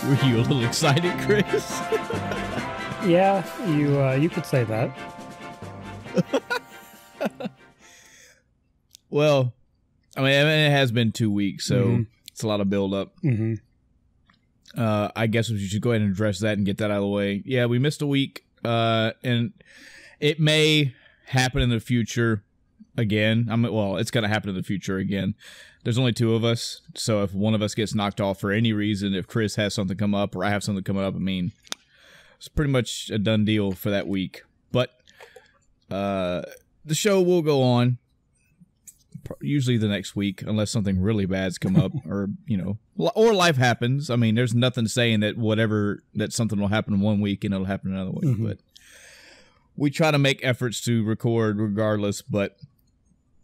Were you a little excited, Chris? Yeah, you could say that. Well, I mean, it has been 2 weeks, so it's a lot of build-up. I guess we should go ahead and address that and get that out of the way. Yeah, we missed a week, and it may happen in the future again. Well, it's going to happen in the future again. There's only 2 of us, so if one of us gets knocked off for any reason, if Chris has something come up or I have something coming up, I mean, it's pretty much a done deal for that week. But the show will go on, usually the next week, unless something really bad's come up or, or life happens. I mean, there's nothing saying that something will happen one week and it'll happen another week. But we try to make efforts to record regardless, but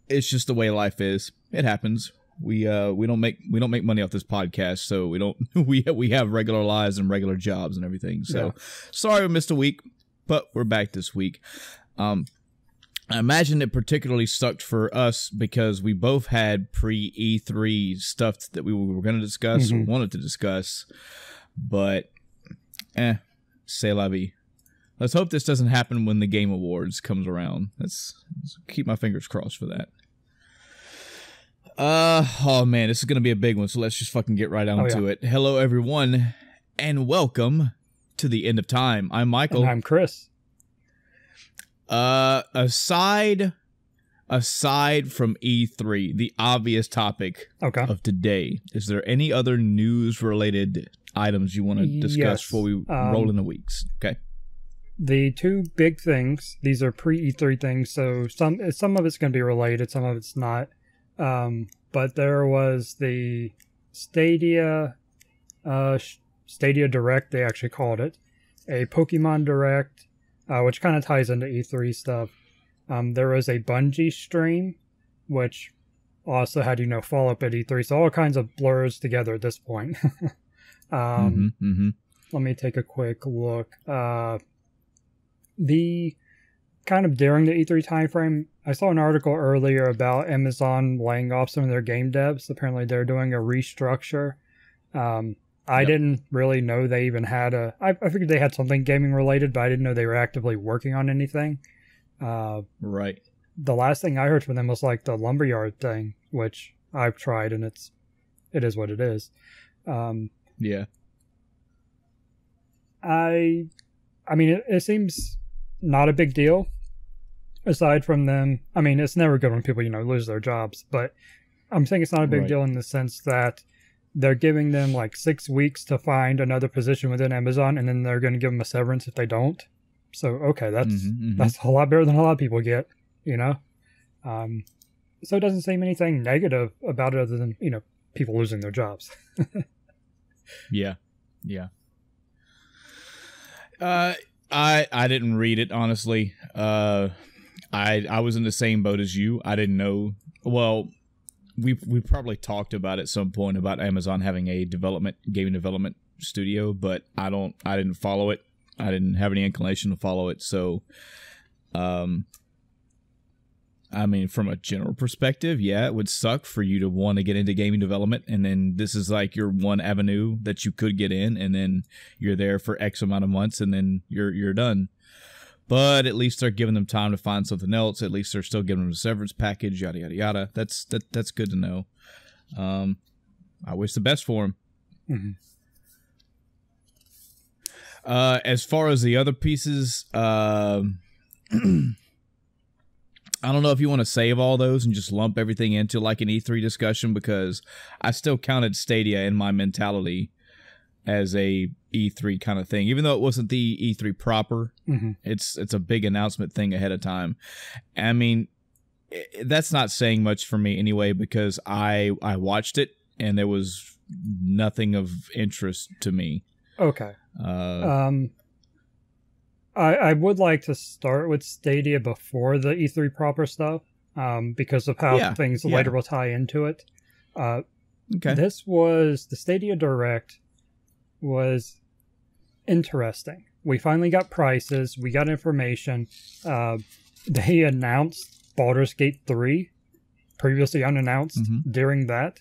it's just the way life is. It happens. We don't make money off this podcast, so we have regular lives and regular jobs and everything. So sorry we missed a week, but we're back this week. I imagine it particularly sucked for us because we both had pre-E3 stuff that we were going to discuss or wanted to discuss, but c'est la vie. Let's hope this doesn't happen when the Game Awards comes around. Let's keep my fingers crossed for that. Oh man, this is going to be a big one, so let's just fucking get right down to it. Hello everyone, and welcome to the end of time. I'm Michael. And I'm Chris. Aside from E3, the obvious topic of today, is there any other news-related items you want to discuss before we roll in the weeks? Okay. The 2 big things, these are pre-E3 things, so some of it's going to be related, some of it's not. But there was the Stadia Direct, they actually called it, a Pokemon Direct, which kind of ties into E3 stuff. There was a Bungie stream, which also had, follow-up at E3, so all kinds of blurs together at this point. Let me take a quick look. The kind of during the E3 timeframe, I saw an article earlier about Amazon laying off some of their game devs. Apparently they're doing a restructure. I didn't really know they even had I figured they had something gaming related, but I didn't know they were actively working on anything. Right. The last thing I heard from them was like the Lumberyard thing, which I've tried, and it is what it is. Yeah. I mean, it seems not a big deal. Aside from them, I mean, it's never good when people, lose their jobs, but I'm saying it's not a big deal in the sense that they're giving them like 6 weeks to find another position within Amazon, and then they're going to give them a severance if they don't. So, okay, that's a lot better than a lot of people get, So it doesn't seem anything negative about it other than, people losing their jobs. Yeah. I didn't read it, honestly. I was in the same boat as you. I didn't know. Well, we probably talked about at some point about Amazon having a gaming development studio, but I didn't follow it. I didn't have any inclination to follow it. So, I mean, from a general perspective, yeah, it would suck for you to want to get into gaming development, and then this is like your one avenue that you could get in, and then you're there for X amount of months, and then you're done. But at least they're giving them time to find something else. At least they're still giving them a severance package, yada yada yada. That's good to know. I wish the best for them. As far as the other pieces, I don't know if you want to save all those and just lump everything into like an E3 discussion, because I still counted Stadia in my mentality as a E3 kind of thing, even though it wasn't the E3 proper. It's a big announcement thing ahead of time. I mean, that's not saying much for me anyway, because I watched it and there was nothing of interest to me. Okay. I would like to start with Stadia before the E3 proper stuff, because of how things later will tie into it. Okay. The Stadia Direct was interesting. We finally got prices. We got information. They announced Baldur's Gate 3, previously unannounced, during that.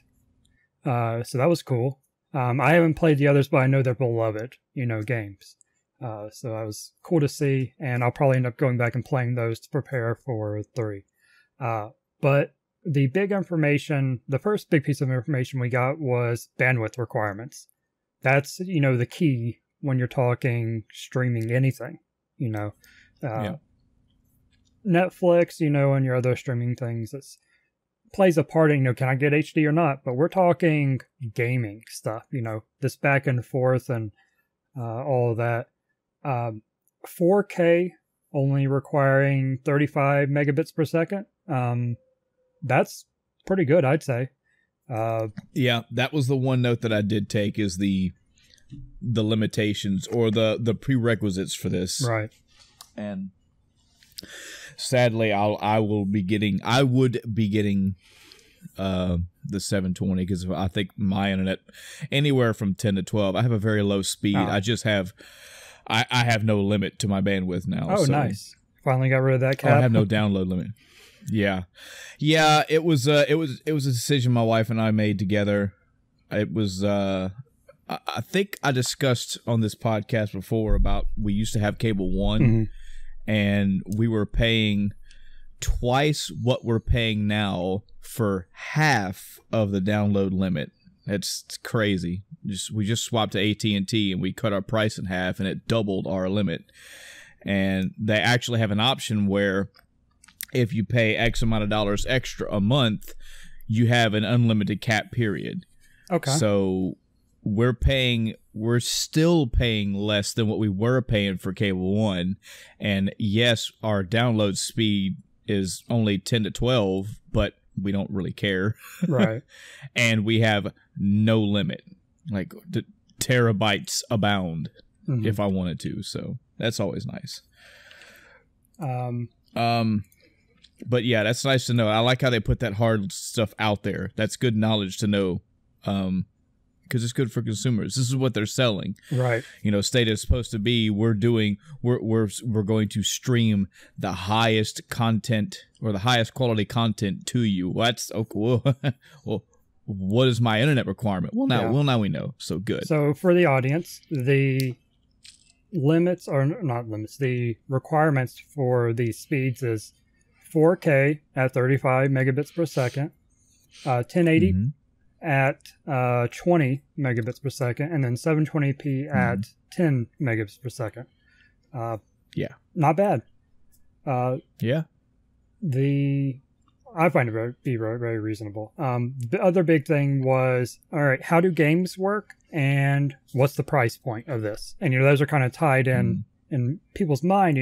So that was cool. I haven't played the others, but I know they're beloved, games. So that was cool to see, and I'll probably end up going back and playing those to prepare for 3. But the first big piece of information we got was bandwidth requirements. That's, the key when you're talking streaming anything, Netflix, and your other streaming things. It's plays a part in, can I get HD or not? But we're talking gaming stuff, this back and forth and all of that. 4K only requiring 35 megabits per second. That's pretty good, I'd say. Yeah, that was the one note that I did take is the limitations or the prerequisites for this. Right. And sadly, I would be getting the 720 because I think my internet anywhere from 10 to 12. I have a very low speed. I just have I have no limit to my bandwidth now. Oh, so. Nice. Finally got rid of that cap. I have no download limit. Yeah. It was a decision my wife and I made together. It was I think I discussed on this podcast before about we used to have Cable One, and we were paying twice what we're paying now for half of the download limit. It's crazy. We just swapped to AT&T and we cut our price in half, and it doubled our limit. And they actually have an option where if you pay X amount of dollars extra a month, you have an unlimited cap period. Okay. So we're still paying less than what we were paying for Cable One. And yes, our download speed is only 10 to 12, but we don't really care. Right. And we have no limit. Like the terabytes abound if I wanted to. So that's always nice. But yeah, that's nice to know. I like how they put that hard stuff out there. That's good knowledge to know. Because it's good for consumers. This is what they're selling. Right. Stadia is supposed to be we're going to stream the highest content or the highest quality content to you. That's cool. Well, what is my internet requirement? Well, now we know. So good. So for the audience, the limits are not limits. The requirements for these speeds is 4K at 35 megabits per second, 1080 at 20 megabits per second, and then 720p at 10 megabits per second. Not bad. I find it be very, very reasonable. The other big thing was, all right, how do games work, and what's the price point of this? And those are kind of tied in people's mind.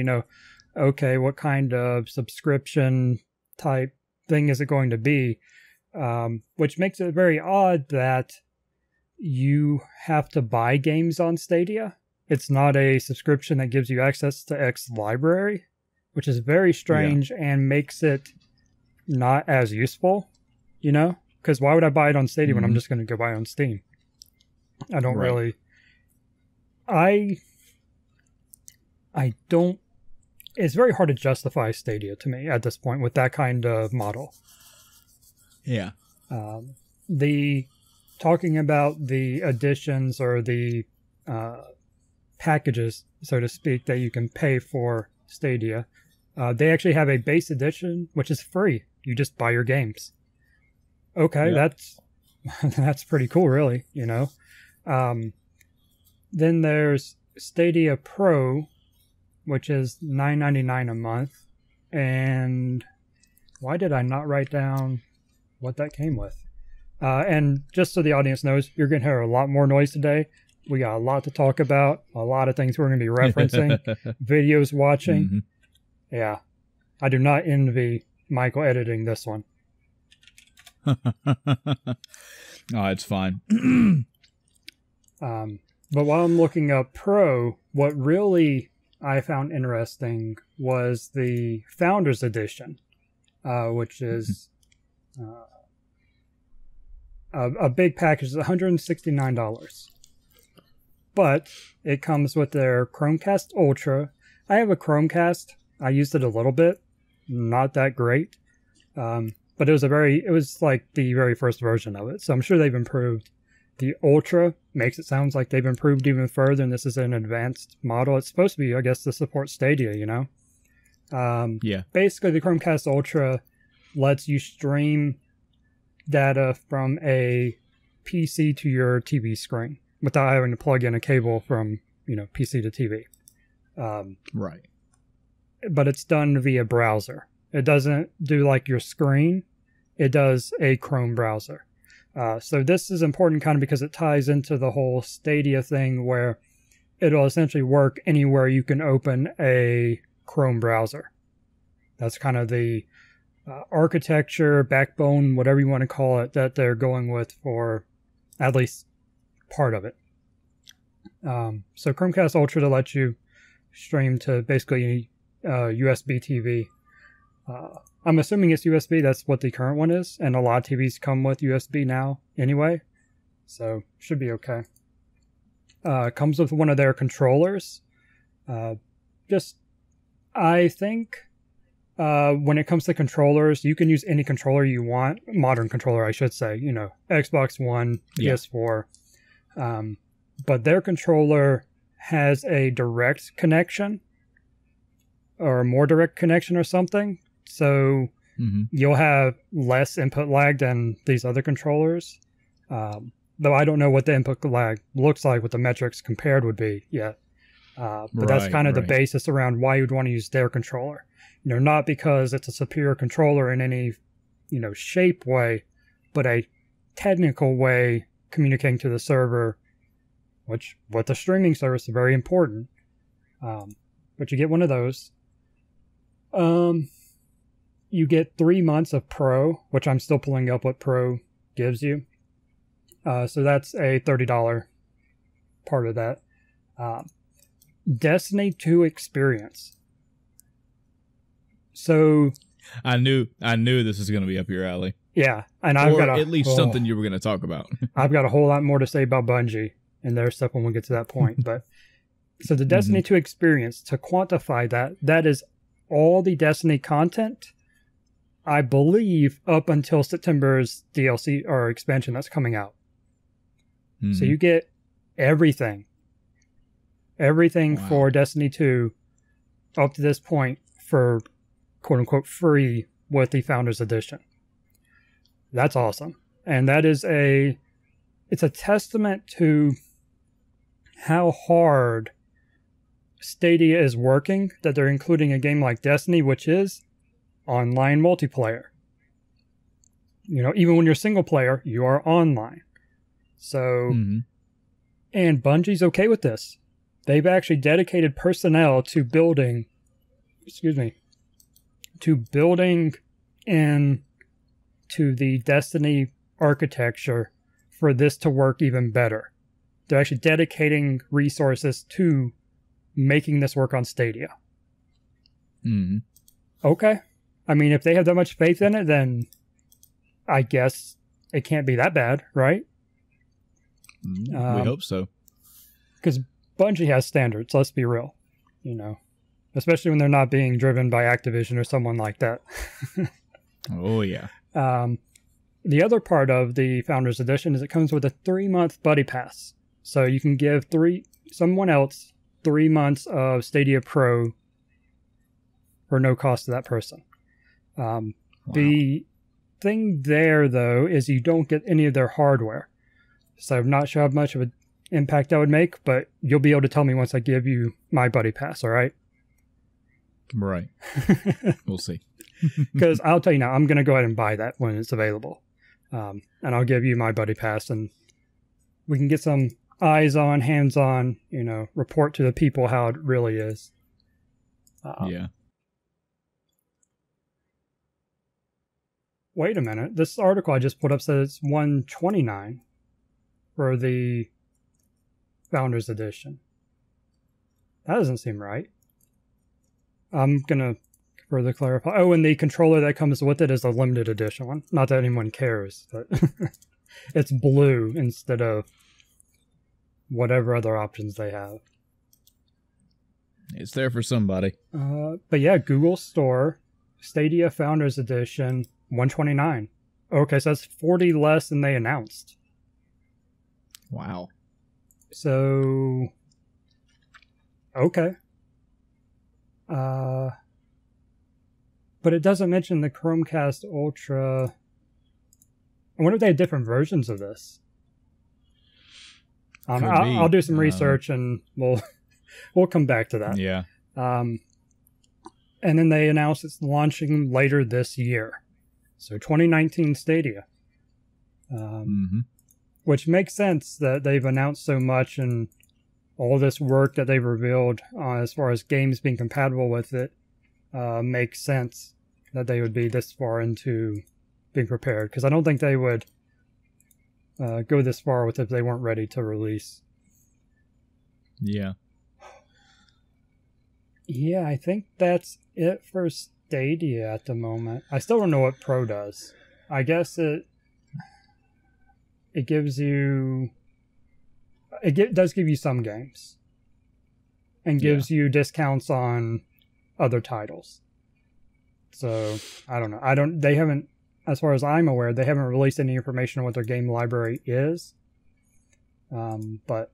Okay, what kind of subscription type thing is it going to be? Which makes it very odd that you have to buy games on Stadia. It's not a subscription that gives you access to X library, which is very strange and makes it not as useful, because why would I buy it on Stadia when I'm just going to go buy it on Steam? I don't really. I don't. It's very hard to justify Stadia to me at this point with that kind of model. Yeah. Talking about the additions or the packages, so to speak, that you can pay for Stadia. They actually have a base edition, which is free. You just buy your games. Okay, that's pretty cool, really. Then there's Stadia Pro, which is $9.99 a month. And why did I not write down what that came with? And just so the audience knows, you're going to hear a lot more noise today. We got a lot to talk about, a lot of things we're going to be referencing, videos watching. Yeah, I do not envy Michael editing this one. Oh, it's fine. But while I'm looking up Pro, what really I found interesting was the Founders Edition, which is a big package. It's $169. But it comes with their Chromecast Ultra. I have a Chromecast. I used it a little bit. Not that great. But it was like the very first version of it. So I'm sure they've improved. The Ultra makes it sound like they've improved even further, and this is an advanced model. It's supposed to be, I guess, to support Stadia, you know? Yeah. Basically, the Chromecast Ultra lets you stream data from a PC to your TV screen without having to plug in a cable from, you know, PC to TV. Right. But it's done via browser. It doesn't do like your screen. It does a Chrome browser. So this is important kind of because it ties into the whole Stadia thing where it'll essentially work anywhere you can open a Chrome browser. That's kind of the architecture, backbone, whatever you want to call it, that they're going with for at least part of it. So Chromecast Ultra to let you stream to basically USB TV. I'm assuming it's USB. That's what the current one is. And a lot of TVs come with USB now anyway. So should be okay. Comes with one of their controllers. I think when it comes to controllers, you can use any controller you want. Modern controller, I should say. You know, Xbox One, PS4. But their controller has a direct connection or a more direct connection or something. So you'll have less input lag than these other controllers. Though I don't know what the input lag looks like, what the metrics compared would be yet. But that's kind of the basis around why you'd want to use their controller. You know, not because it's a superior controller in any, you know, shape way, but a technical way communicating to the server, which with the streaming service is very important. But you get one of those. You get 3 months of Pro, which I'm still pulling up what Pro gives you. So that's a $30 part of that. Destiny 2 experience. So I knew this was going to be up your alley. Yeah, and I've got at least something you were going to talk about. I've got a whole lot more to say about Bungie and their stuff when we get to that point. But so the Destiny 2 experience, to quantify that is all the Destiny content, I believe, up until September's DLC or expansion that's coming out. So you get everything for Destiny 2 up to this point for quote unquote free with the Founders Edition. That's awesome. And that is it's a testament to how hard Stadia is working, that they're including a game like Destiny, which is online multiplayer. You know, even when you're single player, you are online. So, and Bungie's okay with this. They've actually dedicated personnel to building into the Destiny architecture for this to work even better. They're actually dedicating resources to making this work on Stadia. Okay. I mean, if they have that much faith in it, then I guess it can't be that bad, right? We hope so. Because Bungie has standards, let's be real. You know, especially when they're not being driven by Activision or someone like that. Oh, yeah. The other part of the Founders Edition is it comes with a 3-month buddy pass. So you can give someone else 3 months of Stadia Pro for no cost to that person. Wow. The thing there, though, is you don't get any of their hardware. So I'm not sure how much of an impact that would make, but you'll be able to tell me once I give you my buddy pass, all right? Right. We'll see. Because I'll tell you now, I'm going to go ahead and buy that when it's available. And I'll give you my buddy pass, and we can get some eyes on, hands on, you know, report to the people how it really is. Yeah. Wait a minute. This article I just put up says it's $129 for the Founders Edition. That doesn't seem right. I'm going to further clarify. Oh, and the controller that comes with it is a limited edition one. Not that anyone cares, but it's blue instead of whatever other options they have. It's there for somebody. But yeah, Google Store, Stadia Founders Edition, $129. Okay, so that's $40 less than they announced. Wow. So, okay. But it doesn't mention the Chromecast Ultra. I wonder if they have different versions of this. I'll do some research and we'll come back to that. Yeah. And then they announced it's launching later this year. So 2019 Stadia. Which makes sense that they've announced so much and all this work that they've revealed as far as games being compatible with it makes sense that they would be this far into being prepared. Because I don't think they would go this far with it if they weren't ready to release. Yeah. Yeah, I think that's it for Stadia at the moment. I still don't know what Pro does. I guess it gives you... does give you some games. And gives you discounts on other titles. So, I don't know. They haven't, as far as I'm aware, they haven't released any information on what their game library is. But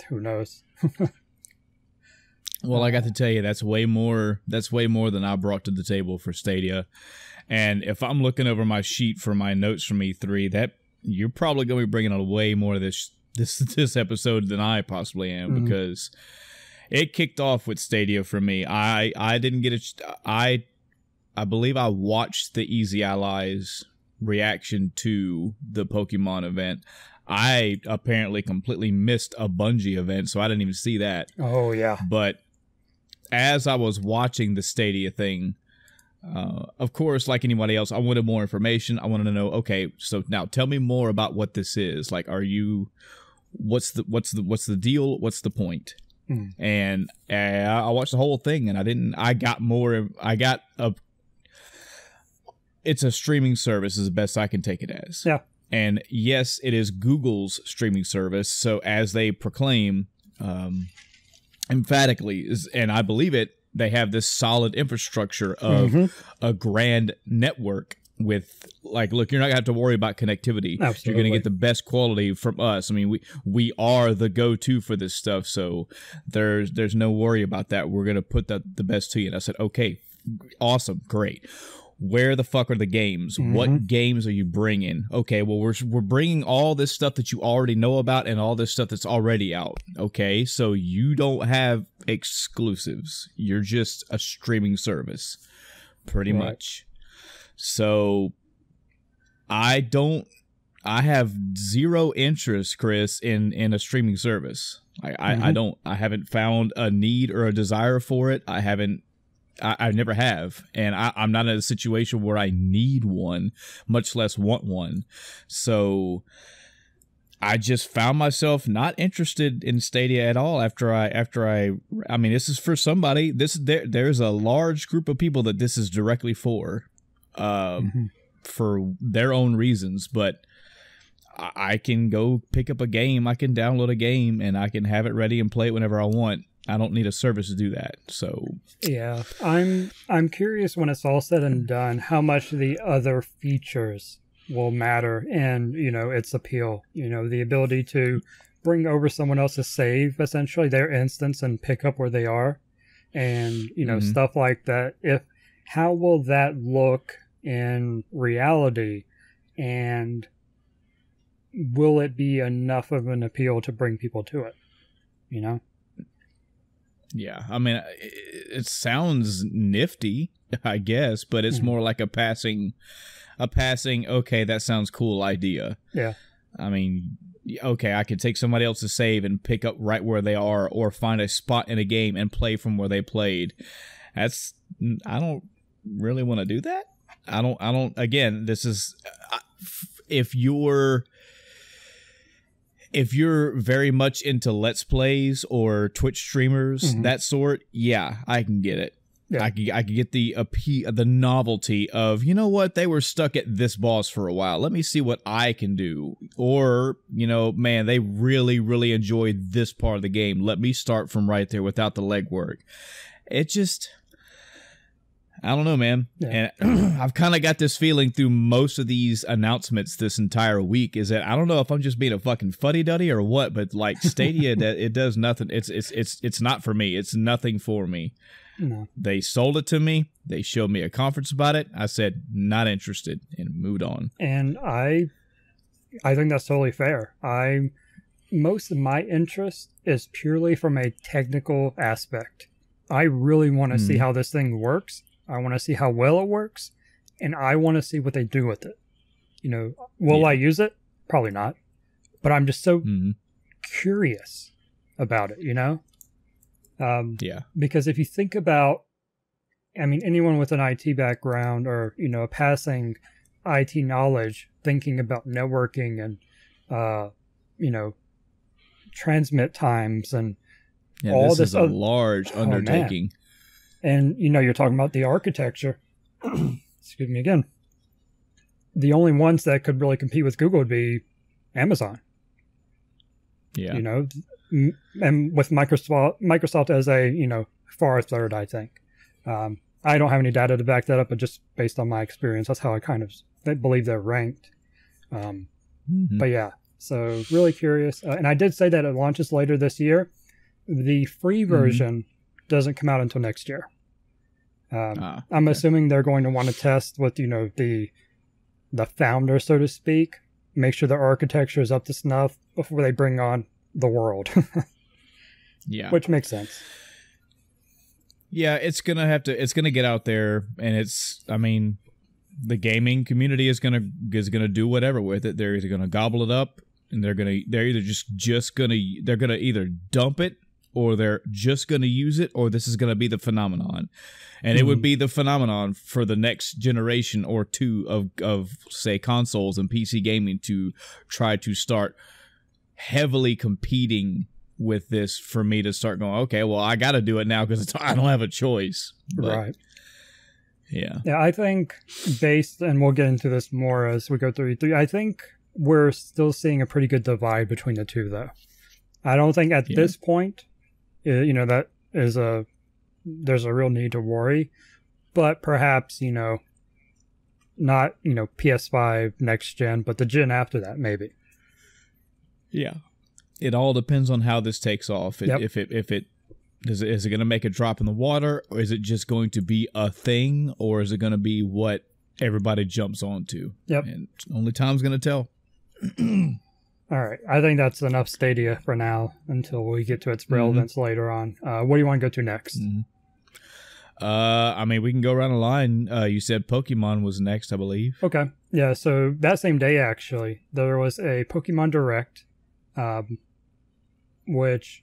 who knows? Well, I got to tell you, that's way more than I brought to the table for Stadia. And if I'm looking over my sheet for my notes from E3, that you're probably going to be bringing on way more of this episode than I possibly am, because it kicked off with Stadia for me. I didn't get it. I believe I watched the Easy Allies reaction to the Pokemon event. I apparently completely missed a Bungie event, so I didn't even see that. Oh, yeah. But as I was watching the Stadia thing, of course, like anybody else, I wanted more information. I wanted to know, okay, so now tell me more about what this is. Like, what's the deal? What's the point? And I watched the whole thing, and it's a streaming service is the best I can take it as. Yeah. And yes, it is Google's streaming service. So as they proclaim emphatically, and I believe it, they have this solid infrastructure of a grand network with, like, look, you're not going to have to worry about connectivity. Absolutely. You're going to get the best quality from us. I mean, we are the go-to for this stuff. So there's no worry about that. We're going to put the best to you. And I said, okay, awesome. Great. Where the fuck are the games? What games are you bringing? Okay, well, we're bringing all this stuff that you already know about and all this stuff that's already out. Okay, so you don't have exclusives. You're just a streaming service, pretty much. So I have zero interest, Chris, in a streaming service. I haven't found a need or a desire for it. I never have, and I'm not in a situation where I need one, much less want one. So I just found myself not interested in Stadia at all after I mean, this is for somebody. There's a large group of people that this is directly for their own reasons, but I can go pick up a game, I can download a game, and I can have it ready and play it whenever I want. I don't need a service to do that. So yeah, I'm curious when it's all said and done how much the other features will matter and, its appeal. The ability to bring over someone else's save, essentially their instance, and pick up where they are, and stuff like that. How will that look in reality, and will it be enough of an appeal to bring people to it? Yeah, I mean, it sounds nifty, I guess, but it's more like a passing, okay, that sounds cool idea. Yeah. I mean, okay, I could take somebody else's save and pick up right where they are, or find a spot in a game and play from where they played. I don't really want to do that. I don't, again, this is, if you're very much into Let's Plays or Twitch streamers, that sort, yeah, I can get it. Yeah. I could get the novelty of, you know what, they were stuck at this boss for a while. Let me see what I can do. Or, man, they really, really enjoyed this part of the game. Let me start from right there without the legwork. It just, I don't know, man. Yeah. And I've kind of got this feeling through most of these announcements this entire week is that I don't know if I'm just being a fucking fuddy-duddy or what, but like Stadia, it does nothing. It's not for me. It's nothing for me. No. They sold it to me. They showed me a conference about it. I said, not interested, and moved on. And I think that's totally fair. Most of my interest is purely from a technical aspect. I really want to see how this thing works. I want to see how well it works, and I want to see what they do with it. You know, will I use it? Probably not. But I'm just so curious about it, you know? Because if you think about, I mean, anyone with an IT background or, you know, passing IT knowledge, thinking about networking and, you know, transmit times and all this is a large undertaking. And, you know, you're talking about the architecture. Excuse me again. The only ones that could really compete with Google would be Amazon. Yeah. You know, and with Microsoft as a, you know, far third, I think. I don't have any data to back that up, but just based on my experience, that's how I kind of believe they're ranked. But yeah, so really curious. And I did say that it launches later this year. The free version doesn't come out until next year. I'm assuming they're going to want to test with, you know, the founder, so to speak, make sure their architecture is up to snuff before they bring on the world. Yeah. Which makes sense. Yeah, it's gonna get out there, and I mean, the gaming community is gonna do whatever with it. They're either gonna gobble it up, and they're gonna either dump it, or they're just gonna use it, or this is gonna be the phenomenon. And it would be the phenomenon for the next generation or two of say consoles and PC gaming to try to start heavily competing with this for me to start going, okay, well, I got to do it now because I don't have a choice. But, right. Yeah. Yeah, I think and we'll get into this more as we go through E3, I think we're still seeing a pretty good divide between the two, though. I don't think at this point, you know, that is there's a real need to worry, but perhaps, you know, not, you know, PS5 next gen, but the gen after that, maybe. Yeah. It all depends on how this takes off. Is it going to make a drop in the water, or is it just going to be a thing, or is it going to be what everybody jumps onto? Yep. And only time's going to tell. All right. I think that's enough Stadia for now until we get to its relevance later on. What do you want to go to next? I mean, we can go around the line. You said Pokemon was next, I believe. Okay. Yeah, so that same day, actually, there was a Pokemon Direct, which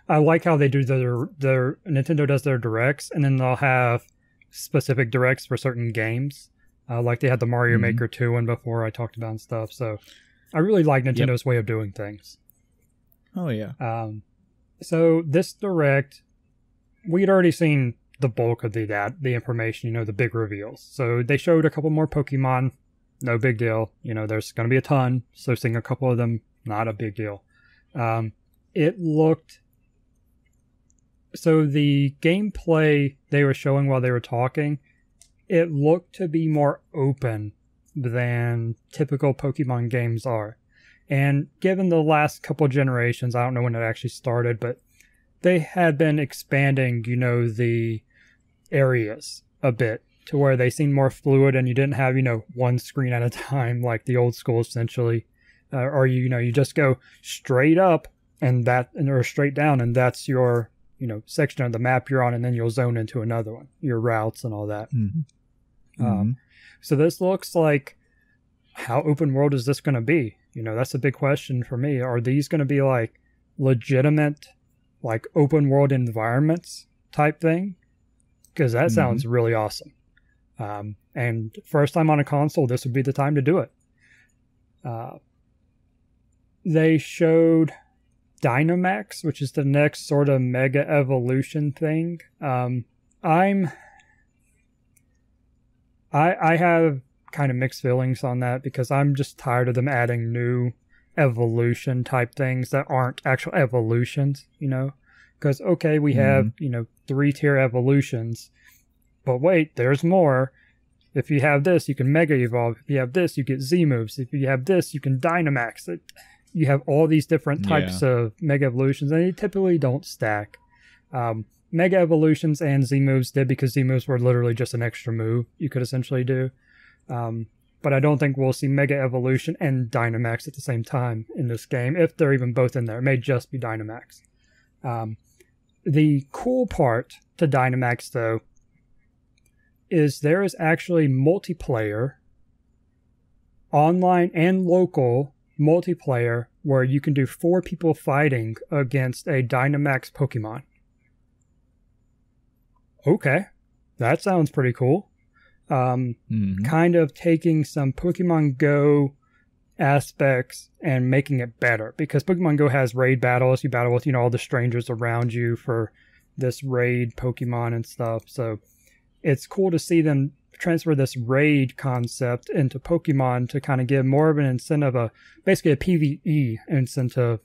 I like how they do their Nintendo does their directs, and then they'll have specific directs for certain games. Like they had the Mario Maker 2 one before I talked about and stuff. So I really like Nintendo's way of doing things. Oh, yeah. So this Direct, we'd already seen the bulk of the information, you know, the big reveals. So they showed a couple more Pokemon. No big deal. You know, there's going to be a ton. So seeing a couple of them, not a big deal. It looked... So the gameplay they were showing while they were talking, it looked to be more open than typical Pokemon games are. And given the last couple generations, I don't know when it actually started, but they had been expanding, you know, the areas a bit to where they seemed more fluid, and you didn't have, you know, one screen at a time like the old school essentially, or you know, you just go straight up or straight down, and that's your, you know, section of the map you're on, and then you'll zone into another one, your routes and all that. So this looks like, how open world is this going to be? You know, that's a big question for me. Are these going to be like legitimate, like open world environments type thing? Because that sounds really awesome. And first time on a console, this would be the time to do it. They showed Dynamax, which is the next sort of mega evolution thing. I have kind of mixed feelings on that, because I'm just tired of them adding new evolution type things that aren't actual evolutions, you know? Because, okay, we have, you know, 3-tier evolutions, But wait, there's more. If you have this, you can Mega Evolve. If you have this, you get Z moves. If you have this, you can Dynamax. You have all these different types of Mega Evolutions, and they typically don't stack. Mega Evolutions and Z moves did, because Z moves were literally just an extra move you could essentially do. But I don't think we'll see Mega Evolution and Dynamax at the same time in this game, if they're even both in there. It may just be Dynamax. The cool part to Dynamax, though, is there is actually multiplayer, online and local multiplayer, where you can do 4 people fighting against a Dynamax Pokemon. Okay, that sounds pretty cool. Kind of taking some Pokemon Go aspects and making it better, because Pokemon Go has raid battles. You battle with, all the strangers around you for this raid Pokemon and stuff. So it's cool to see them transfer this raid concept into Pokemon to kind of give more of an incentive, basically a PvE incentive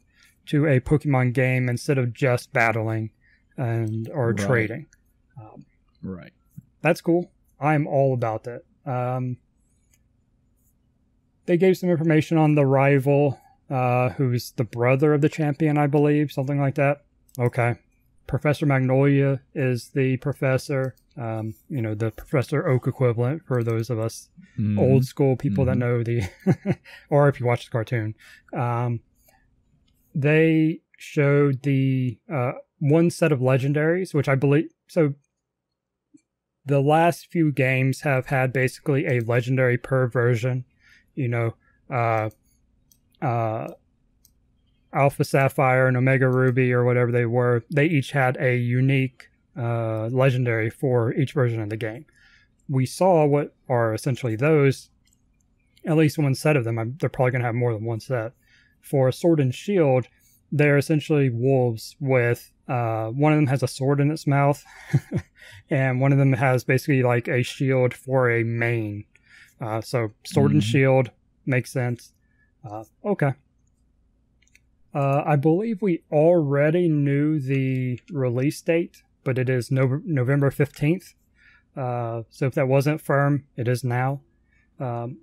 to a Pokemon game, instead of just battling or trading. Right. That's cool. I'm all about that. They gave some information on the rival, who's the brother of the champion, I believe, something like that. Okay. Professor Magnolia is the professor, the Professor Oak equivalent for those of us old school people that know the, or if you watch the cartoon. They showed the one set of legendaries, which I believe, so the last few games have had basically a legendary per version. Alpha Sapphire and Omega Ruby, or whatever they were, they each had a unique legendary for each version of the game. We saw what are essentially those, at least one set of them. They're probably going to have more than one set. For Sword and Shield, they're essentially wolves with, one of them has a sword in its mouth, and one of them has basically like a shield for a mane. So Sword and Shield makes sense. Okay. I believe we already knew the release date, but it is November 15th. So if that wasn't firm, it is now. An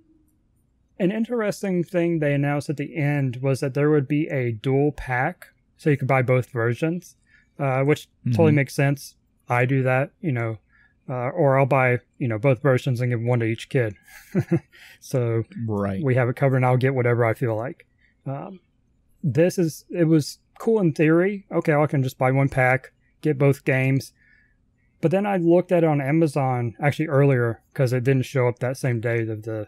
interesting thing they announced at the end was that there would be a dual pack, so you could buy both versions, which totally makes sense. I do that, or I'll buy, both versions and give one to each kid. So we have it covered, and I'll get whatever I feel like. It was cool in theory. Okay, I can just buy one pack, get both games. But then I looked at it on Amazon actually earlier, because it didn't show up that same day of the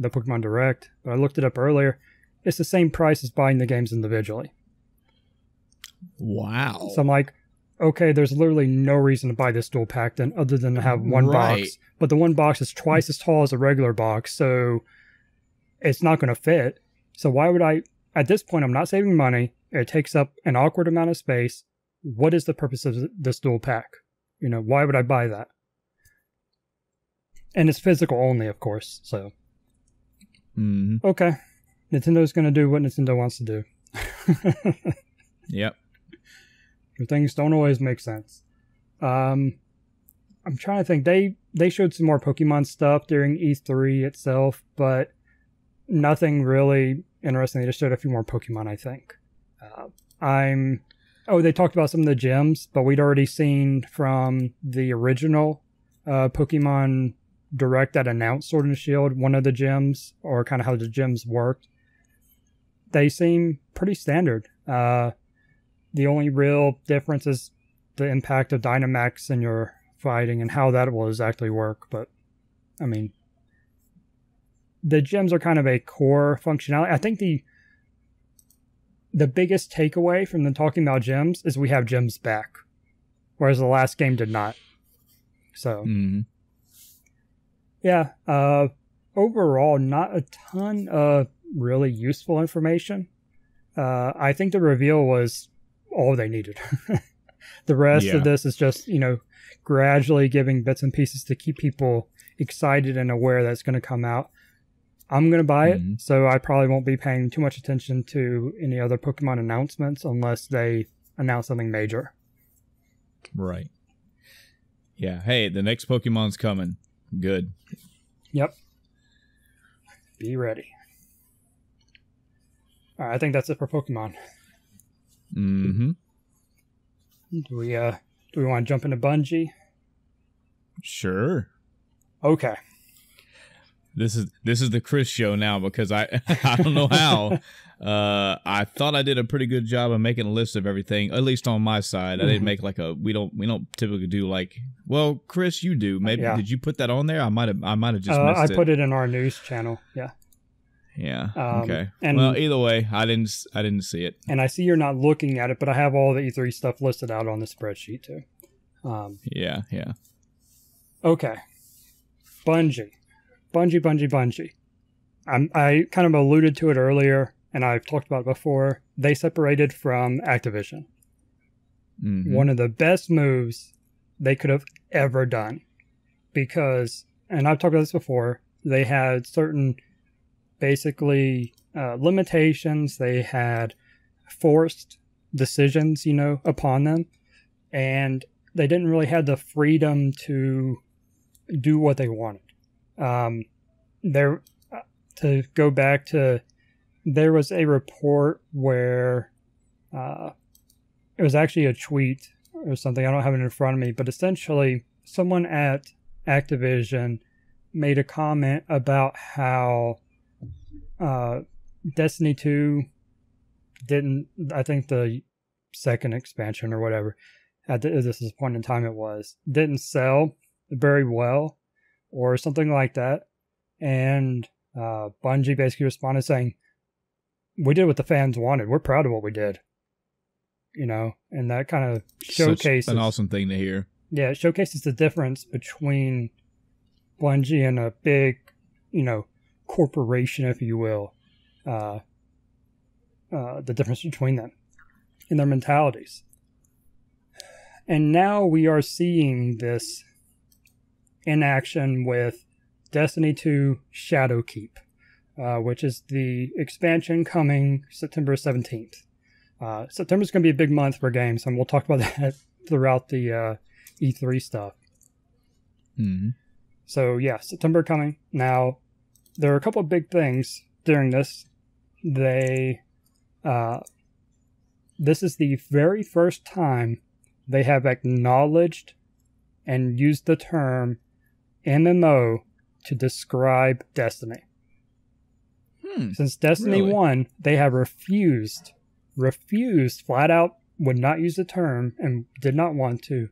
Pokemon Direct. But I looked it up earlier. It's the same price as buying the games individually. Wow. So I'm like, okay, there's literally no reason to buy this dual pack then, other than to have one box. But the one box is twice as tall as a regular box, so it's not going to fit. So why would I... At this point, I'm not saving money. It takes up an awkward amount of space. What is the purpose of this dual pack? Why would I buy that? And it's physical only, of course. So, okay. Nintendo's going to do what Nintendo wants to do. Yep. Things don't always make sense. I'm trying to think. They showed some more Pokemon stuff during E3 itself, but nothing really interesting. They just showed a few more Pokemon, I think. They talked about some of the gyms, but we'd already seen from the original Pokemon Direct that announced Sword and Shield, one of the gyms, or kind of how the gyms worked. They seem pretty standard. The only real difference is the impact of Dynamax in your fighting and how that will exactly work. But, I mean, the gyms are kind of a core functionality. I think the biggest takeaway from them talking about gyms is we have gyms back, whereas the last game did not. So, yeah, overall, not a ton of really useful information. I think the reveal was all they needed. The rest of this is just, gradually giving bits and pieces to keep people excited and aware that it's going to come out. I'm going to buy it, so I probably won't be paying too much attention to any other Pokemon announcements unless they announce something major. Right. Yeah. Hey, the next Pokemon's coming. Good. Yep. Be ready. All right, I think that's it for Pokemon. Mm-hmm. Do we want to jump into Bungie? Sure. Okay. This is the Chris show now because I I don't know how. I thought I did a pretty good job of making a list of everything, at least on my side. I didn't make like we don't typically do like, well, Chris, you do. Maybe did you put that on there? I might have just missed it. I put it in our news channel. Yeah. Yeah. Okay. And, well, either way, I didn't see it. And I see you're not looking at it, but I have all the E3 stuff listed out on the spreadsheet too. Yeah. Okay. Bungie. I kind of alluded to it earlier, and I've talked about it before. They separated from Activision. Mm-hmm. One of the best moves they could have ever done. Because, and I've talked about this before, they had certain, basically, limitations. They had forced decisions, upon them. And they didn't really have the freedom to do what they wanted. To go back to, there was a report where it was actually a tweet or something. I don't have it in front of me, but essentially someone at Activision made a comment about how Destiny 2 didn't, I think the second expansion or whatever, this is the point in time it was, didn't sell very well or something like that. And Bungie basically responded saying, we did what the fans wanted. We're proud of what we did. And that kind of showcases... Such an awesome thing to hear. Yeah, it showcases the difference between Bungie and a big, corporation, if you will. The difference between them in their mentalities. And now we are seeing this in action with Destiny 2 Shadowkeep, which is the expansion coming September 17th. September's going to be a big month for games, and we'll talk about that throughout the E3 stuff. Mm-hmm. So, yeah, September coming. Now, there are a couple of big things during this. This is the very first time they have acknowledged and used the term MMO to describe Destiny. Since Destiny 1, they have refused, flat out, would not use the term and did not want to,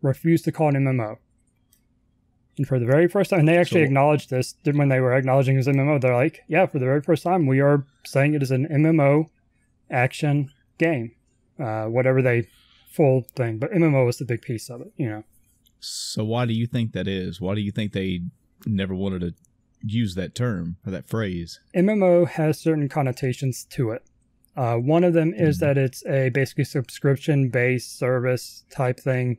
refuse to call it MMO. And for the very first time, and they actually acknowledged this when they were acknowledging it as MMO, they're like, yeah, for the very first time, we are saying it is an MMO action game. Whatever they full thing, but MMO is the big piece of it, So why do you think that is? Why do you think they never wanted to use that term or that phrase? MMO has certain connotations to it. One of them is that it's a basically subscription-based service type thing.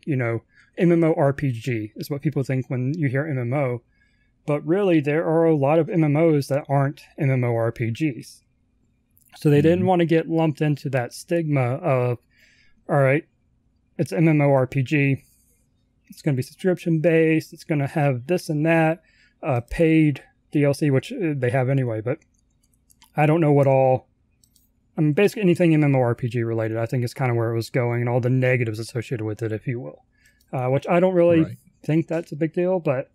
MMORPG is what people think when you hear MMO. But really, there are a lot of MMOs that aren't MMORPGs. So they didn't want to get lumped into that stigma of, all right, it's MMORPG. It's going to be subscription-based. It's going to have this and that, paid DLC, which they have anyway. But I don't know what all... basically anything MMORPG related, I think is kind of where it was going, and all the negatives associated with it, if you will. Which I don't really think that's a big deal, but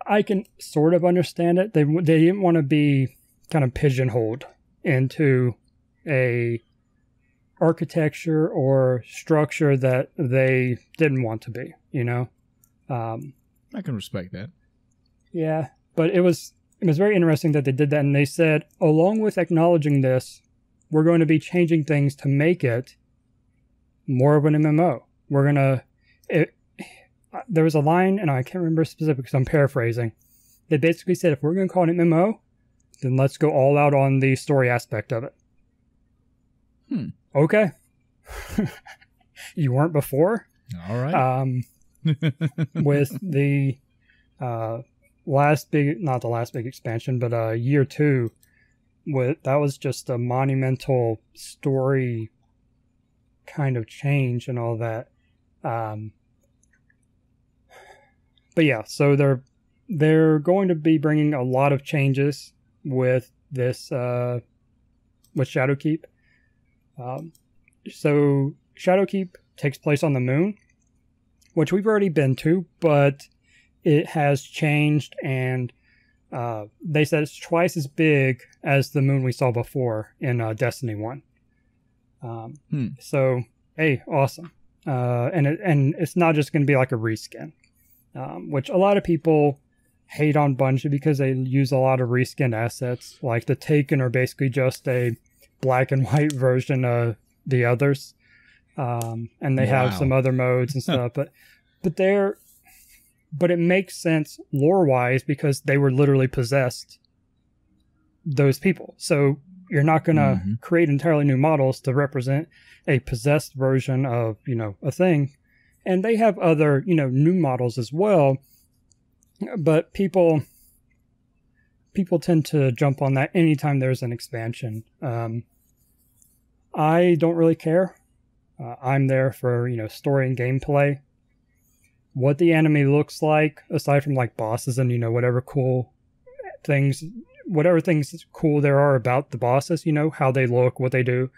I can sort of understand it. They didn't want to be kind of pigeonholed into a architecture or structure that they didn't want to be, I can respect that. Yeah, but it was very interesting that they did that, and they said, along with acknowledging this, we're going to be changing things to make it more of an MMO. We're going to... There was a line, and I can't remember specifics, I'm paraphrasing. They basically said, if we're going to call it an MMO, then let's go all out on the story aspect of it. Okay. You weren't before? All right. With the not the last big expansion, but year 2, that was just a monumental story kind of change and all that. But yeah, so they're going to be bringing a lot of changes with this with Shadowkeep. So Shadowkeep takes place on the moon, which we've already been to, but it has changed, and they said it's twice as big as the moon we saw before in Destiny 1. So, hey, awesome. And it's not just going to be like a reskin, which a lot of people hate on Bungie because they use a lot of reskin assets. Like the Taken are basically just a black and white version of the others. And they have some other modes and stuff, but it makes sense lore-wise because they were literally possessed, those people. So you're not going to create entirely new models to represent a possessed version of, a thing. And they have other, new models as well. But people tend to jump on that anytime there's an expansion. I don't really care. I'm there for, story and gameplay. What the enemy looks like, aside from like bosses and, whatever things cool there are about the bosses, how they look, what they do.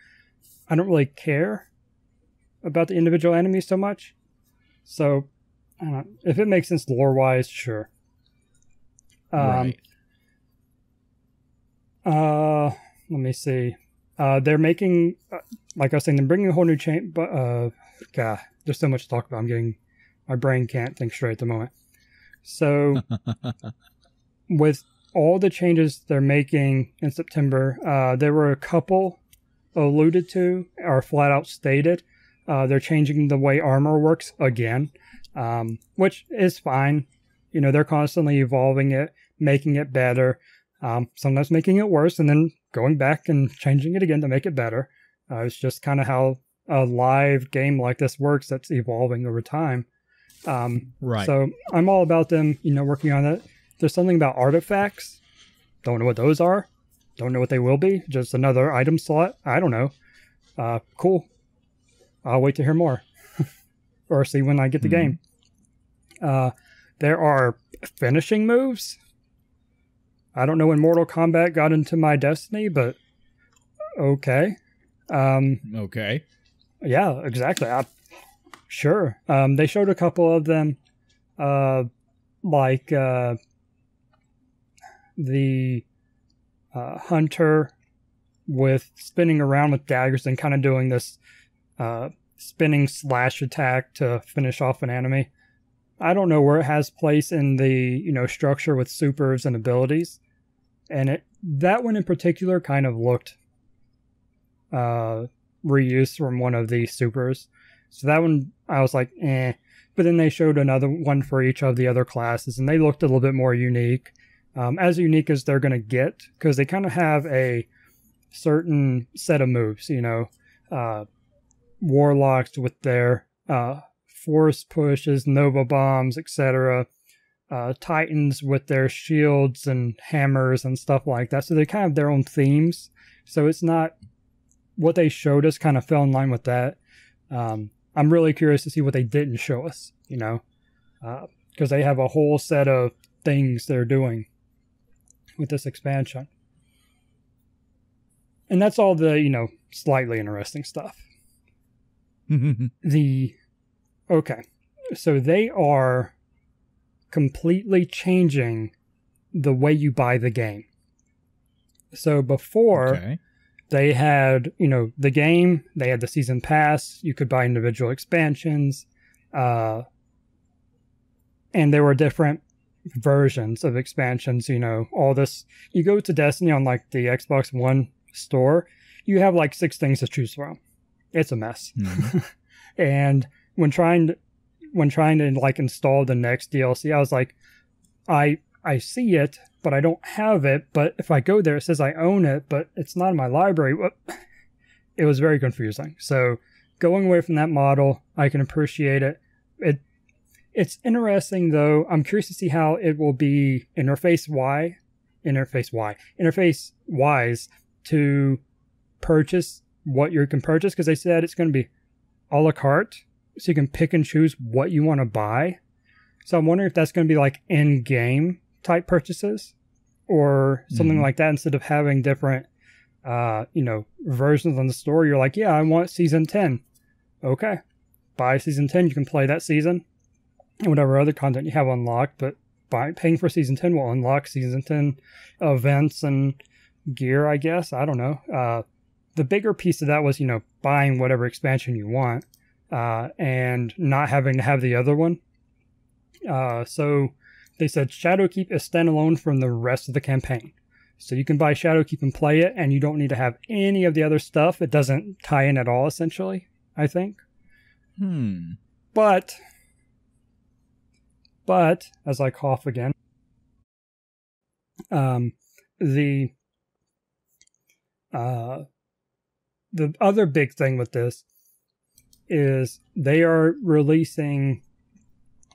I don't really care about the individual enemies so much. So, if it makes sense lore-wise, sure. Right. Let me see. They're making, like I was saying, they're bringing a whole new chain. But God, there's so much to talk about. My brain can't think straight at the moment. So, with all the changes they're making in September, there were a couple alluded to or flat out stated. They're changing the way armor works again, which is fine. They're constantly evolving it, making it better, sometimes making it worse, and then going back and changing it again to make it better. It's just kind of how a live game like this works that's evolving over time. Right. So I'm all about them, working on it. There's something about artifacts. Don't know what those are. Don't know what they will be. Just another item slot. I don't know. Cool. I'll wait to hear more. Or see when I get the game. There are finishing moves. I don't know when Mortal Kombat got into my Destiny, but okay. Okay. Yeah, exactly. Sure. They showed a couple of them, like the hunter with spinning around with daggers and kind of doing this spinning slash attack to finish off an enemy. I don't know where it has place in the structure with supers and abilities, and that one in particular kind of looked reused from one of the supers. So that one I was like, eh. But then they showed another one for each of the other classes, and they looked a little bit more unique, as unique as they're going to get, because they kind of have a certain set of moves. Warlocks with their force pushes, Nova bombs, etc. Titans with their shields and hammers and stuff like that. So they kind of have their own themes. So it's not what they showed us kind of fell in line with that. I'm really curious to see what they didn't show us, because they have a whole set of things they're doing with this expansion. And that's all the, slightly interesting stuff. Okay, so they are completely changing the way you buy the game. So before, they had, the game, they had the season pass, you could buy individual expansions, and there were different versions of expansions, all this. You go to Destiny on like the Xbox One store, you have like 6 things to choose from. It's a mess. And when trying to like install the next DLC, I was like, I see it, but I don't have it. But if I go there, it says I own it, but it's not in my library. It was very confusing. So going away from that model, I can appreciate it. It's interesting though. I'm curious to see how it will be interface wise to purchase what you can purchase, because they said it's going to be a la carte, so you can pick and choose what you want to buy. So I'm wondering if that's going to be like in-game type purchases or something like that, instead of having different, versions on the store. You're like, yeah, I want season 10. Okay. Buy season 10. You can play that season and whatever other content you have unlocked, but paying for season 10 will unlock season 10 events and gear, I guess. I don't know. The bigger piece of that was, buying whatever expansion you want, and not having to have the other one. So they said Shadowkeep is standalone from the rest of the campaign. So you can buy Shadowkeep and play it, and you don't need to have any of the other stuff. It doesn't tie in at all, essentially, I think. But, as I cough again, the other big thing with this is they are releasing,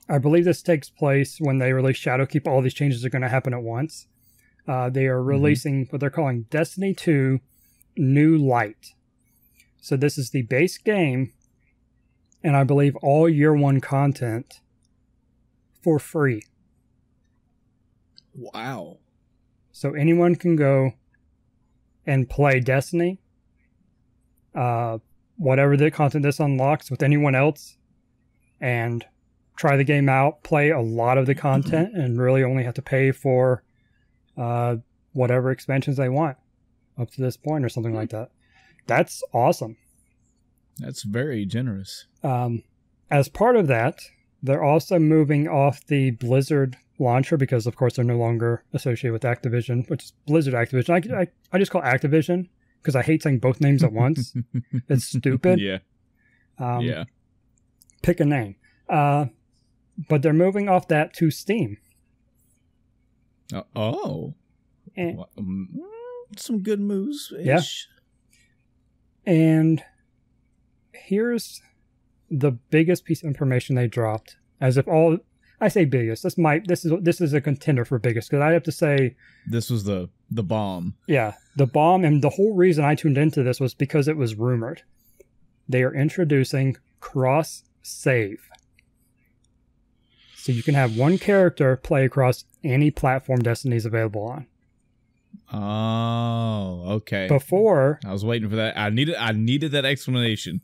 I believe this takes place when they release Shadowkeep. All these changes are going to happen at once. They are releasing what they're calling Destiny 2 New Light. So this is the base game, and I believe all year one content for free. Wow. So anyone can go and play Destiny, whatever the content this unlocks with anyone else, and try the game out, play a lot of the content, and really only have to pay for whatever expansions they want up to this point or something like that. That's awesome. That's very generous. As part of that, they're also moving off the Blizzard launcher because, of course, they're no longer associated with Activision, which is Blizzard Activision. I just call it Activision because I hate saying both names at once. It's stupid. Yeah. Pick a name. But they're moving off that to Steam. And some good moves. Yeah. And here's the biggest piece of information they dropped. As if I say biggest. This is a contender for biggest, because I have to say this was the bomb. Yeah, the bomb, and the whole reason I tuned into this was because it was rumored. They are introducing cross save. So you can have one character play across any platform Destiny is available on. Oh, okay. Before, I was waiting for that. I needed that explanation.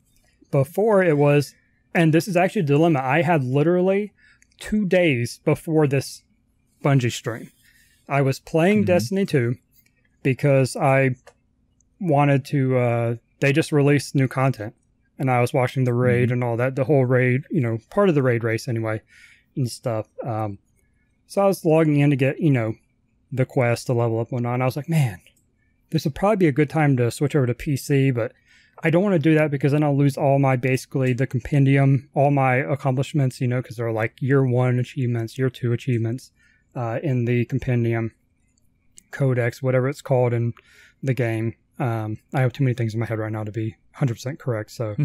Before it was, and this is actually a dilemma. I had literally 2 days before this Bungie stream. I was playing Destiny 2 because I wanted to, they just released new content, and I was watching the raid and all that, the whole raid, part of the raid race anyway, and stuff. So I was logging in to get, the quest to level up and whatnot. And I was like, man, this would probably be a good time to switch over to PC, but I don't want to do that because then I'll lose all my, basically the compendium, all my accomplishments, because they're like year 1 achievements, year 2 achievements, in the compendium codex, whatever it's called in the game. I have too many things in my head right now to be 100% correct. So,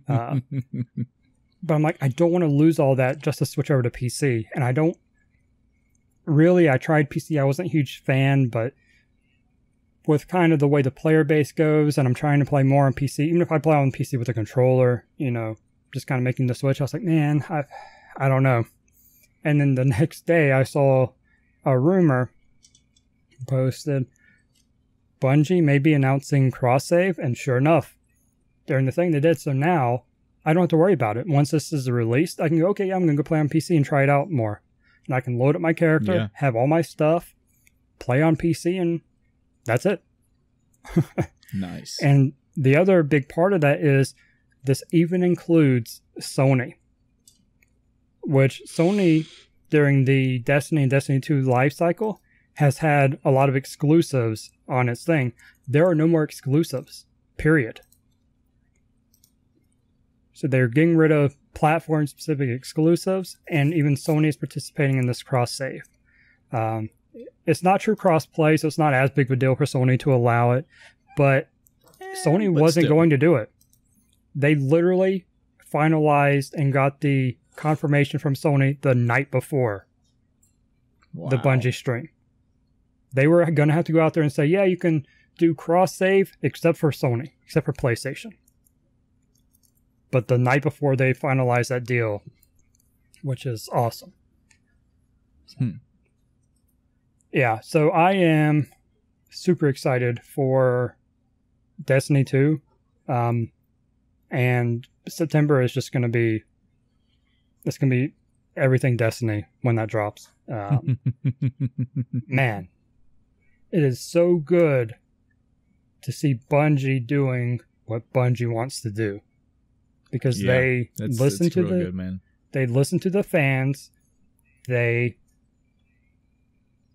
but I'm like, I don't want to lose all that just to switch over to PC. And I tried PC. I wasn't a huge fan, but with kind of the way the player base goes, and I'm trying to play more on PC, even if I play on PC with a controller, just kind of making the switch, I was like, man, I don't know. And then the next day I saw a rumor posted, Bungie may be announcing cross-save, and sure enough, during the thing they did. So now I don't have to worry about it. Once this is released, I can go, okay, yeah, I'm going to go play on PC and try it out more. And I can load up my character, have all my stuff, play on PC, and that's it. Nice. And the other big part of that is this even includes Sony, which Sony, during the Destiny and Destiny 2 life cycle, has had a lot of exclusives on its thing. There are no more exclusives, period. So they're getting rid of platform-specific exclusives, and even Sony is participating in this cross-save. It's not true cross-play, so it's not as big of a deal for Sony to allow it, but Sony wasn't going to do it. They literally finalized and got the confirmation from Sony the night before the Bungie stream. They were going to have to go out there and say, yeah, you can do cross-save except for Sony, except for PlayStation. But the night before they finalized that deal, which is awesome. Yeah, so I am super excited for Destiny 2. And September is just going to be, it's going to be everything Destiny when that drops. Man, it is so good to see Bungie doing what Bungie wants to do, because they listen to the good, they listen to the fans. They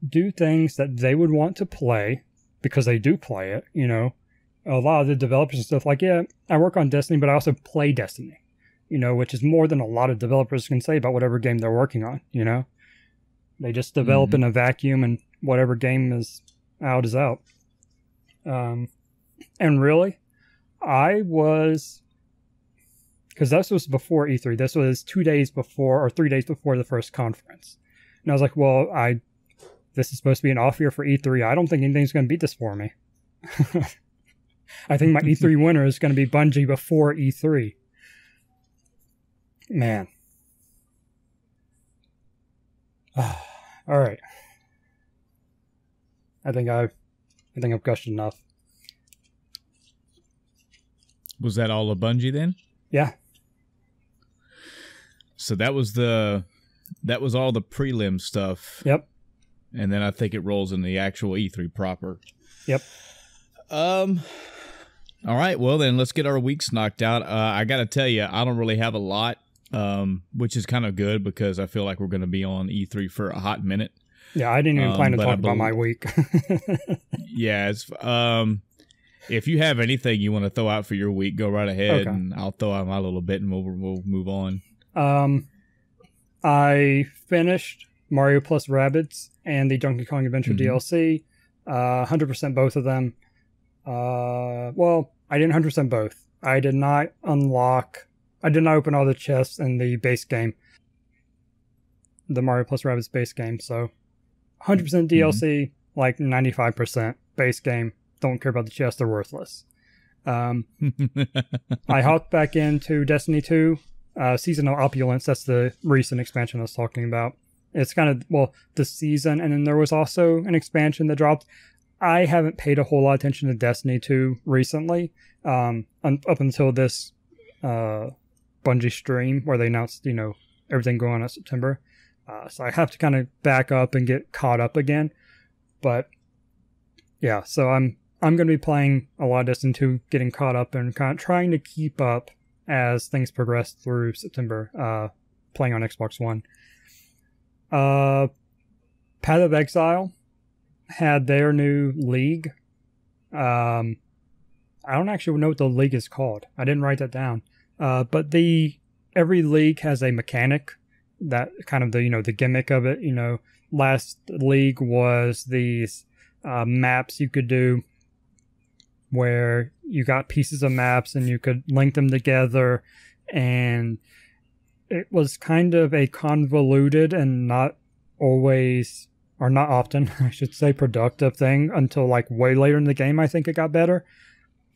do things that they would want to play because they do play it. You know, a lot of the developers and stuff like, yeah, I work on Destiny, but I also play Destiny. You know, which is more than a lot of developers can say about whatever game they're working on. You know, they just develop in a vacuum, and whatever game is out is out. And really, I was, because this was before E3. This was 2 days before or 3 days before the first conference, and I was like, well, this is supposed to be an off year for E3. I don't think anything's going to beat this for me. I think my E3 winner is going to be Bungie before E3. Man. All right. I think I've gushed enough. Was that all of Bungie then? Yeah. So that was all the prelim stuff. Yep. And then I think it rolls in the actual E3 proper. Yep. All right. Well, then let's get our weeks knocked out. I got to tell you, I don't really have a lot, which is kind of good because I feel like we're going to be on E3 for a hot minute. Yeah, I didn't even plan to talk about my week. Yeah. If you have anything you want to throw out for your week, go right ahead, okay. And I'll throw out my little bit, and we'll move on. I finished Mario plus Rabbids and the Donkey Kong Adventure DLC. 100% both of them. Well, I didn't 100% both. I did not open all the chests in the base game. The Mario plus Rabbids base game. So 100% DLC, like 95% base game. Don't care about the chests, they're worthless. I hopped back into Destiny 2. Seasonal Opulence, that's the recent expansion I was talking about. It's kind of, the season, and then there was also an expansion that dropped. I haven't paid a whole lot of attention to Destiny 2 recently, up until this Bungie stream where they announced, everything going on in September. So I have to kind of back up and get caught up again. But yeah, so I'm going to be playing a lot of Destiny 2, getting caught up and kind of trying to keep up as things progress through September, playing on Xbox One. Path of Exile had their new league. I don't actually know what the league is called. I didn't write that down. But every league has a mechanic that kind of the gimmick of it. Last league was these maps you could do where you got pieces of maps and you could link them together, and it was kind of a convoluted and not always, or not often, I should say, productive thing until like way later in the game. I think it got better.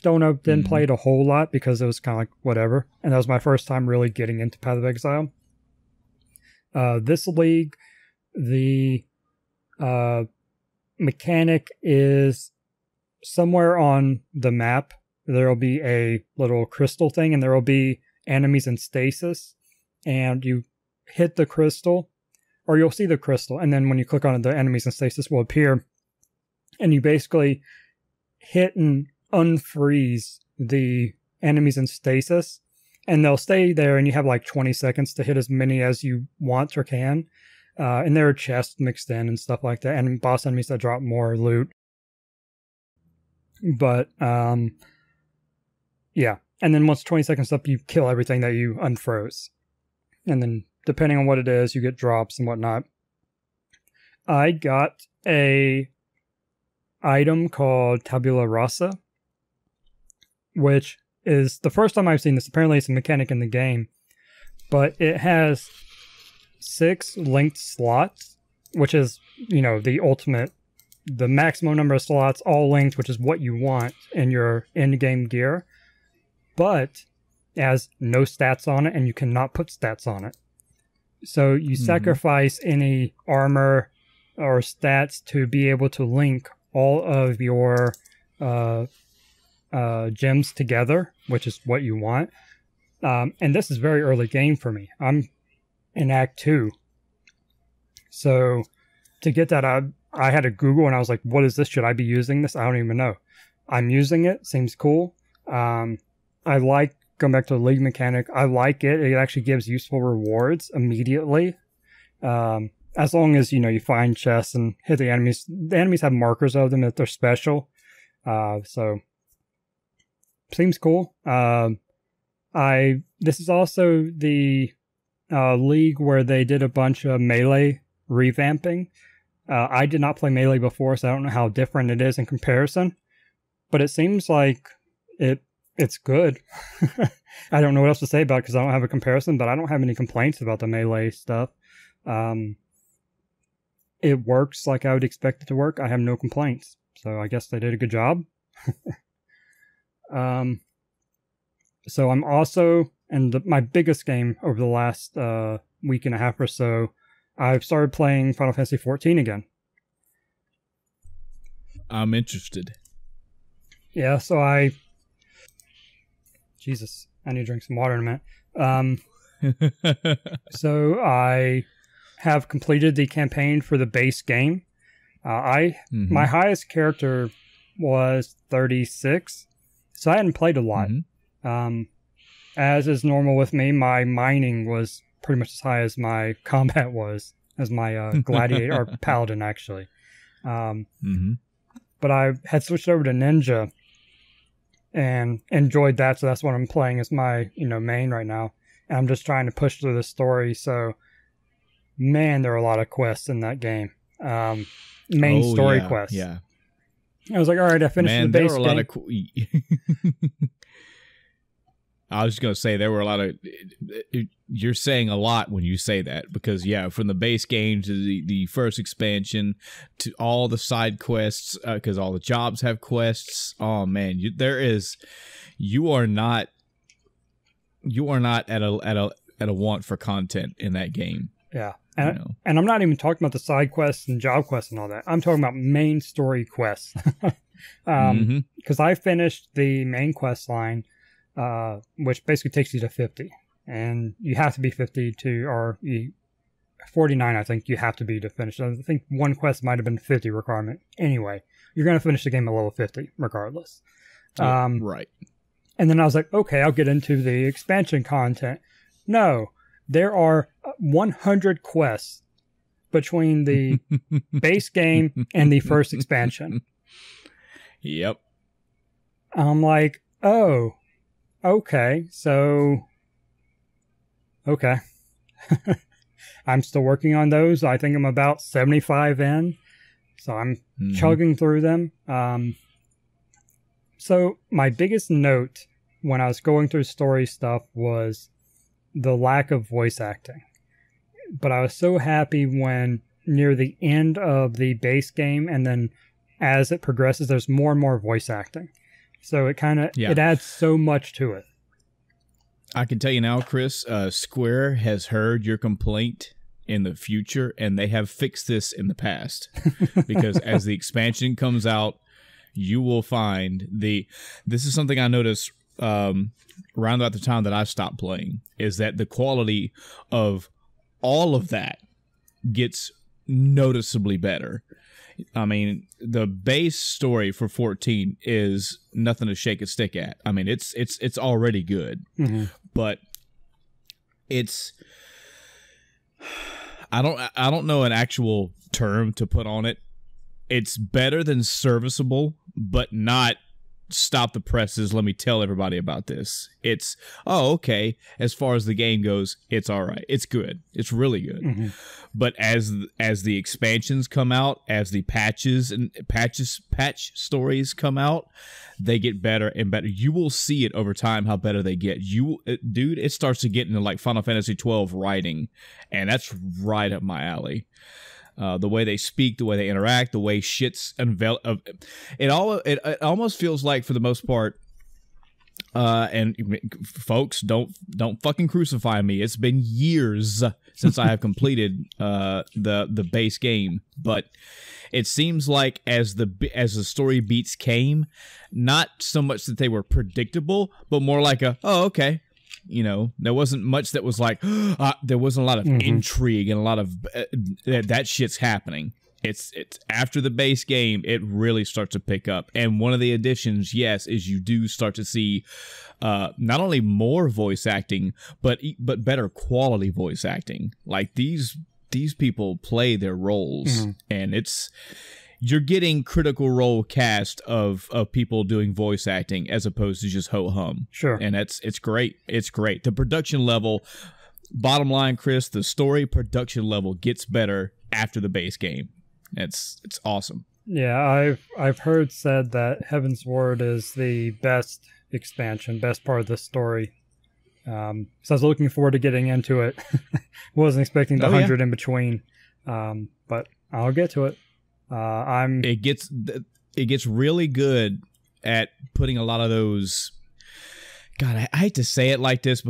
Don't know, didn't play it a whole lot because it was kind of like whatever, and that was my first time really getting into Path of Exile. This league, the mechanic is somewhere on the map. There will be a little crystal thing, and there will be enemies in stasis, and you hit the crystal, or you'll see the crystal, and then when you click on it, the enemies in stasis will appear, and you basically hit and unfreeze the enemies in stasis, and they'll stay there, and you have like 20 seconds to hit as many as you want or can. And there are chests mixed in and stuff like that, and boss enemies that drop more loot. But, yeah. And then once 20 seconds up, you kill everything that you unfroze. And then, depending on what it is, you get drops and whatnot. I got a item called Tabula Rasa, which is the first time I've seen this. Apparently, it's a mechanic in the game. But it has 6 linked slots, which is, the ultimate, the maximum number of slots, all linked, which is what you want in your in-game gear. But it has no stats on it, and you cannot put stats on it. So you sacrifice any armor or stats to be able to link all of your gems together, which is what you want. And this is very early game for me. I'm in Act 2. So to get that, I had to Google and I was like, what is this? Should I be using this? I don't even know. I'm using it. Seems cool. I like, going back to the league mechanic, I like it. It actually gives useful rewards immediately. As long as, you find chests and hit the enemies. The enemies have markers of them if they're special. So, seems cool. This is also the league where they did a bunch of melee revamping. I did not play melee before, so I don't know how different it is in comparison. But it seems like it's good. I don't know what else to say about it because I don't have a comparison, but I don't have any complaints about the melee stuff. It works like I would expect it to work. I have no complaints. So I guess they did a good job. So I'm also, and my biggest game over the last week and a half or so, I've started playing Final Fantasy XIV again. I'm interested. Yeah, so Jesus, I need to drink some water in a minute. So I have completed the campaign for the base game. My highest character was 36, so I hadn't played a lot. As is normal with me, my mining was pretty much as high as my combat was, as my gladiator, or paladin actually. But I had switched over to ninja and enjoyed that, so that's what I'm playing as my main right now. And I'm just trying to push through the story. So, man, there are a lot of quests in that game. Story quests. Yeah. I was like, all right, I finished the base game. There were a lot of. I was just going to say there were a lot of. You're saying a lot when you say that because from the base game to the first expansion to all the side quests because all the jobs have quests. Oh man, you are not at a want for content in that game. Yeah. And I'm not even talking about the side quests and job quests and all that. I'm talking about main story quests. Because I finished the main quest line, which basically takes you to 50. And you have to be 50 or 49, I think you have to be to finish. I think one quest might have been 50 requirement. Anyway, you're going to finish the game at level 50 regardless. Right. And then I was like, okay, I'll get into the expansion content. No. There are 100 quests between the base game and the first expansion. Yep. I'm like, oh, okay. So, okay. I'm still working on those. I think I'm about 75 in. So I'm chugging through them. So my biggest note when I was going through story stuff was the lack of voice acting. But I was so happy when near the end of the base game and then as it progresses there's more and more voice acting. So it kind of it adds so much to it. I can tell you now, Chris, Square has heard your complaint in the future and they have fixed this in the past. Because as the expansion comes out, you will find this is something I noticed around about the time that I stopped playing, is that the quality of all of that gets noticeably better. I mean, the base story for 14 is nothing to shake a stick at. I mean, it's already good, but it's I don't know an actual term to put on it. It's better than serviceable, but not stop the presses, let me tell everybody about this. It's, okay, as far as the game goes, it's all right. It's good. It's really good. But as the expansions come out, as the patch stories come out, they get better and better. You will see it over time how better they get. Dude, it starts to get into like Final Fantasy 12 writing, and that's right up my alley. The way they speak, the way they interact, the way shit's unveiled. It almost feels like, for the most part, And folks, don't fucking crucify me. It's been years since I have completed the base game, but it seems like as the story beats came, not so much that they were predictable, but more like okay. There wasn't much that was like, there wasn't a lot of intrigue and a lot of that shit's happening. It's after the base game, it really starts to pick up. And one of the additions, yes, is you do start to see not only more voice acting, but better quality voice acting. Like these people play their roles, and you're getting Critical Role cast of people doing voice acting as opposed to just ho-hum. Sure. And it's great. It's great. The production level, bottom line, Chris, the story production level gets better after the base game. It's awesome. Yeah, I've heard said that Heaven's Word is the best expansion, best part of the story. So I was looking forward to getting into it. Wasn't expecting the 100 in between, but I'll get to it. It gets really good at putting a lot of those. God, I hate to say it like this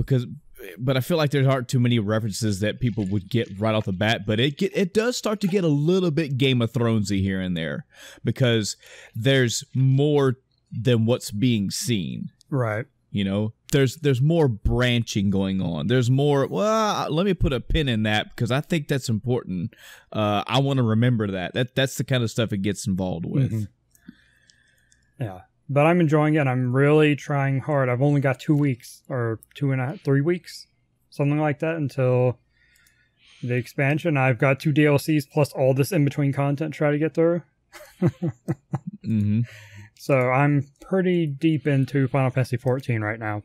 but I feel like there aren't too many references that people would get right off the bat. But it does start to get a little bit Game of Thronesy here and there because there's more than what's being seen. Right. There's more branching going on. There's more. Well, let me put a pin in that because I think that's important. I want to remember that. That's the kind of stuff it gets involved with. Mm-hmm. Yeah, but I'm enjoying it. I'm really trying hard. I've only got 2 weeks or 3 weeks, something like that, until the expansion. I've got 2 DLCs plus all this in between content to try to get through. So I'm pretty deep into Final Fantasy XIV right now.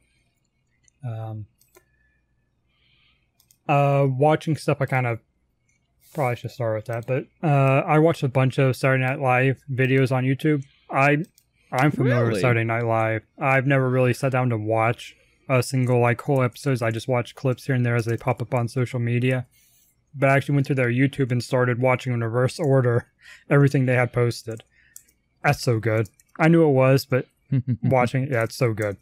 Watching stuff, I kind of probably should start with that, but I watched a bunch of Saturday Night Live videos on YouTube. I'm familiar with Saturday Night Live. I've never really sat down to watch a single whole episodes. I just watch clips here and there as they pop up on social media. But I actually went to their YouTube and started watching in reverse order everything they had posted. That's so good. I knew it was, but watching it, yeah, it's so good.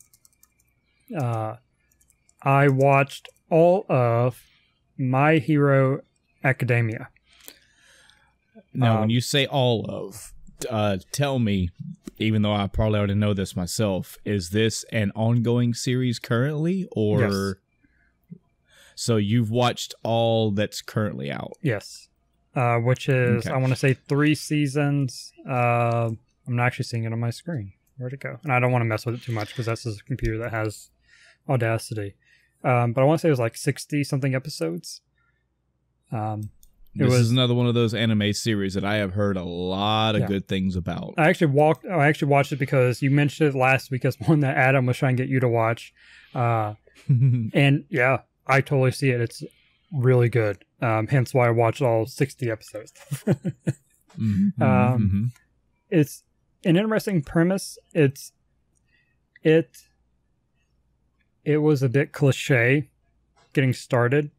I watched all of My Hero Academia. Now, when you say all of, tell me, even though I probably already know this myself, is this an ongoing series currently, or? Yes. So you've watched all that's currently out? Yes. Which is, I want to say 3 seasons. I'm not actually seeing it on my screen. Where'd it go? And I don't want to mess with it too much because that's a computer that has Audacity. But I want to say it was 60-something episodes. This is another one of those anime series that I have heard a lot of good things about. I actually watched it because you mentioned it last week as one that Adam was trying to get you to watch. And yeah, I totally see it. It's really good. Hence why I watched all 60 episodes. It's an interesting premise. It was a bit cliche getting started.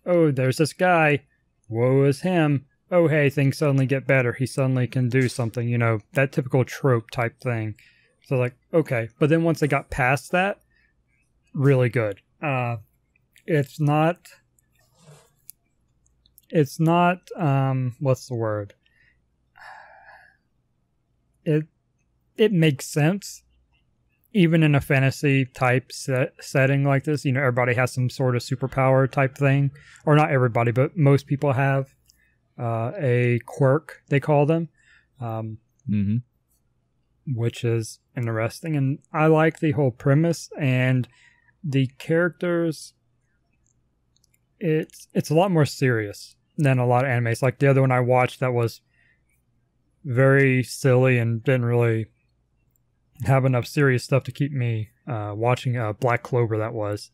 Oh, there's this guy. Woe is him. Oh, hey, things suddenly get better. He suddenly can do something, that typical trope type thing. So okay. But then once they got past that, really good. It's not, what's the word? It makes sense. Even in a fantasy type setting like this, everybody has some sort of superpower type thing. Or not everybody, but most people have a quirk, they call them. Which is interesting. And I like the whole premise and the characters. It's a lot more serious than a lot of animes. Like the other one I watched that was very silly and didn't really have enough serious stuff to keep me watching Black Clover. That was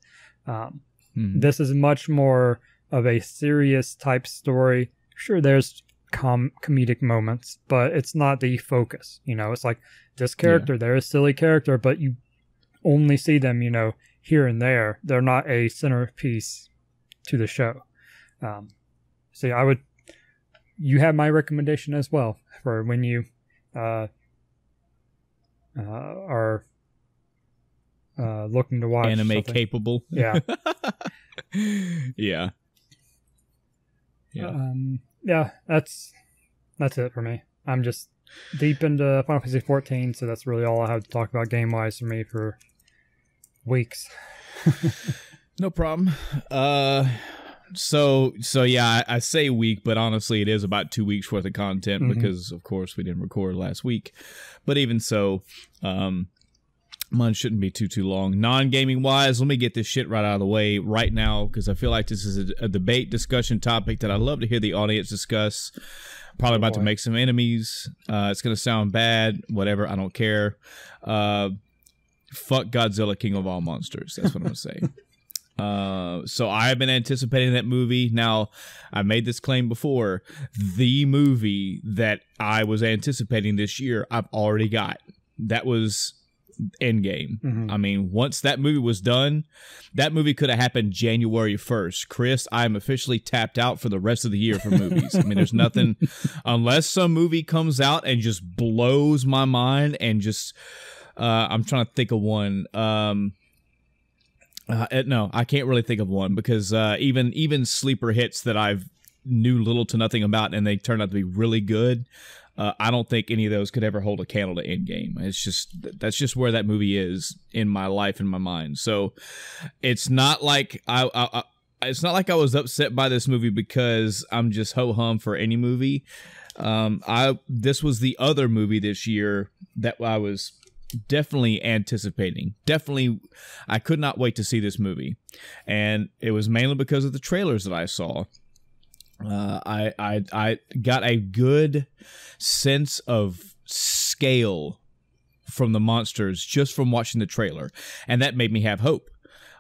This is much more of a serious type story. Sure, there's comedic moments, but it's not the focus. It's like this character, they're a silly character, but you only see them here and there. They're not a centerpiece to the show. So you have my recommendation as well for when you are looking to watch anime something. capable. Yeah. Yeah. Yeah, that's it for me. I'm just deep into Final Fantasy 14, so that's really all I have to talk about game-wise for me for weeks. No problem. So yeah, I say week, but honestly, it is about 2 weeks worth of content because, of course, we didn't record last week. But even so, mine shouldn't be too long. Non-gaming wise, let me get this shit right out of the way right now because I feel like this is a debate discussion topic that I'd love to hear the audience discuss. Probably about to make some enemies. It's gonna sound bad. Whatever. I don't care. Fuck Godzilla, King of All Monsters. That's what I'm gonna say. So I've been anticipating that movie. Now, I made this claim before. The movie that I was anticipating this year, I've already got. That was Endgame. I mean, once that movie was done, that movie could have happened January 1st. Chris, I'm officially tapped out for the rest of the year for movies. I mean, there's nothing, unless some movie comes out and just blows my mind and just, I'm trying to think of one. No, I can't really think of one because even sleeper hits that I've knew little to nothing about and they turned out to be really good. I don't think any of those could ever hold a candle to Endgame. That's just where that movie is in my life, in my mind. So it's not like it's not like I was upset by this movie because I'm just ho hum for any movie. This was the other movie this year that I was definitely anticipating. Definitely, I could not wait to see this movie, and it was mainly because of the trailers that I saw. I got a good sense of scale from the monsters just from watching the trailer, and that made me have hope.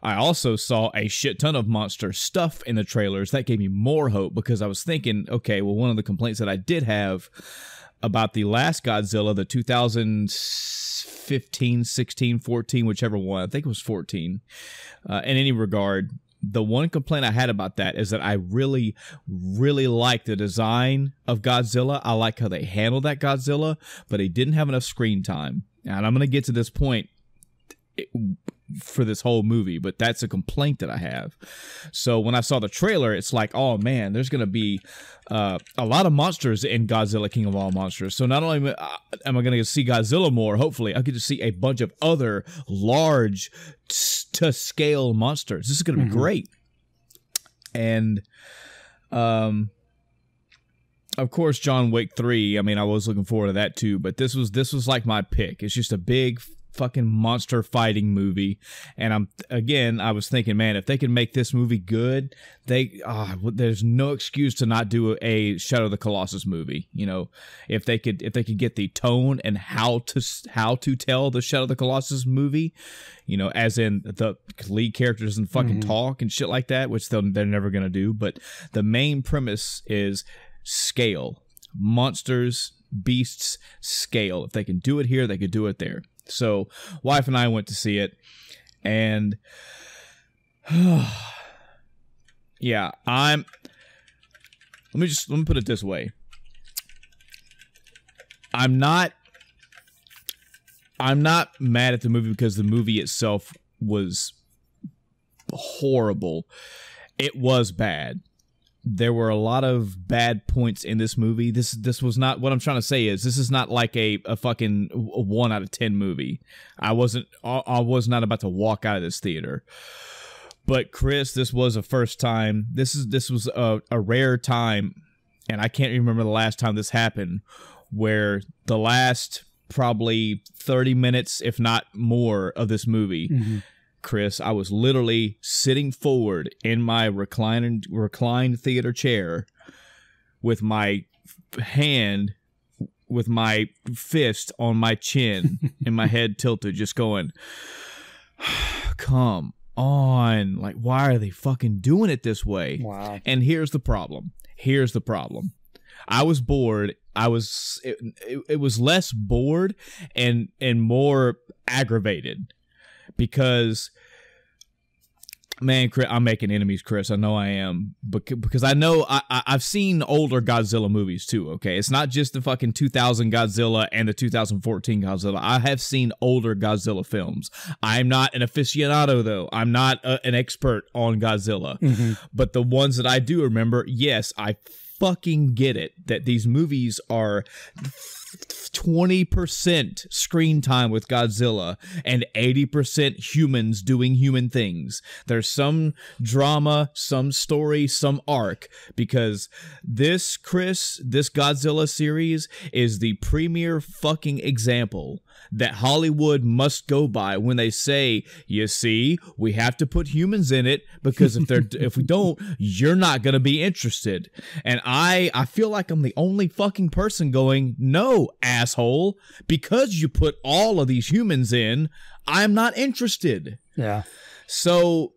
I also saw a shit ton of monster stuff in the trailers that gave me more hope because I was thinking, okay, well, one of the complaints that I did have about the last Godzilla, the 2015, 16, 14, whichever one, I think it was 14, in any regard, the one complaint I had about that is that I really, really like the design of Godzilla. I like how they handled that Godzilla, but he didn't have enough screen time. And I'm going to get to this point for this whole movie, but that's a complaint that I have. So when I saw the trailer, it's like, oh man, there's going to be a lot of monsters in Godzilla King of All Monsters. So not only am I going to see Godzilla more, hopefully I get to see a bunch of other large to scale monsters. This is going to be great. And of course, John Wick 3, I mean, I was looking forward to that too, but this was like my pick. It's just a big fucking monster fighting movie, and I was thinking, man, if they can make this movie good, there's no excuse to not do a Shadow of the Colossus movie. You know, if they could get the tone and how to tell the Shadow of the Colossus movie, you know, as in the lead character doesn't fucking talk and shit like that, which they're never gonna do, but the main premise is scale, monsters, beasts, scale. If they can do it here, they could do it there. So, wife and I went to see it, and yeah, let me put it this way. I'm not mad at the movie because the movie itself was horrible. It was bad. There were a lot of bad points in this movie. This was not, what I'm trying to say is, this is not like a fucking 1 out of 10 movie. I was not about to walk out of this theater. But Chris, this was a first time. This was a rare time, and I can't remember the last time this happened, where the last probably 30 minutes, if not more, of this movie, Chris, I was literally sitting forward in my reclined theater chair with my hand, with my fist on my chin and my head tilted, just going, come on. Like, why are they fucking doing it this way? Wow. And here's the problem. I was bored. It was less bored and more aggravated, because Man, Chris, I'm making enemies, Chris. I know I am. Because I know I've seen older Godzilla movies too, okay? It's not just the fucking 2000 Godzilla and the 2014 Godzilla. I have seen older Godzilla films. I'm not an aficionado, though. I'm not an expert on Godzilla. Mm-hmm. But the ones that I do remember, yes, I fucking get it that these movies are 20% screen time with Godzilla and 80% humans doing human things. There's some drama, some story, some arc, because this Godzilla series is the premier fucking example that Hollywood must go by when they say, you see, we have to put humans in it because if we don't, you're not going to be interested. And I feel like I'm the only fucking person going, no, asshole, because you put all of these humans in, I'm not interested. Yeah. So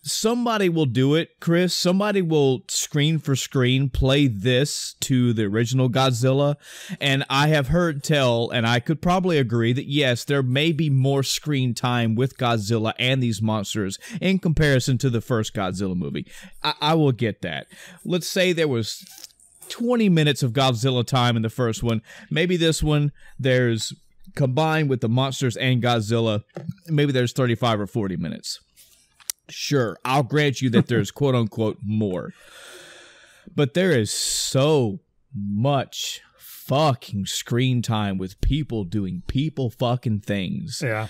somebody will do it, Chris. Somebody will screen for screen play this to the original Godzilla. And I have heard tell, and I could probably agree, that yes, there may be more screen time with Godzilla and these monsters in comparison to the first Godzilla movie. I will get that. Let's say there was 20 minutes of Godzilla time in the first one. Maybe this one, there's, combined with the monsters and Godzilla, maybe there's 35 or 40 minutes. Sure, I'll grant you that there's quote-unquote more. But there is so much fucking screen time with people doing people fucking things. Yeah.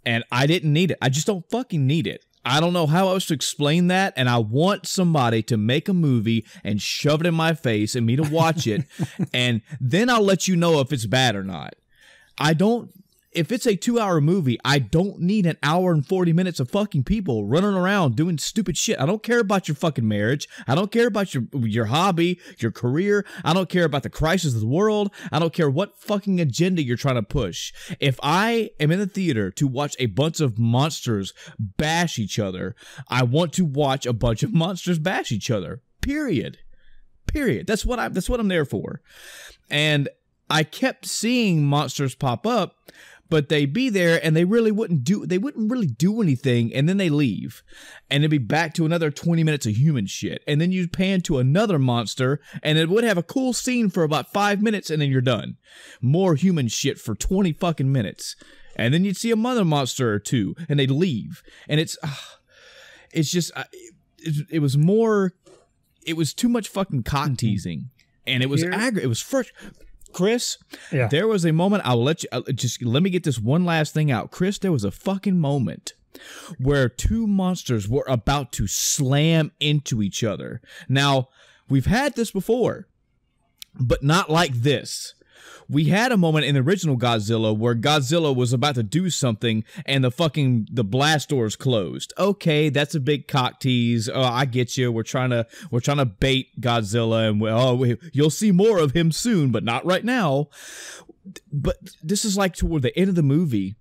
And I didn't need it. I just don't fucking need it. I don't know how else to explain that, and I want somebody to make a movie and shove it in my face and me to watch it, and then I'll let you know if it's bad or not. If it's a 2-hour movie, I don't need an hour and 40 minutes of fucking people running around doing stupid shit. I don't care about your fucking marriage. I don't care about your hobby, your career. I don't care about the crisis of the world. I don't care what fucking agenda you're trying to push. If I am in the theater to watch a bunch of monsters bash each other, I want to watch a bunch of monsters bash each other. Period. That's what I'm there for. And I kept seeing monsters pop up, but they'd be there and they wouldn't really do anything, and then they leave. And it'd be back to another 20 minutes of human shit. And then you'd pan to another monster, and it would have a cool scene for about 5 minutes, and then you're done. More human shit for 20 fucking minutes. And then you'd see another monster or two, and they'd leave. And it was too much fucking cock teasing. And it was it was fresh. Chris, yeah. There was a moment, I'll let you, just let me get this one last thing out. Chris, there was a fucking moment where two monsters were about to slam into each other. Now, we've had this before, but not like this. We had a moment in the original Godzilla where Godzilla was about to do something and the blast doors closed. Okay, that's a big cock tease. Oh, I get you. We're trying to bait Godzilla, and you'll see more of him soon, but not right now. But this is like toward the end of the movie,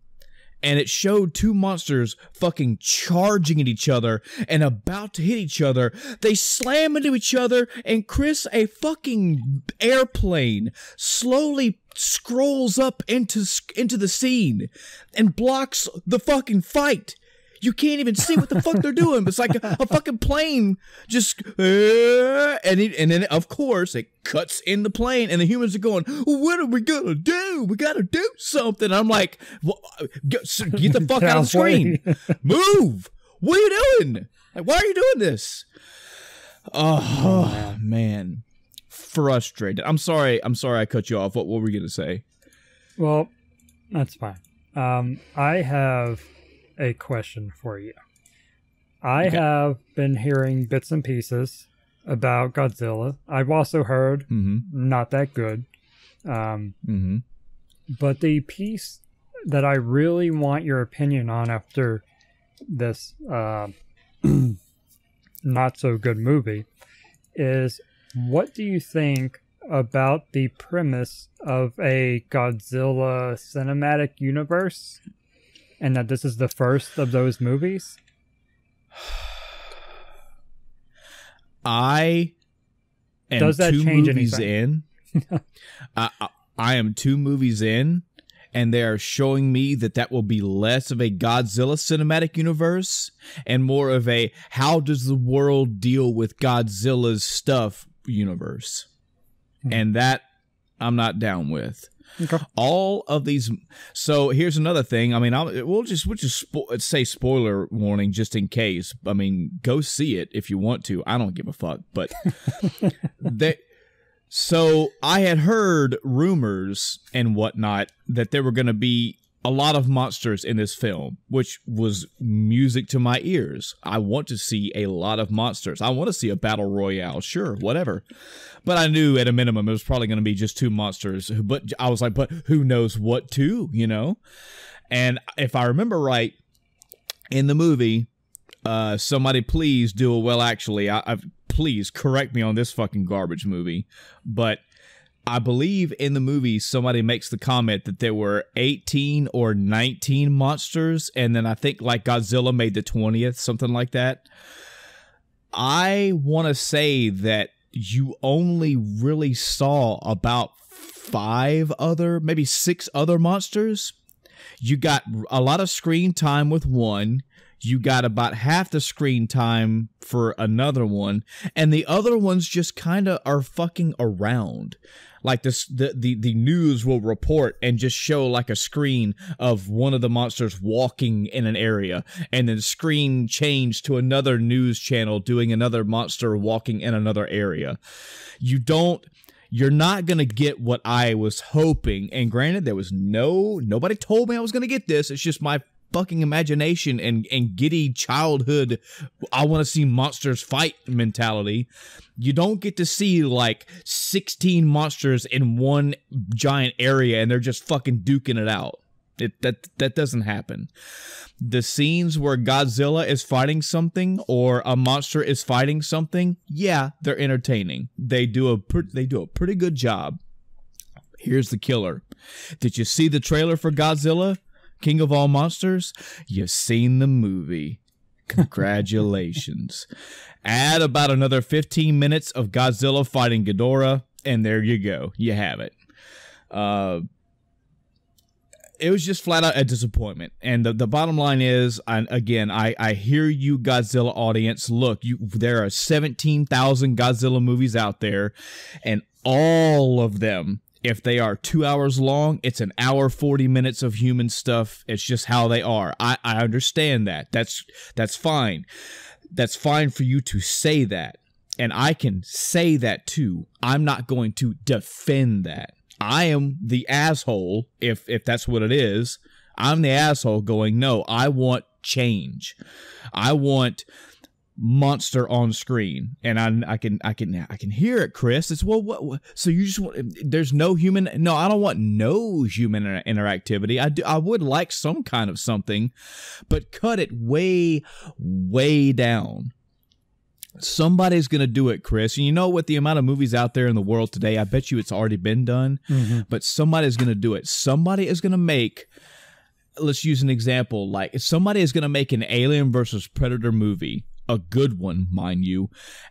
and it showed two monsters fucking charging at each other and about to hit each other. They slam into each other, and Chris, a fucking airplane slowly scrolls up into the scene and blocks the fucking fight. You can't even see what the fuck they're doing. It's like a fucking plane just... and then, of course, it cuts in the plane, and the humans are going, what are we going to do? We got to do something. And I'm like, get the fuck out of the screen. Move. What are you doing? Like, why are you doing this? Oh, man. Frustrated. I'm sorry I cut you off. What were we going to say? Well, that's fine. I have a question for you. I have been hearing bits and pieces about Godzilla. I've also heard not that good. But the piece that I really want your opinion on after this not so good movie is, what do you think about the premise of a Godzilla cinematic universe? And that this is the first of those movies? I am Does that two change movies anything? in. I am 2 movies in, and they are showing me that that will be less of a Godzilla cinematic universe and more of a how does the world deal with Godzilla's stuff universe. And that I'm not down with. Okay. All of these. So here's another thing. I mean, we'll just say spoiler warning just in case. I mean, go see it if you want to. I don't give a fuck. But so I had heard rumors and whatnot that there were going to be a lot of monsters in this film, which was music to my ears. I want to see a lot of monsters. I want to see a battle royale, sure, whatever. But I knew at a minimum it was probably going to be just 2 monsters. But I was like, but who knows what 2, you know? And if I remember right, in the movie, somebody please do a well, actually, please correct me on this fucking garbage movie, but I believe in the movie somebody makes the comment that there were 18 or 19 monsters, and then I think like Godzilla made the 20th, something like that. I want to say that you only really saw about 5 other, maybe 6 other monsters. You got a lot of screen time with one. You got about half the screen time for another one, and the other ones just kind of are fucking around. Like this, the news will report and just show like a screen of one of the monsters walking in an area, and then screen change to another news channel doing another monster walking in another area. You're not going to get what I was hoping. And granted, there was nobody told me I was going to get this. It's just my fucking imagination and giddy childhood, I want to see monsters fight mentality. You don't get to see like 16 monsters in one giant area and they're just fucking duking it out. That doesn't happen. The scenes where Godzilla is fighting something or a monster is fighting something, yeah, they're entertaining. They do a pretty good job. Here's the killer. Did you see the trailer for Godzilla, King of All Monsters? You've seen the movie. Congratulations. Add about another 15 minutes of Godzilla fighting Ghidorah, and there you go. You have it. It was just flat out a disappointment. And the bottom line is, I hear you, Godzilla audience. Look, there are 17,000 Godzilla movies out there, and all of them, if they are 2 hours long, it's an hour 40 minutes of human stuff. It's just how they are. I understand that. That's fine. That's fine for you to say that. And I can say that too. I'm not going to defend that. I am the asshole, if that's what it is. I'm the asshole going, no, I want change. I want monster on screen, and I can hear it, Chris. It's what? So you just want? There's no human? No, I don't want no human interactivity. I would like some kind of something, but cut it way down. Somebody's going to do it, Chris. And you know, with the amount of movies out there in the world today, I bet you it's already been done. Mm-hmm. But somebody's going to do it. Somebody is going to make, let's use an example, like somebody is going to make an Alien versus Predator movie, a good one, mind you,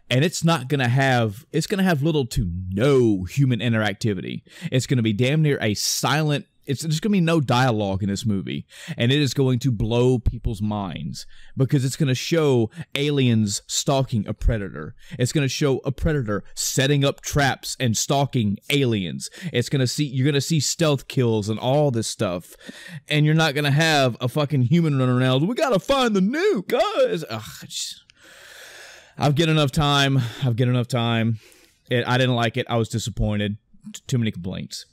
and it's going to have little to no human interactivity. It's going to be damn near a silent, there's going to be no dialogue in this movie, and it is going to blow people's minds because it's going to show aliens stalking a predator. It's going to show a predator setting up traps and stalking aliens. You're going to see stealth kills and all this stuff, and you're not going to have a fucking human running around. We got to find the nuke, guys. I've get enough time. I didn't like it. I was disappointed. Too many complaints.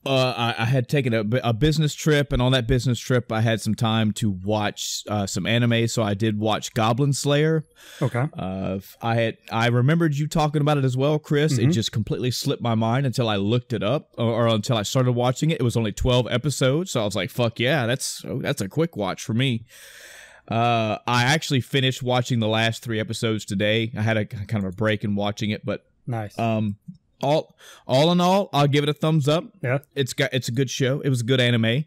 I had taken a business trip, and on that business trip, I had some time to watch some anime, so I did watch Goblin Slayer. Okay. I remembered you talking about it as well, Chris. Mm-hmm. It just completely slipped my mind until I looked it up, or until I started watching it. It was only 12 episodes, so I was like, fuck yeah, that's a quick watch for me. I actually finished watching the last 3 episodes today. I had a kind of a break in watching it, but nice. All in all, I'll give it a thumbs up. Yeah, it's a good show. It was a good anime.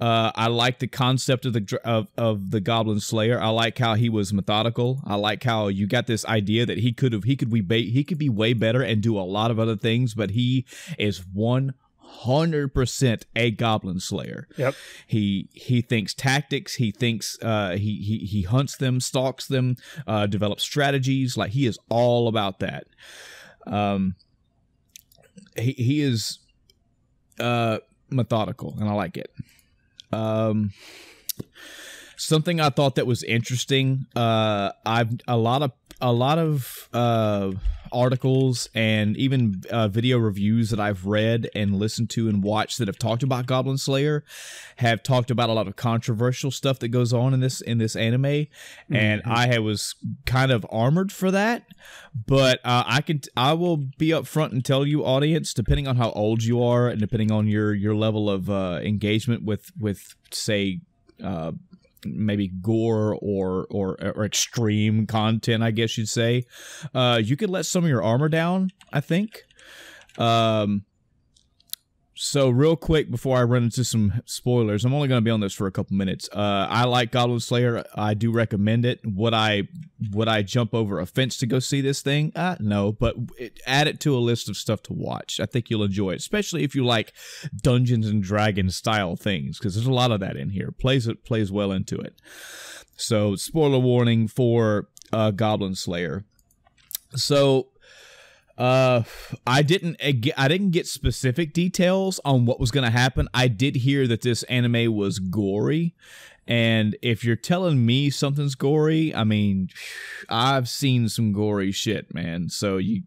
I like the concept of the Goblin Slayer. I like how he was methodical. I like how you got this idea that he could be way better and do a lot of other things, but he is 100% a Goblin Slayer. Yep. He thinks tactics. He thinks he hunts them, stalks them, develops strategies. Like, he is all about that. He is methodical, and I like it. Something I thought that was interesting. I've a lot of articles and even video reviews that I've read and listened to and watched that have talked about Goblin Slayer have talked about a lot of controversial stuff that goes on in this anime, and I was kind of armored for that. But I will be upfront and tell you, audience, depending on how old you are and depending on your level of engagement with say maybe gore or extreme content, I guess you'd say, you could let some of your armor down, I think. So real quick before I run into some spoilers, I'm only going to be on this for a couple minutes. I like Goblin Slayer. I do recommend it. Would I jump over a fence to go see this thing? No, but add it to a list of stuff to watch. I think you'll enjoy it, especially if you like Dungeons and Dragons style things, because there's a lot of that in here. Plays well into it. So spoiler warning for Goblin Slayer. So I didn't get specific details on what was going to happen. I did hear that this anime was gory, and if you're telling me something's gory, I mean, I've seen some gory shit, man. So you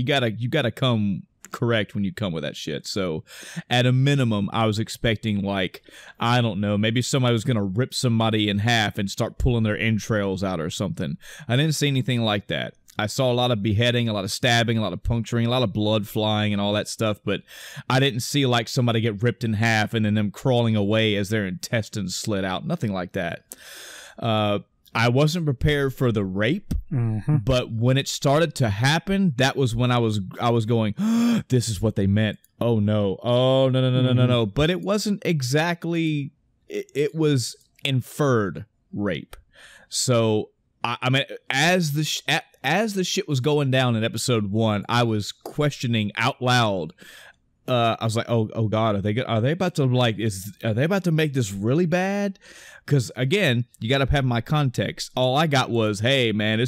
gotta come correct when you come with that shit. So at a minimum, I was expecting, like, I don't know, maybe somebody was gonna rip somebody in half and start pulling their entrails out or something. I didn't see anything like that. I saw a lot of beheading, a lot of stabbing, a lot of puncturing, a lot of blood flying and all that stuff, but I didn't see like somebody get ripped in half and then them crawling away as their intestines slid out. Nothing like that. I wasn't prepared for the rape, but when it started to happen, that was when I was going, oh, this is what they meant. Oh no. Oh no. But it wasn't exactly, it was inferred rape. So I mean, as the shit was going down in episode 1, I was questioning out loud. I was like, "Oh God, are they about to are they about to make this really bad?" Because again, you got to have my context. All I got was, "Hey, man,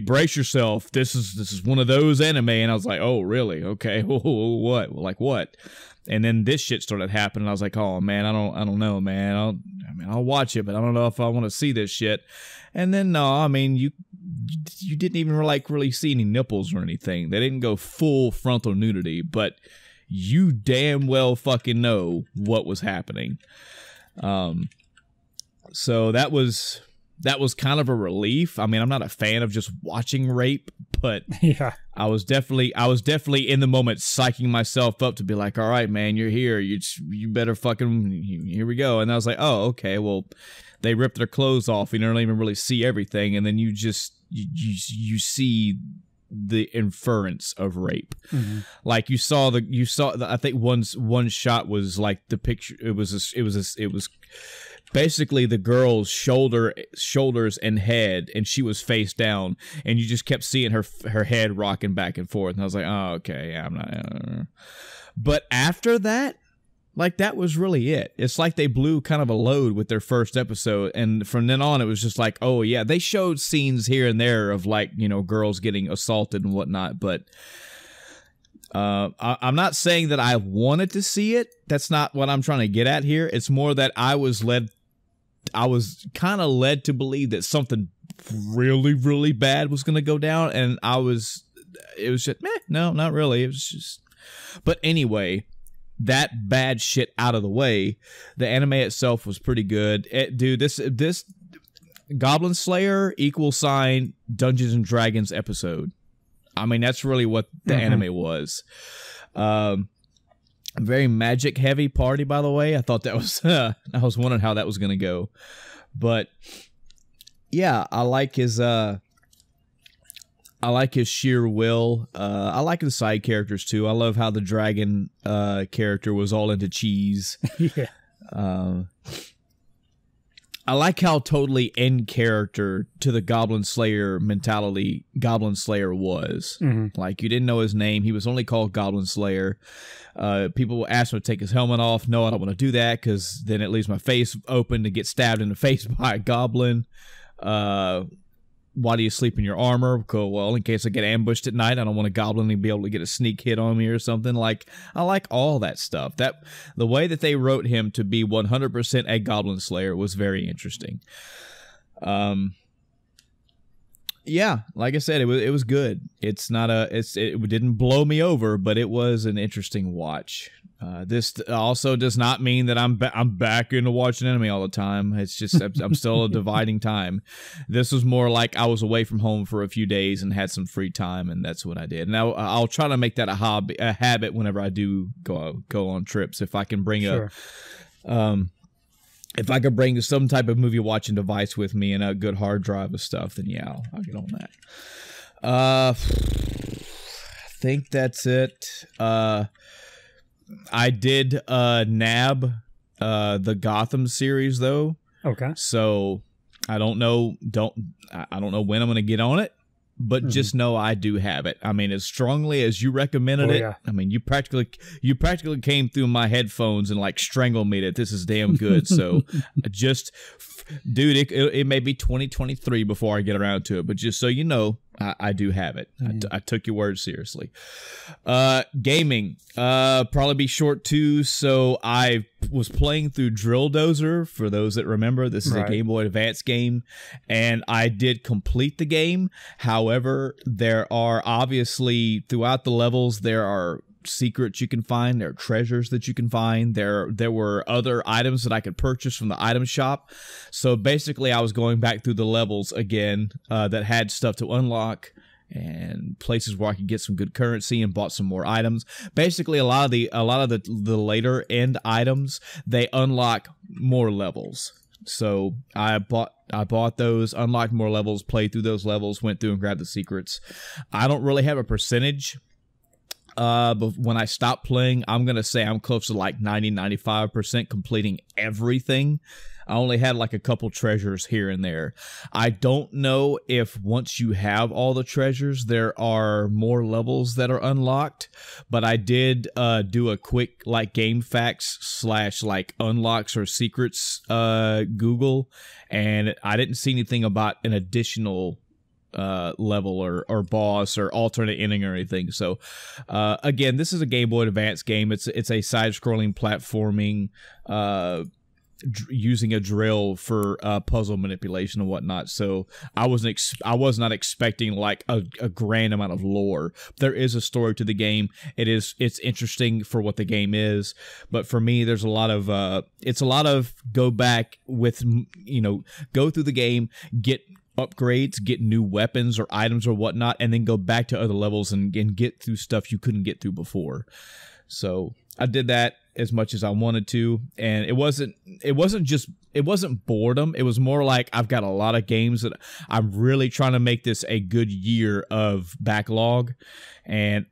brace yourself. This is one of those anime," and I was like, "Oh, really? Okay, what? Like what?" And then this shit started happening. I was like, "Oh man, I don't know, man. I'll watch it, but I don't know if I want to see this shit." And then no, I mean, you didn't even really see any nipples or anything. They didn't go full frontal nudity, but you damn well fucking know what was happening. So that was kind of a relief. I mean, I'm not a fan of just watching rape, but yeah, I was definitely in the moment psyching myself up to be like, all right, man, you're here. You better fucking, here we go. And I was like, oh, okay, well, they ripped their clothes off. You don't even really see everything, and then you see the inference of rape. Like you saw I think one shot was like the picture. It was basically the girl's shoulders and head, and she was face down, and you just kept seeing her head rocking back and forth. And I was like, oh, okay, yeah, I'm not. But after that, like, that was really it. It's like they blew kind of a load with their first episode, and from then on, it was just like, oh yeah, they showed scenes here and there of, like, you know, girls getting assaulted and whatnot, but I'm not saying that I wanted to see it. That's not what I'm trying to get at here. It's more that I was kind of led to believe that something really, really bad was going to go down, and it was just, no, not really. It was just, but anyway, that bad shit out of the way, the anime itself was pretty good. Dude, this Goblin Slayer = Dungeons and Dragons episode. I mean, that's really what the anime was. Very magic heavy party, by the way. I thought that was I was wondering how that was going to go. But yeah, I like his sheer will. I like the side characters too. I love how the dragon character was all into cheese. Yeah. I like how totally in character to the Goblin Slayer mentality Goblin Slayer was. Like, you didn't know his name. He was only called Goblin Slayer. People asked him to take his helmet off. No, I don't want to do that because then it leaves my face open to get stabbed in the face by a goblin. Why do you sleep in your armor? Well, in case I get ambushed at night, I don't want a goblin to be able to get a sneak hit on me or something. Like, I like all that stuff. The way that they wrote him to be 100% a Goblin Slayer was very interesting. Yeah, like I said, it was good. It didn't blow me over, but it was an interesting watch. This also does not mean that I'm back into watching anime all the time. It's just I'm still a dividing time. This was more like I was away from home for a few days and had some free time, and that's what I did. Now I'll try to make that a habit whenever I do go on trips. If I can bring if I could bring some type of movie watching device with me and a good hard drive of stuff, then yeah, I'll get on that. I think that's it. I did nab the Gotham series though. Okay. So I don't know when I'm going to get on it, but just know I do have it. I mean, as strongly as you recommended it. Yeah. I mean, you practically came through my headphones and like strangled me that this is damn good. So just, dude, it may be 2023 before I get around to it, but just so you know, I do have it. I took your word seriously. Gaming, probably be short too. So I was playing through Drill Dozer. For those that remember, this is a Game Boy Advance game, and I did complete the game. However, there are obviously throughout the levels there are secrets you can find, there are treasures that you can find, there were other items that I could purchase from the item shop. So basically I was going back through the levels again that had stuff to unlock and places where I could get some good currency and bought some more items. Basically a lot of the later end items, they unlock more levels. So I bought those, unlocked more levels, played through those levels, went through and grabbed the secrets. I don't really have a percentage. But when I stop playing, I'm going to say I'm close to like 90-95% completing everything. I only had like a couple treasures here and there. I don't know if once you have all the treasures, there are more levels that are unlocked, but I did do a quick like game facts / like unlocks or secrets Google, and I didn't see anything about an additional level or boss or alternate ending or anything. So again, this is a Game Boy Advance game. It's a side-scrolling platforming using a drill for puzzle manipulation and whatnot. So I was not expecting like a grand amount of lore. There is a story to the game. It's interesting for what the game is, but for me there's a lot of it's a lot of go back with, you know, go through the game, get upgrades, get new weapons or items or whatnot, and then go back to other levels and get through stuff you couldn't get through before. So I did that as much as I wanted to, and it wasn't boredom. It was more like I've got a lot of games that I'm really trying to make this a good year of backlog, and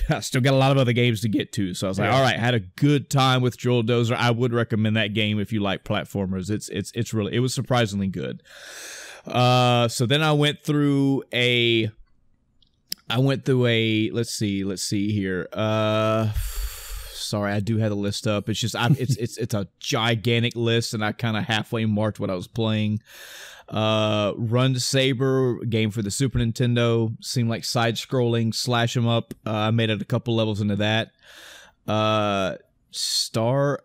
I still got a lot of other games to get to. So I was like, all right, I had a good time with Drill Dozer. I would recommend that game if you like platformers. It was surprisingly good. So then I went through a let's see here. Sorry, I do have the list up. It's just it's a gigantic list, and I kind of halfway marked what I was playing. Run Saber, game for the Super Nintendo, seemed like side-scrolling slash 'em up. I made it a couple levels into that. Star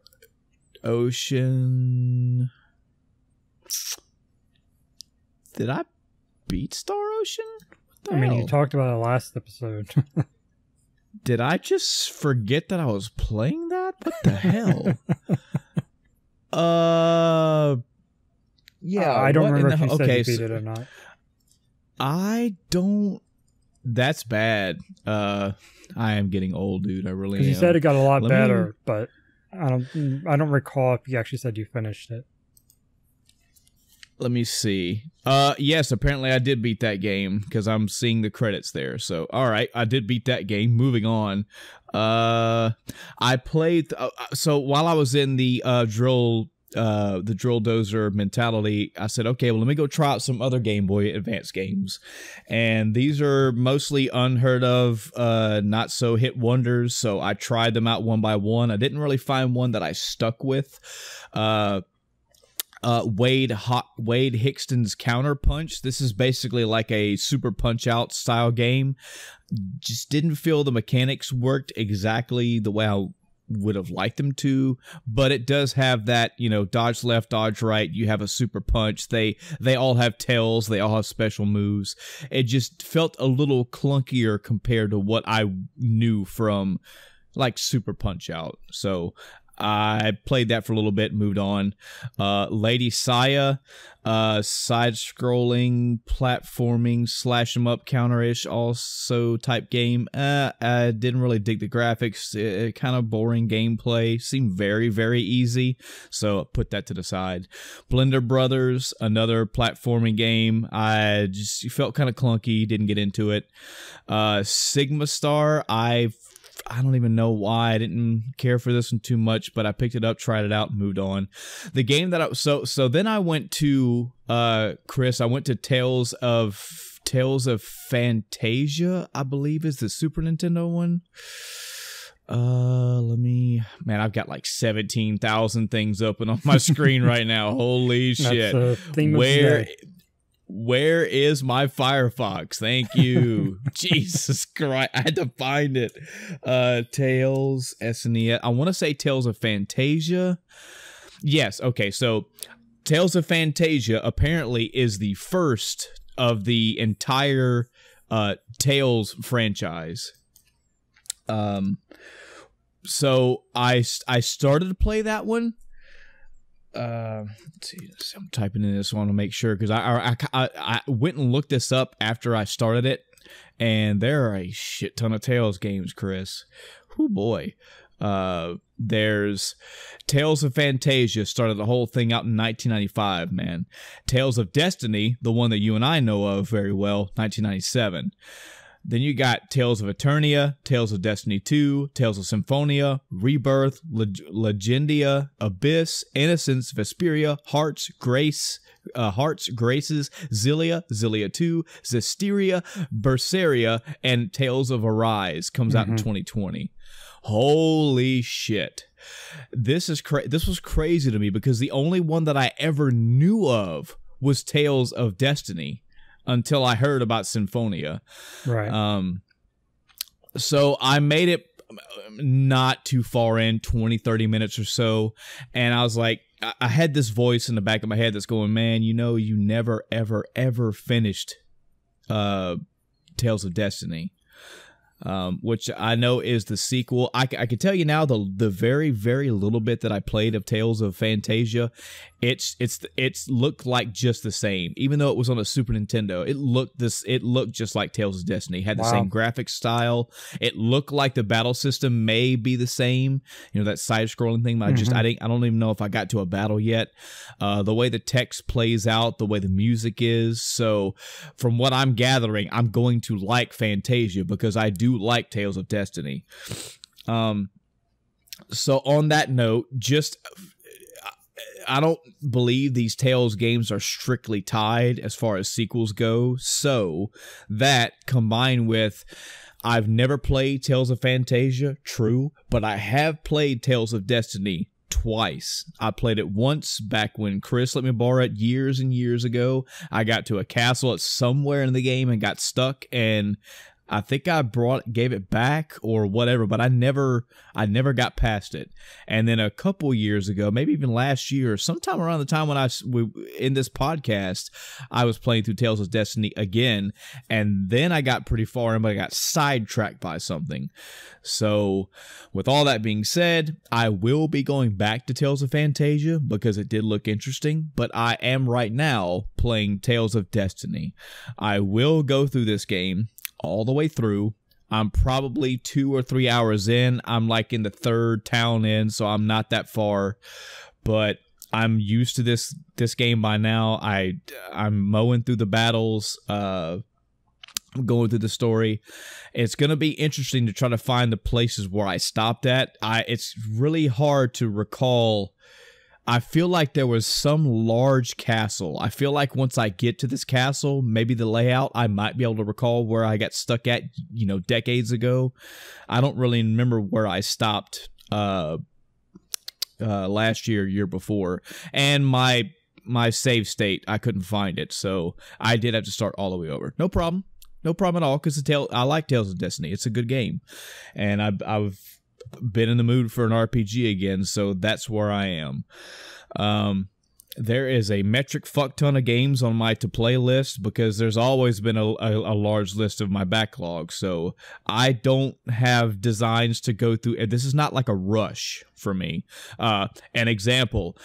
Ocean. Did I beat Star Ocean? I mean, you talked about it last episode. Did I just forget that I was playing that? What the hell? Yeah, I don't remember if you said you beat it or not. I don't. That's bad. I am getting old, dude. I really am. You said it got a lot better, but I don't recall if you actually said you finished it. Let me see. Yes, apparently I did beat that game because I'm seeing the credits there. So, all right, I did beat that game. Moving on. I played. So while I was in the Drill the drill dozer mentality, I said, okay, well, let me go try out some other Game Boy Advance games. And these are mostly unheard of, not so hit wonders. So I tried them out one by one. I didn't really find one that I stuck with. Wade Hickston's Counter Punch. This is basically like a Super Punch Out style game. Just didn't feel the mechanics worked exactly the way I would have liked them to, but it does have that, you know, dodge left, dodge right. You have a super punch. They all have tails. They all have special moves. It just felt a little clunkier compared to what I knew from like Super Punch Out. So I played that for a little bit, moved on. Lady Saya, side-scrolling, platforming, slash 'em up, counter-ish, also type game. I didn't really dig the graphics. Kind of boring gameplay. Seemed very, very easy, so put that to the side. Blender Brothers, another platforming game. I just felt kind of clunky, didn't get into it. Sigma Star, I don't even know why I didn't care for this one too much, but I picked it up, tried it out, and moved on. The game that so then I went to Chris. I went to Tales of Fantasia, I believe is the Super Nintendo one. Man, I've got like 17,000 things open on my screen right now. Holy shit! That's the theme of the day. Where is my Firefox? Thank you. Jesus Christ. I had to find it. Tales, SNES. I want to say Tales of Fantasia. Yes. Okay. So Tales of Fantasia apparently is the first of the entire Tales franchise. So I started to play that one. Let's see, I'm typing in this one to make sure, because I went and looked this up after I started it, and there are a shit ton of Tales games, Chris. Oh boy. There's Tales of Fantasia, started the whole thing out in 1995, man. Tales of Destiny, the one that you and I know of very well, 1997. Then you got Tales of Eternia, Tales of Destiny 2, Tales of Symphonia, Rebirth, Legendia, Abyss, Innocence, Vesperia, Hearts, Graces, Zillia, Zillia 2, Zestiria, Berseria, and Tales of Arise comes out in 2020. Holy shit. This was crazy to me, because the only one that I ever knew of was Tales of Destiny until I heard about Symphonia. Right. So I made it not too far in, 20, 30 minutes or so, and I was like, I had this voice in the back of my head that's going, man, you know, you never, ever, ever finished Tales of Destiny. Which I know is the sequel. I can tell you now, the very, very little bit that I played of Tales of Fantasia, it's looked like just the same. Even though it was on a Super Nintendo, it looked just like Tales of Destiny. It had the same graphic style. It looked like the battle system may be the same. You know, that side-scrolling thing. But I don't even know if I got to a battle yet. The way the text plays out, the way the music is. So, from what I'm gathering, I'm going to like Fantasia, because I do like Tales of Destiny. So on that note, I don't believe these Tales games are strictly tied as far as sequels go. So that, combined with, I've never played Tales of Fantasia, true, but I have played Tales of Destiny twice. I played it once back when Chris let me borrow it years and years ago. I got to a castle at somewhere in the game and got stuck, and I think I gave it back or whatever, but I never got past it. And then a couple years ago, maybe even last year, sometime around the time when in this podcast, I was playing through Tales of Destiny again, and then I got pretty far in, but I got sidetracked by something. So, with all that being said, I will be going back to Tales of Fantasia because it did look interesting, but I am right now playing Tales of Destiny. I will go through this game all the way through. I'm probably 2 or 3 hours in. I'm like in the third town in, so I'm not that far, but I'm used to this game by now. I'm mowing through the battles, I'm going through the story. It's going to be interesting to try to find the places where I stopped at. It's really hard to recall. I feel like there was some large castle. I feel like once I get to this castle, maybe the layout, I might be able to recall where I got stuck at, decades ago. I don't really remember where I stopped last year before. And my save state, I couldn't find it, so I did have to start all the way over. No problem at all, because I like Tales of Destiny. It's a good game, and I've been in the mood for an RPG again, so that's where I am. There is a metric fuck ton of games on my to-play list, because there's always been a large list of my backlog, so I don't have designs to go through. This is not like a rush for me. An example,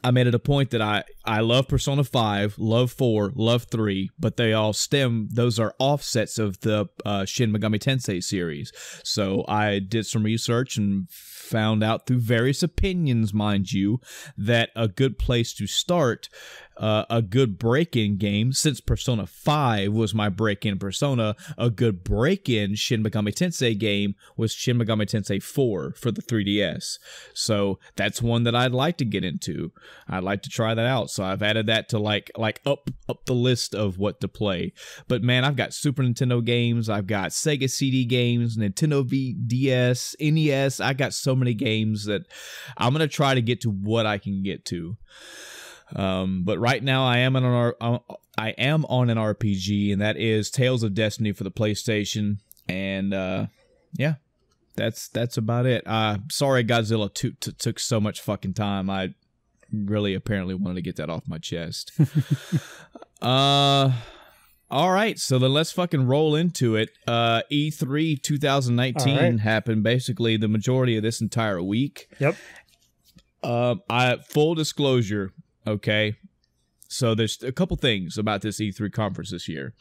I made it a point that I love Persona 5, love 4, love 3, but those are offsets of the Shin Megami Tensei series. So I did some research and found out through various opinions, mind you, that a good place to start a good break-in game, since Persona 5 was my break-in Persona, a good break-in Shin Megami Tensei game was Shin Megami Tensei 4 for the 3DS. So that's one that I'd like to get into. I'd like to try that out. So I've added that to like up the list of what to play. But man, I've got Super Nintendo games, I've got Sega CD games, Nintendo DS, NES. I got so many games that I'm gonna try to get to what I can get to. But right now I am on an RPG, and that is Tales of Destiny for the PlayStation. And yeah, that's about it. Sorry Godzilla took so much fucking time. I really apparently wanted to get that off my chest. All right, so then let's fucking roll into it. E3 2019 happened basically the majority of this entire week. Yep. Full disclosure, okay? So there's a couple things about this E3 conference this year.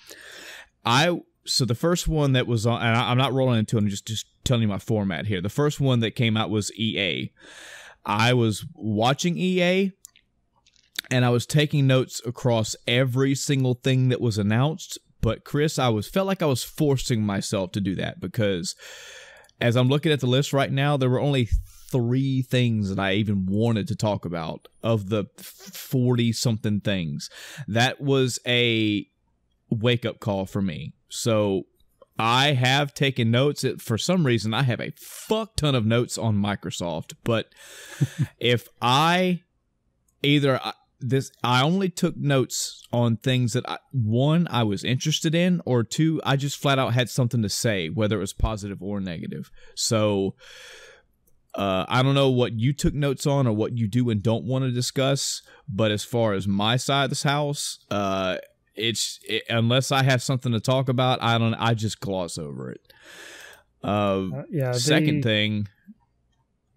So the first one that was on, and I'm not rolling into it, I'm just telling you my format here. The first one that came out was EA. I was watching EA, and I was taking notes across every single thing that was announced. But Chris, felt like I was forcing myself to do that, because as I'm looking at the list right now, there were only 3 things that I even wanted to talk about of the 40-something things. That was a wake-up call for me. So I have taken notes. For some reason, I have a fuck ton of notes on Microsoft. But if I only took notes on things that, one, I was interested in, or 2, I just flat out had something to say, whether it was positive or negative. So I don't know what you took notes on or what you do and don't want to discuss, but as far as my side of this house, unless I have something to talk about, I just gloss over it. Second thing,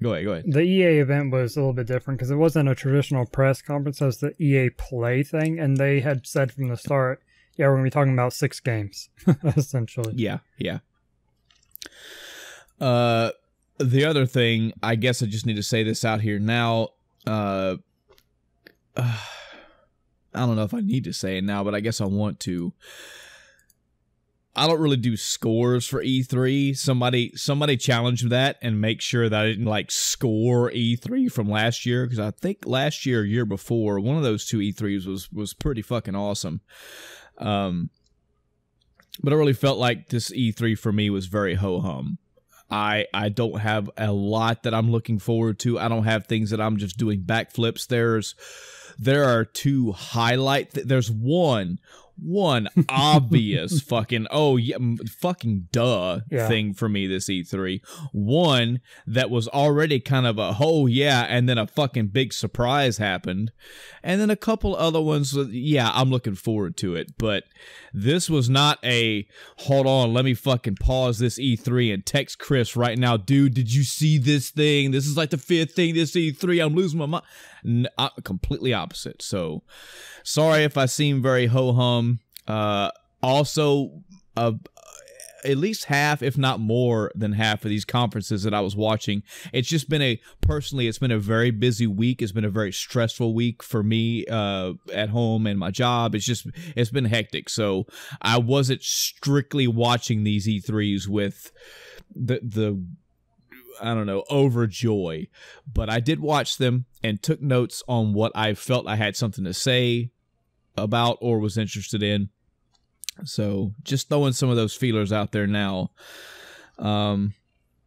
go ahead. The EA event was a little bit different because it wasn't a traditional press conference. It was the EA Play thing, and they had said from the start, yeah, we're going to be talking about 6 games, essentially. Yeah. The other thing, I guess I just need to say this out here now. I don't know if I need to say it now, but I guess I want to. I don't really do scores for E3. Somebody challenge that and make sure that I didn't score E3 from last year, because I think last year or year before, one of those 2 E3s was pretty fucking awesome. But I really felt like this E3 for me was very ho-hum. I don't have a lot that I'm looking forward to. I don't have things that I'm just doing backflips. There are 2 highlight. There's one obvious fucking thing for me this E3. One that was already kind of a and then a fucking big surprise happened, and then a couple other ones I'm looking forward to it. But this was not a hold on, let me fucking pause this E3 and text Chris right now, dude, did you see this thing? This is like the 5th thing this E3. I'm losing my mind. Completely opposite. So sorry if I seem very ho-hum. Also, at least half, if not more than half of these conferences that I was watching, it's been a very busy week. It's been a very stressful week for me at home and my job. It's been hectic. So I wasn't strictly watching these E3s with the I don't know, overjoy. But I did watch them and took notes on what I felt I had something to say about or was interested in. So just throwing some of those feelers out there now.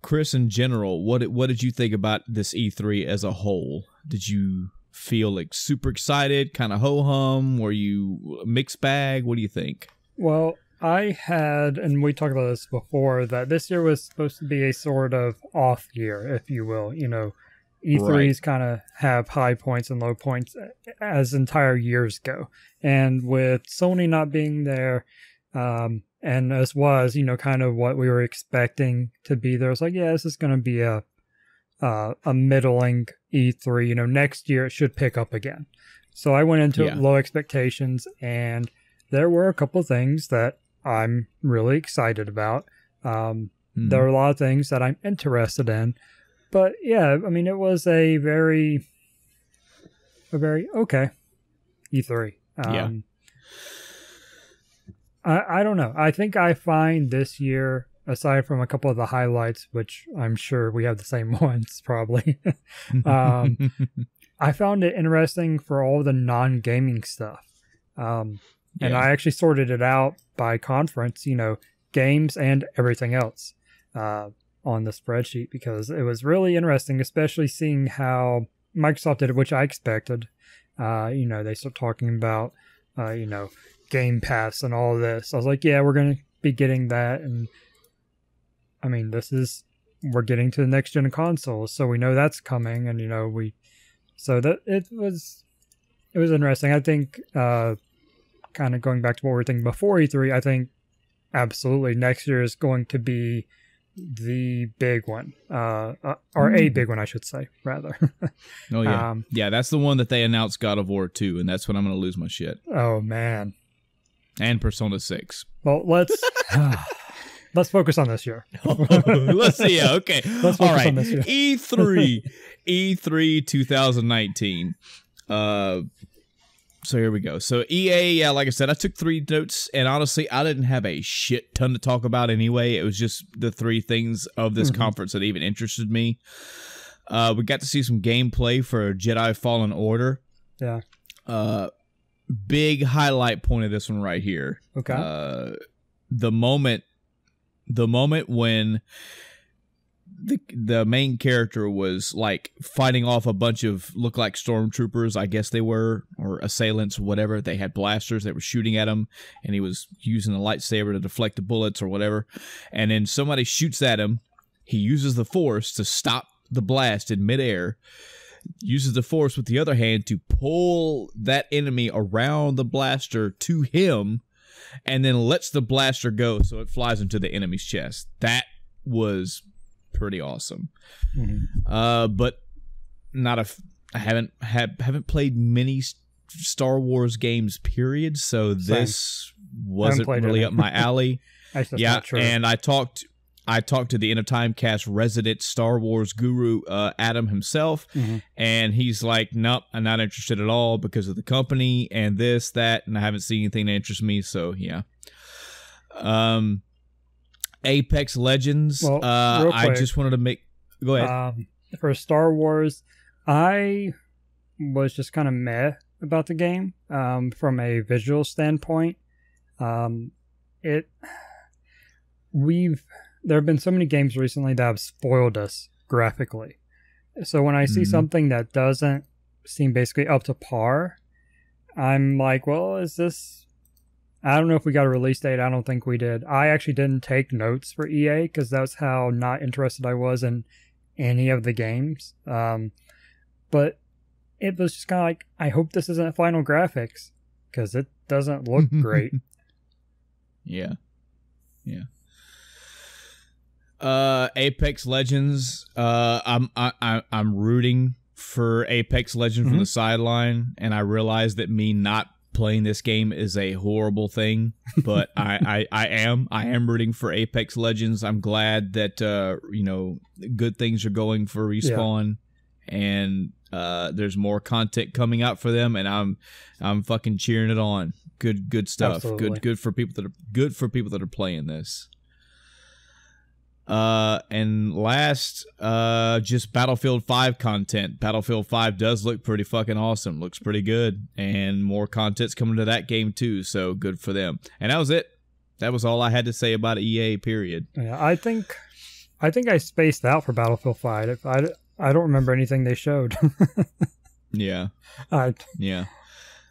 Chris, in general, what did you think about this E3 as a whole? Did you feel like super excited, kind of ho-hum? Were you a mixed bag? What do you think? Well, I had, and we talked about this before, that this year was supposed to be a sort of off year, if you will. You know, E3s kind of have high points and low points as entire years go. And with Sony not being there, and as was, you know, kind of what we were expecting to be there, it's like, yeah, this is going to be a middling E3. You know, next year it should pick up again. So I went into low expectations, and there were a couple of things that I'm really excited about. There are a lot of things that I'm interested in, but yeah, I mean, it was a very okay E3. I don't know. I think I find this year, aside from a couple of the highlights, which I'm sure we have the same ones probably, I found it interesting for all the non-gaming stuff. And I actually sorted it out by conference, you know, games and everything else on the spreadsheet, because it was really interesting, especially seeing how Microsoft did it, which I expected. You know, they start talking about, you know, Game Pass and all of this. I was like, yeah, we're going to be getting that. And I mean, we're getting to the next gen of consoles, so we know that's coming. And, you know, so that it was interesting. I think, kind of going back to what we were thinking before E3, I think absolutely next year is going to be the big one, or a big one, I should say, rather. Oh, yeah. Yeah, that's the one that they announced God of War 2, and that's when I'm going to lose my shit. Oh, man. And Persona 6. Well, let's focus on this year. Let's see. Yeah, okay. Let's focus on this year. E3 2019. So here we go. So EA, yeah, like I said, I took 3 notes, and honestly, I didn't have a shit ton to talk about anyway. It was just the 3 things of this conference that even interested me. We got to see some gameplay for Jedi Fallen Order. Yeah. Big highlight point of this one right here. Okay. The moment when the main character was like fighting off a bunch of look like stormtroopers, I guess they were, or assailants, whatever. They had blasters that were shooting at him, and he was using a lightsaber to deflect the bullets or whatever. And then somebody shoots at him. He uses the Force to stop the blast in midair, uses the Force with the other hand to pull that enemy around the blaster to him, and then lets the blaster go so it flies into the enemy's chest. That was pretty awesome. But I haven't played many Star Wars games, period, so this wasn't really up my alley. Yeah, and I talked to the End of Time Cast resident Star Wars guru, Adam himself, and he's like, nope, I'm not interested at all because of the company and this, that, and I haven't seen anything that interests me, so yeah. Apex Legends, well, I just wanted to make... Go ahead. For Star Wars, I was just kind of meh about the game from a visual standpoint. There have been so many games recently that have spoiled us graphically. So when I see something that doesn't seem basically up to par, I'm like, well, is this... I don't know if we got a release date. I don't think we did. I actually didn't take notes for EA because that's how not interested I was in any of the games. But it was just kind of like, I hope this isn't final graphics because it doesn't look great. Yeah. Apex Legends. I'm rooting for Apex Legends from the sideline, and I realize that me not playing this game is a horrible thing, but I am rooting for Apex Legends. I'm glad that good things are going for Respawn, and there's more content coming out for them, and I'm fucking cheering it on. Good stuff. Absolutely. Good for people that are playing this. And last, just Battlefield 5 content. Battlefield 5 does look pretty fucking awesome. Looks pretty good. And more content's coming to that game too, so good for them. And that was it. That was all I had to say about EA, period. Yeah, I think I spaced out for Battlefield 5. I don't remember anything they showed. Yeah. I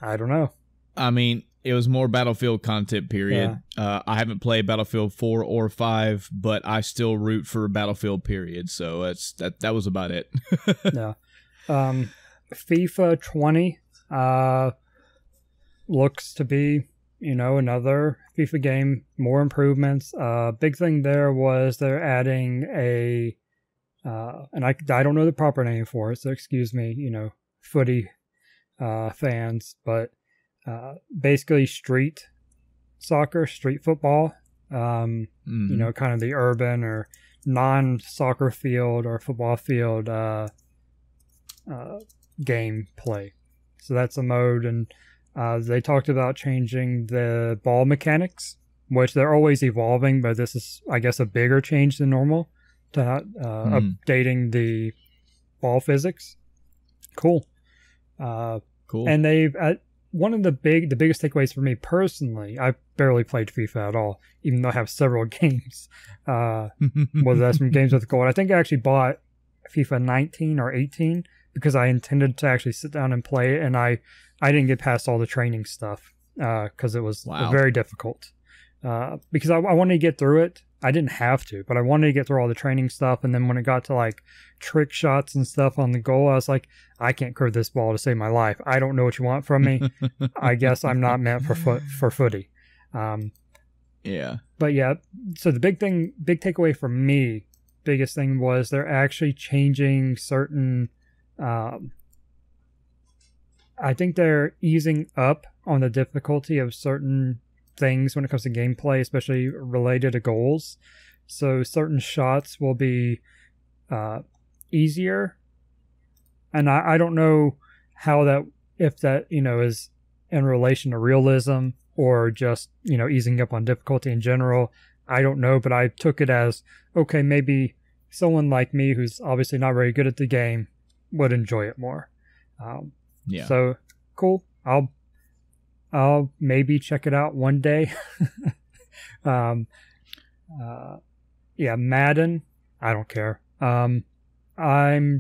don't know. I mean, it was more Battlefield content, period. Yeah. I haven't played Battlefield 4 or 5, but I still root for Battlefield, period. So that was about it. Yeah. FIFA 20 looks to be, another FIFA game, more improvements. Big thing there was they're adding and I don't know the proper name for it, so excuse me, footy fans, but basically street soccer, street football, kind of the urban or non-soccer field or football field game play. So that's a mode, and they talked about changing the ball mechanics, which they're always evolving, but this is, I guess, a bigger change than normal to updating the ball physics. Cool. Cool. And they've one of the biggest takeaways for me personally, I barely played FIFA at all, even though I have several games. Whether that's some games with gold. I think I actually bought FIFA 19 or 18 because I intended to actually sit down and play it, and I didn't get past all the training stuff because it was very difficult. Because I wanted to get through it. I didn't have to, but I wanted to get through all the training stuff. And then when it got to like trick shots and stuff on the goal, I was like, I can't curve this ball to save my life. I don't know what you want from me. I guess I'm not meant for footy. Yeah. But yeah, so the big takeaway for me, biggest thing was they're actually changing certain, I think they're easing up on the difficulty of certain things when it comes to gameplay, especially related to goals. So certain shots will be easier, and I don't know how if that is in relation to realism or just easing up on difficulty in general. I don't know, but I took it as okay, maybe someone like me who's obviously not very good at the game would enjoy it more. Yeah. So cool. I'll maybe check it out one day. Yeah, Madden, I don't care. I'm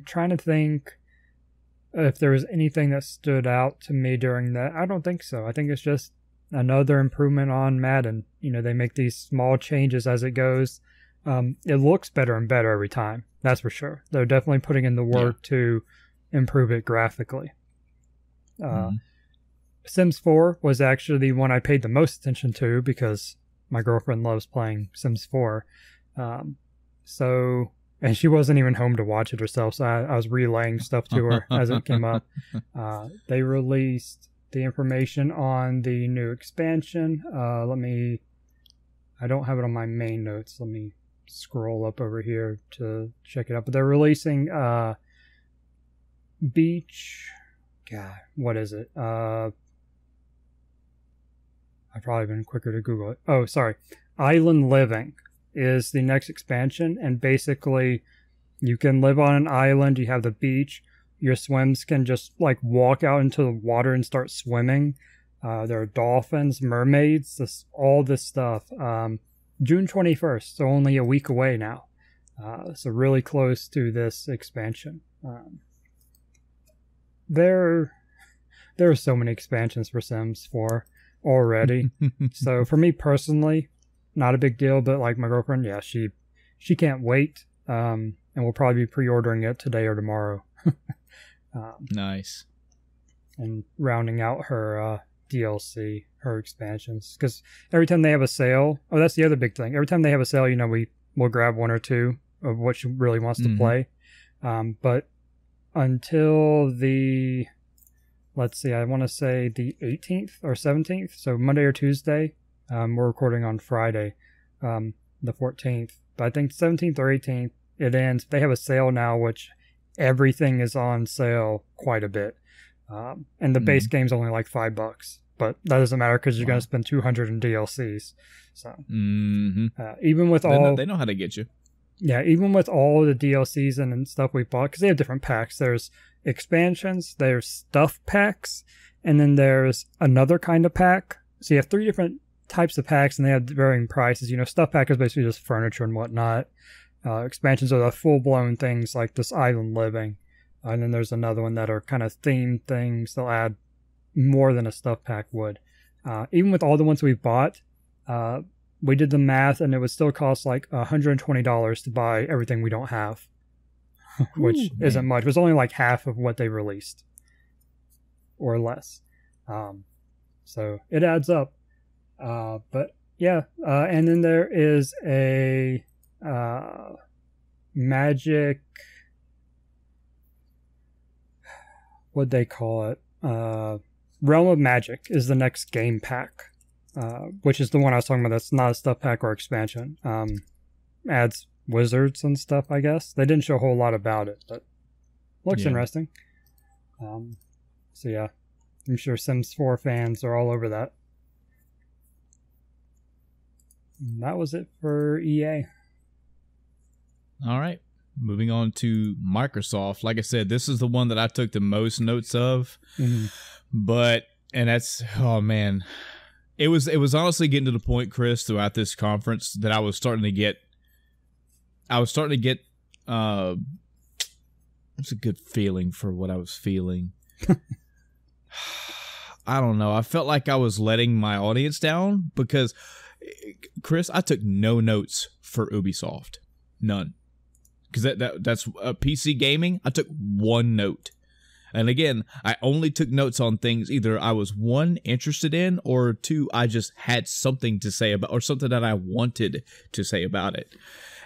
trying to think if there was anything that stood out to me during that. I don't think so. I think it's just another improvement on Madden. They make these small changes as it goes. It looks better and better every time. That's for sure. They're definitely putting in the work to improve it graphically. Sims 4 was actually the one I paid the most attention to because my girlfriend loves playing Sims 4. And she wasn't even home to watch it herself, so I was relaying stuff to her as it came up. They released the information on the new expansion. I don't have it on my main notes. Let me scroll up over here to check it out. But they're releasing Beach... God, what is it? I've probably been quicker to Google it. Oh, sorry. Island Living is the next expansion, and basically you can live on an island, you have the beach, your swims can just like walk out into the water and start swimming. There are dolphins, mermaids, all this stuff. June 21st, so only a week away now. So really close to this expansion. There are so many expansions for Sims 4 already. So for me personally, not a big deal, but like my girlfriend, yeah, she can't wait. And we'll probably be pre-ordering it today or tomorrow. Nice. And rounding out her DLC, her expansions. Because every time they have a sale, that's the other big thing. Every time they have a sale, we'll grab one or two of what she really wants to play. But until the, let's see, I want to say the 18th or 17th, so Monday or Tuesday. We're recording on Friday, the 14th. But I think 17th or 18th, it ends. They have a sale now, which everything is on sale quite a bit. And the base game's only like $5. But that doesn't matter because you're going to spend $200 in DLCs. So even with they know how to get you. Yeah, even with all the DLCs and stuff we bought, because they have different packs. There's expansions, there's stuff packs, and then there's another kind of pack. So you have 3 different types of packs, and they have varying prices. Stuff pack is basically just furniture and whatnot. Expansions are the full-blown things like this island living. And then there's another one that are kind of themed things. They'll add more than a stuff pack would. Even with all the ones we bought, we did the math, and it would still cost like $120 to buy everything we don't have, which isn't much. It was only like half of what they released, or less. So it adds up. But yeah, and then there is a Magic. What'd they call it? Realm of Magic is the next game pack. Which is the one I was talking about. That's not a stuff pack or expansion. Adds wizards and stuff, I guess. They didn't show a whole lot about it, but looks interesting. So yeah, I'm sure Sims 4 fans are all over that. And that was it for EA. All right. Moving on to Microsoft. Like I said, this is the one that I took the most notes of. And that's, oh man. It was honestly getting to the point, Chris, throughout this conference that I was starting to get what's a good feeling for what I was feeling. I don't know. I felt like I was letting my audience down because, Chris, I took no notes for Ubisoft. None. Because that's PC gaming. I took 1 note. And again, I only took notes on things either I was 1, interested in, or 2, I just had something to say about, or something that I wanted to say about it.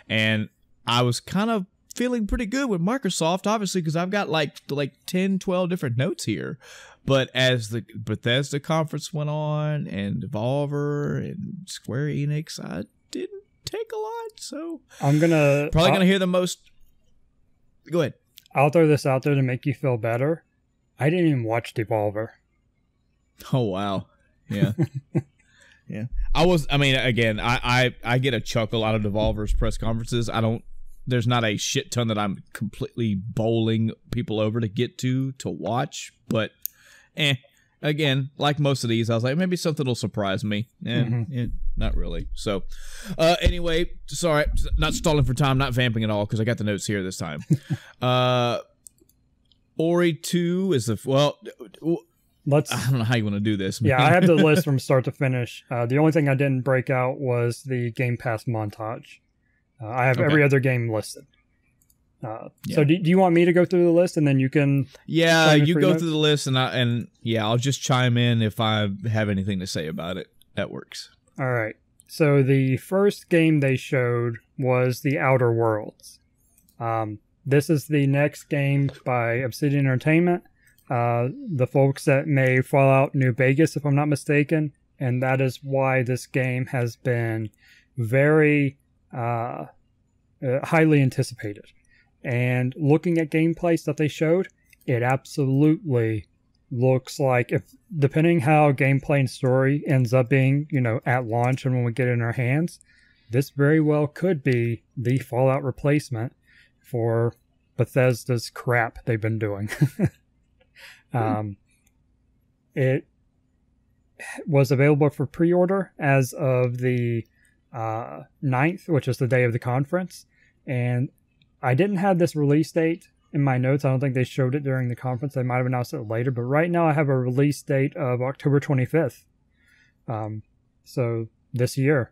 And I was kind of feeling pretty good with Microsoft, obviously, because I've got like 10, 12 different notes here. But as the Bethesda conference went on, and Devolver, and Square Enix, I didn't take a lot. So I'm probably gonna hear the most. Go ahead. I'll throw this out there to make you feel better. I didn't even watch Devolver. Oh, wow. Yeah. Yeah. I get a chuckle out of Devolver's press conferences. There's not a shit ton that I'm completely bowling people over to get to watch, but again, like most of these, I was like, maybe something will surprise me. Not really. So, anyway, sorry, not stalling for time, not vamping at all, because I got the notes here this time. Ori 2 is I don't know how you want to do this. Man. Yeah, I have the list from start to finish. The only thing I didn't break out was the Game Pass montage. I have every other game listed. So do you want me to go through the list and then you can? Yeah, you go through the list and I'll just chime in if I have anything to say about it. That works. All right. So the first game they showed was The Outer Worlds. This is the next game by Obsidian Entertainment, the folks that made Fallout New Vegas, if I'm not mistaken, and that is why this game has been very highly anticipated. And looking at gameplay stuff they showed, it absolutely looks like, depending how gameplay and story ends up being, at launch and when we get it in our hands, this very well could be the Fallout replacement for Bethesda's crap they've been doing. It was available for pre-order as of the 9th, which is the day of the conference. And I didn't have this release date in my notes. I don't think they showed it during the conference. They might have announced it later. But right now I have a release date of October 25th. So this year.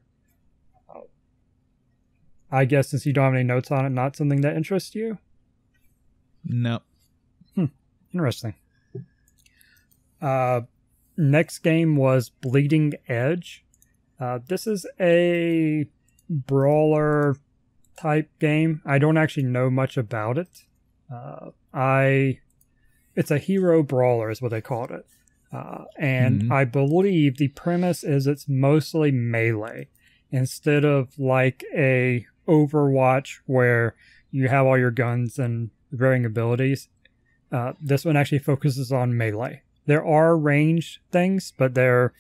I guess since you don't have any notes on it, not something that interests you? No. Interesting. Next game was Bleeding Edge. This is a brawler type game. I don't actually know much about it. It's a hero brawler is what they called it. And I believe the premise is it's mostly melee instead of like a Overwatch where you have all your guns and varying abilities. This one actually focuses on melee. There are ranged things, but they're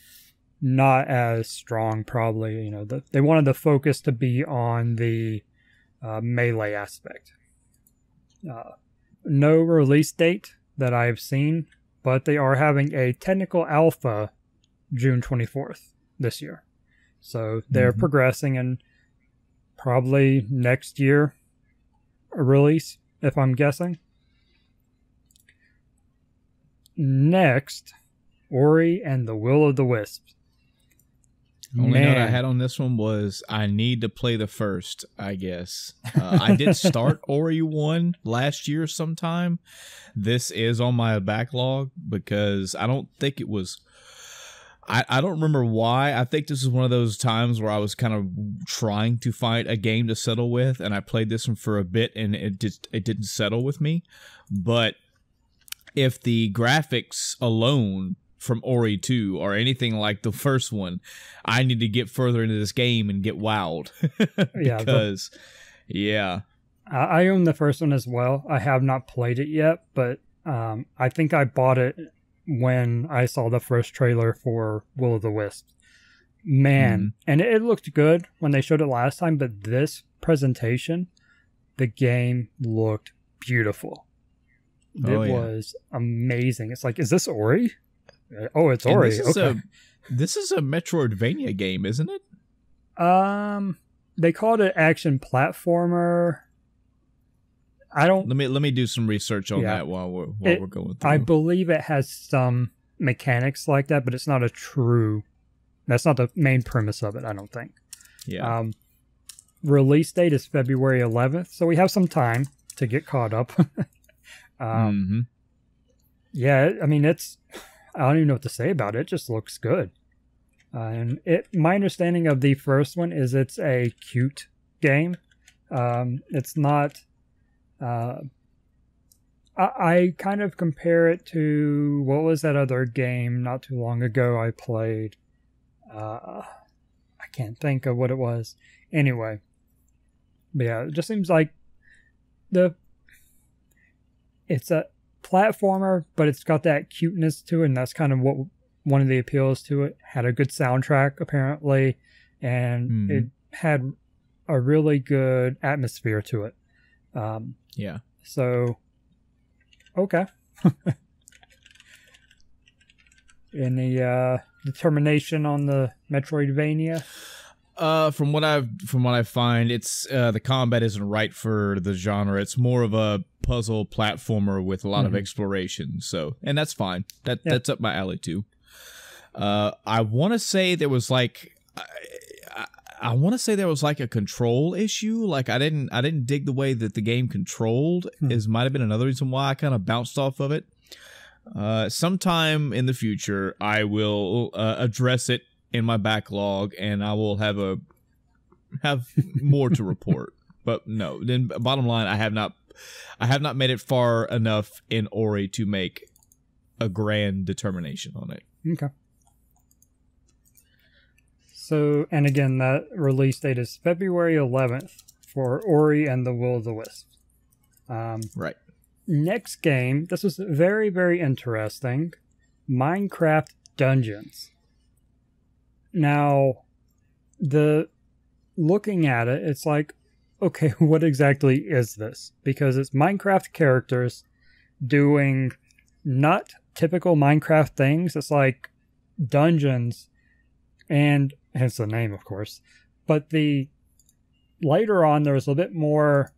not as strong probably. They wanted the focus to be on the melee aspect. No release date that I've seen, but they are having a technical alpha June 24th this year. So they're progressing, and probably next year a release, if I'm guessing. Next, Ori and the Will of the Wisps. Only note I had on this one was I need to play the first, I guess. I did start Ori 1 last year sometime. This is on my backlog because I don't think it was... I don't remember why. I think this is one of those times where I was kind of trying to find a game to settle with, and I played this one for a bit, and it didn't settle with me. But if the graphics alone from Ori 2 or anything like the first one, I need to get further into this game and get wowed. Because, I own the first one as well. I have not played it yet, but I think I bought it when I saw the first trailer for Will of the Wisps. Man, and it looked good when they showed it last time, but this presentation, the game looked beautiful. It was amazing. It's like, is this Ori? Oh, it's Ori. This is a Metroidvania game, isn't it? They called it action platformer. I don't. Let me do some research on that while we're going through. I believe it has some mechanics like that, but it's not a true. That's not the main premise of it, I don't think. Yeah. Release date is February 11th, so we have some time to get caught up. Yeah, I mean, it's... I don't even know what to say about it. It just looks good. And my understanding of the first one is it's a cute game. It's not... I kind of compare it to... What was that other game not too long ago I played? I can't think of what it was. Anyway. But yeah, it just seems like it's a platformer, but it's got that cuteness to it, and that's kind of what one of the appeals to it. Had a good soundtrack, apparently, and it had a really good atmosphere to it. So, okay. Any determination on the Metroidvania? From what I find, it's the combat isn't right for the genre. It's more of a puzzle platformer with a lot of exploration. So, and that's fine. That's up my alley too. I want to say there was like, I want to say there was like a control issue. Like I didn't dig the way that the game controlled. Might have been another reason why I kind of bounced off of it. Sometime in the future, I will address it in my backlog, and I will have more to report. But no, then bottom line, I have not made it far enough in Ori to make a grand determination on it. Okay. So, and again, that release date is February 11th for Ori and the Will of the Wisps. Right. Next game, this was very, very interesting. Minecraft Dungeons. Now, looking at it, it's like, okay, what exactly is this? Because it's Minecraft characters doing not typical Minecraft things. It's like dungeons, and hence the name, of course. But later on, there was a bit more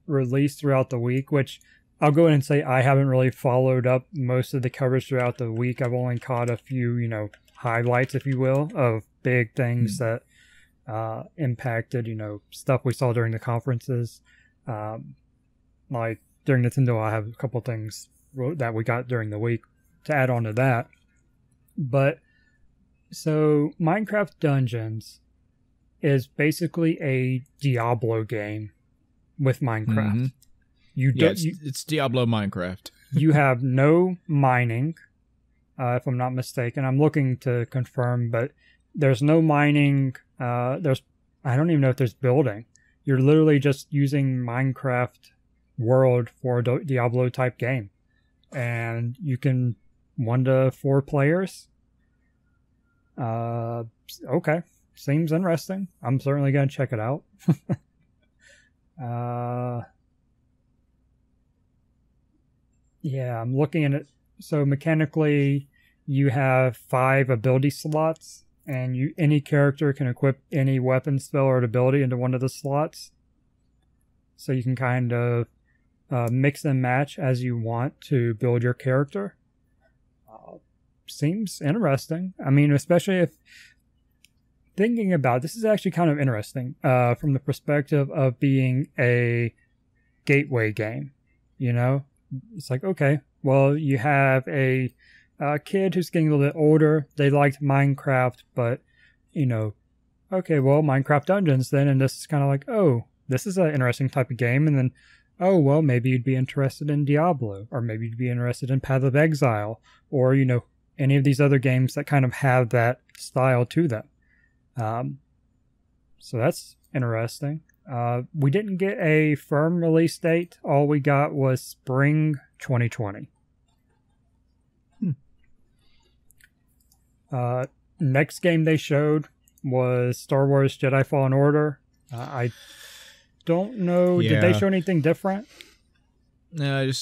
released throughout the week, which I'll go ahead and say I haven't really followed up most of the coverage throughout the week. I've only caught a few, highlights, if you will, of big things that impacted, stuff we saw during the conferences. Like during Nintendo, I have a couple things that we got during the week to add on to that. But so Minecraft Dungeons is basically a Diablo game with Minecraft. It's Diablo Minecraft. You have no mining, if I'm not mistaken. I'm looking to confirm, but there's no mining. I don't even know if there's building. You're literally just using Minecraft world for a Diablo type game, and you can 1 to 4 players. Okay, seems interesting. I'm certainly gonna check it out. Yeah, I'm looking at it. So mechanically, you have 5 ability slots, and any character can equip any weapon, spell, or ability into one of the slots. So you can kind of mix and match as you want to build your character. Seems interesting. I mean, especially if thinking about this is actually kind of interesting from the perspective of being a gateway game. You know, it's like, okay, well, you have a kid who's getting a little bit older. They liked Minecraft, but, you know, okay, well, Minecraft Dungeons then, and this is kind of like, oh, this is an interesting type of game, and then, oh, well, maybe you'd be interested in Diablo, or maybe you'd be interested in Path of Exile, or, you know, any of these other games that kind of have that style to them. So that's interesting. We didn't get a firm release date. All we got was spring 2020. Next game they showed was Star Wars Jedi Fallen Order. I don't know. Yeah. Did they show anything different? No, it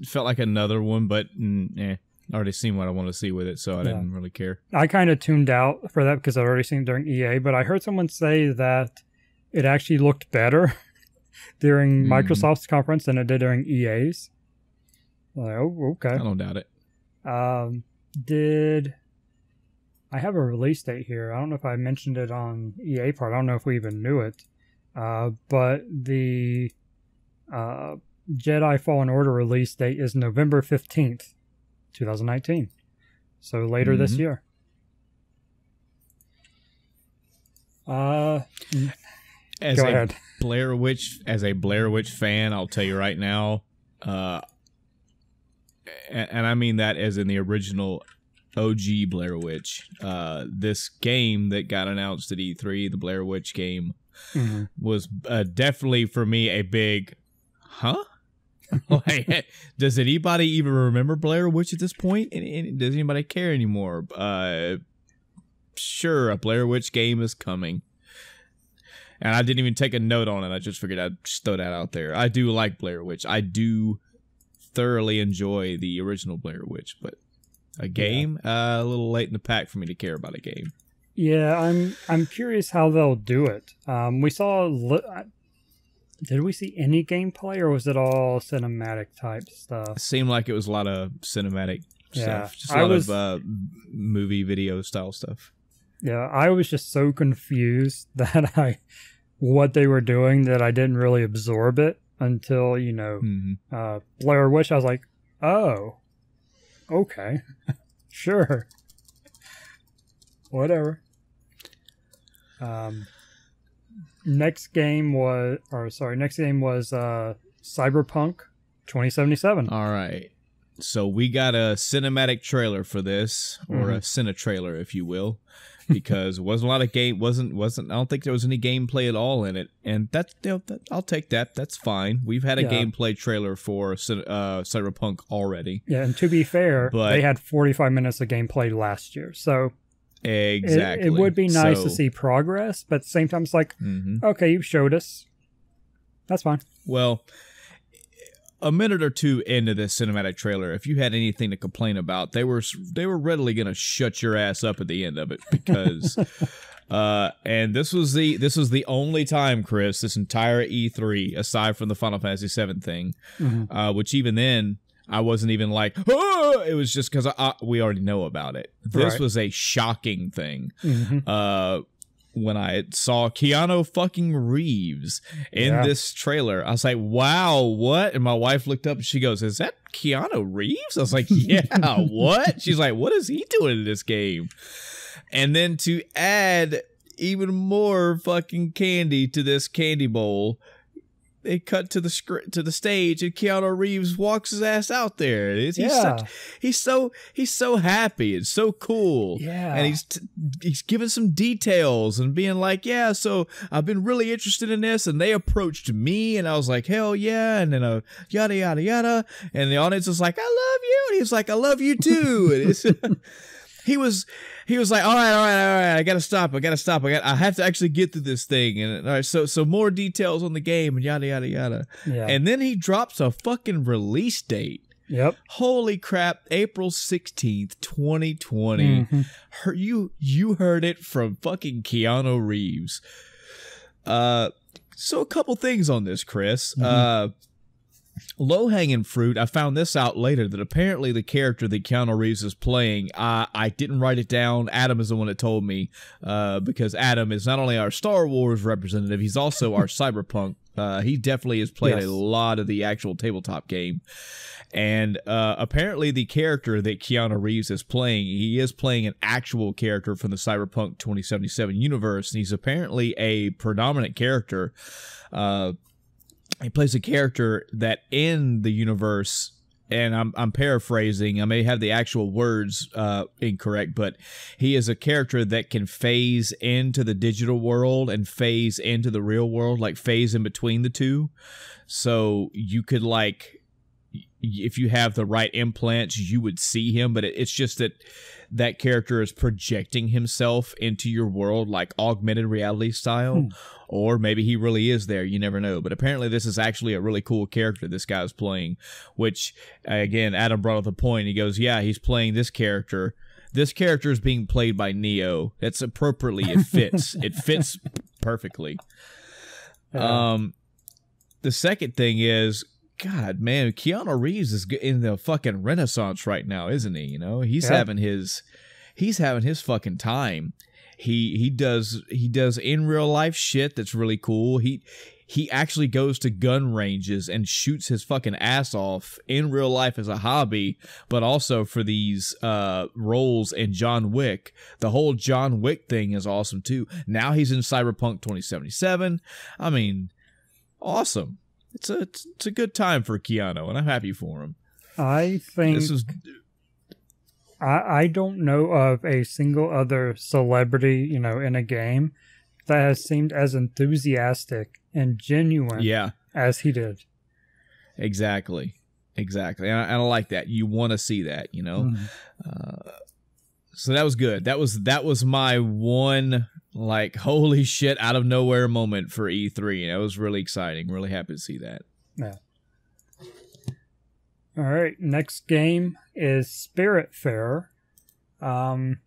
felt like another one, but I already seen what I want to see with it, so I didn't really care. I kind of tuned out for that because I'd already seen it during EA, but I heard someone say that it actually looked better during Microsoft's conference than it did during EA's. Like, oh, okay. I don't doubt it. I have a release date here. I don't know if I mentioned it on EA part. I don't know if we even knew it. But the Jedi Fallen Order release date is November 15th, 2019. So later this year. Go ahead. As a Blair Witch fan, I'll tell you right now, and I mean that as in the original OG Blair Witch. This game that got announced at E3, the Blair Witch game, was definitely for me a big, huh? Like, does anybody even remember Blair Witch at this point? And does anybody care anymore? Sure, a Blair Witch game is coming. And I didn't even take a note on it. I just figured I'd just throw that out there. I do like Blair Witch. I do thoroughly enjoy the original Blair Witch, but a game, a little late in the pack for me to care about a game. Yeah, I'm curious how they'll do it. We saw. Did we see any gameplay, or was it all cinematic type stuff? It seemed like it was a lot of cinematic stuff. Just a lot of movie video style stuff. Yeah, I was just so confused that what they were doing that I didn't really absorb it until, Blair Witch. I was like, oh, okay, sure, whatever. Next game was Cyberpunk 2077. All right. So we got a cinematic trailer for this, or a cine trailer, if you will, because wasn't a lot of game. Wasn't. I don't think there was any gameplay at all in it, and I'll take that. That's fine. We've had a gameplay trailer for Cyberpunk already. Yeah, and to be fair, they had 45 minutes of gameplay last year, so. Exactly. It would be nice to see progress, but at the same time, it's like, okay, you've showed us. That's fine. Well, a minute or two into this cinematic trailer, if you had anything to complain about, they were readily going to shut your ass up at the end of it because, and this was the only time, Chris, this entire E3, aside from the Final Fantasy VII thing, which even then. I wasn't even like, oh! It was just because we already know about it. This was a shocking thing. When I saw Keanu fucking Reeves in this trailer, I was like, wow, what? And my wife looked up and she goes, is that Keanu Reeves? I was like, yeah, what? She's like, what is he doing in this game? And then to add even more fucking candy to this candy bowl, they cut to the stage and Keanu Reeves walks his ass out there. He's so happy and so cool. Yeah, and he's giving some details and being like, yeah, so I've been really interested in this, and they approached me, and I was like, hell yeah, and then yada yada yada, and the audience was like, I love you, and he's like, I love you too. And he was like, all right, I gotta stop, I have to actually get through this thing, and all right, so more details on the game and yada yada yada. Yeah. And then he drops a fucking release date. Yep. Holy crap, April 16th, 2020. Mm-hmm. You heard it from fucking Keanu Reeves. So a couple things on this, Chris. Mm-hmm. Low-hanging fruit, I found this out later, that apparently the character that Keanu Reeves is playing, I didn't write it down. Adam is the one that told me, because Adam is not only our Star Wars representative, he's also our Cyberpunk. He definitely has played a lot of the actual tabletop game. And apparently the character that Keanu Reeves is playing, he is playing an actual character from the Cyberpunk 2077 universe, and he's apparently a predominant character. He plays a character that in the universe, and I'm paraphrasing, I may have the actual words incorrect, but he is a character that can phase into the digital world and phase into the real world, like phase in between the two. So you could, like, if you have the right implants, you would see him, but it's just that character is projecting himself into your world, like augmented reality style, or maybe he really is there. You never know. But apparently this is actually a really cool character this guy's playing, which, again, Adam brought up the point. He goes, yeah, he's playing this character. This character is being played by Neo. That's appropriately. It fits. It fits perfectly. The second thing is, God, man, Keanu Reeves is in the fucking renaissance right now, isn't he? You know, he's having his fucking time. He does in real life shit that's really cool. He actually goes to gun ranges and shoots his fucking ass off in real life as a hobby, but also for these roles in John Wick. The whole John Wick thing is awesome too. Now he's in Cyberpunk 2077. I mean, awesome. It's a good time for Keanu, and I'm happy for him. I think I don't know of a single other celebrity, in a game that has seemed as enthusiastic and genuine as he did. Exactly. And I like that. You want to see that, So that was good. That was my one, like, holy shit, out of nowhere moment for E3. And it was really exciting. Really happy to see that. Yeah. All right. Next game is Spiritfarer. I'm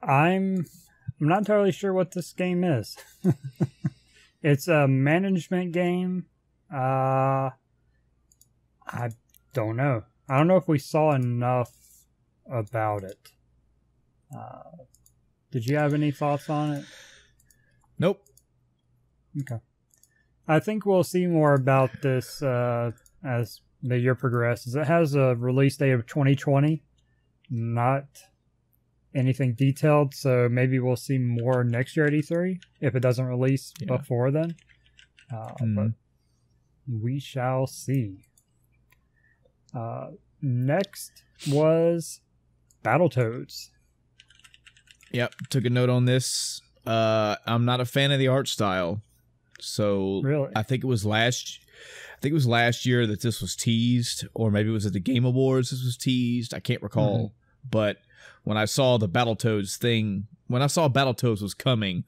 not entirely sure what this game is. It's a management game. I don't know. I don't know if we saw enough about it. Did you have any thoughts on it? Nope. Okay. I think we'll see more about this as the year progresses. It has a release date of 2020, not anything detailed, so maybe we'll see more next year at E3 if it doesn't release before then. But we shall see. Next was Battletoads. Yep, took a note on this. I'm not a fan of the art style. So really? I think it was last year that this was teased, or maybe it was at the Game Awards this was teased. I can't recall. But when I saw the Battletoads thing, when I saw Battletoads was coming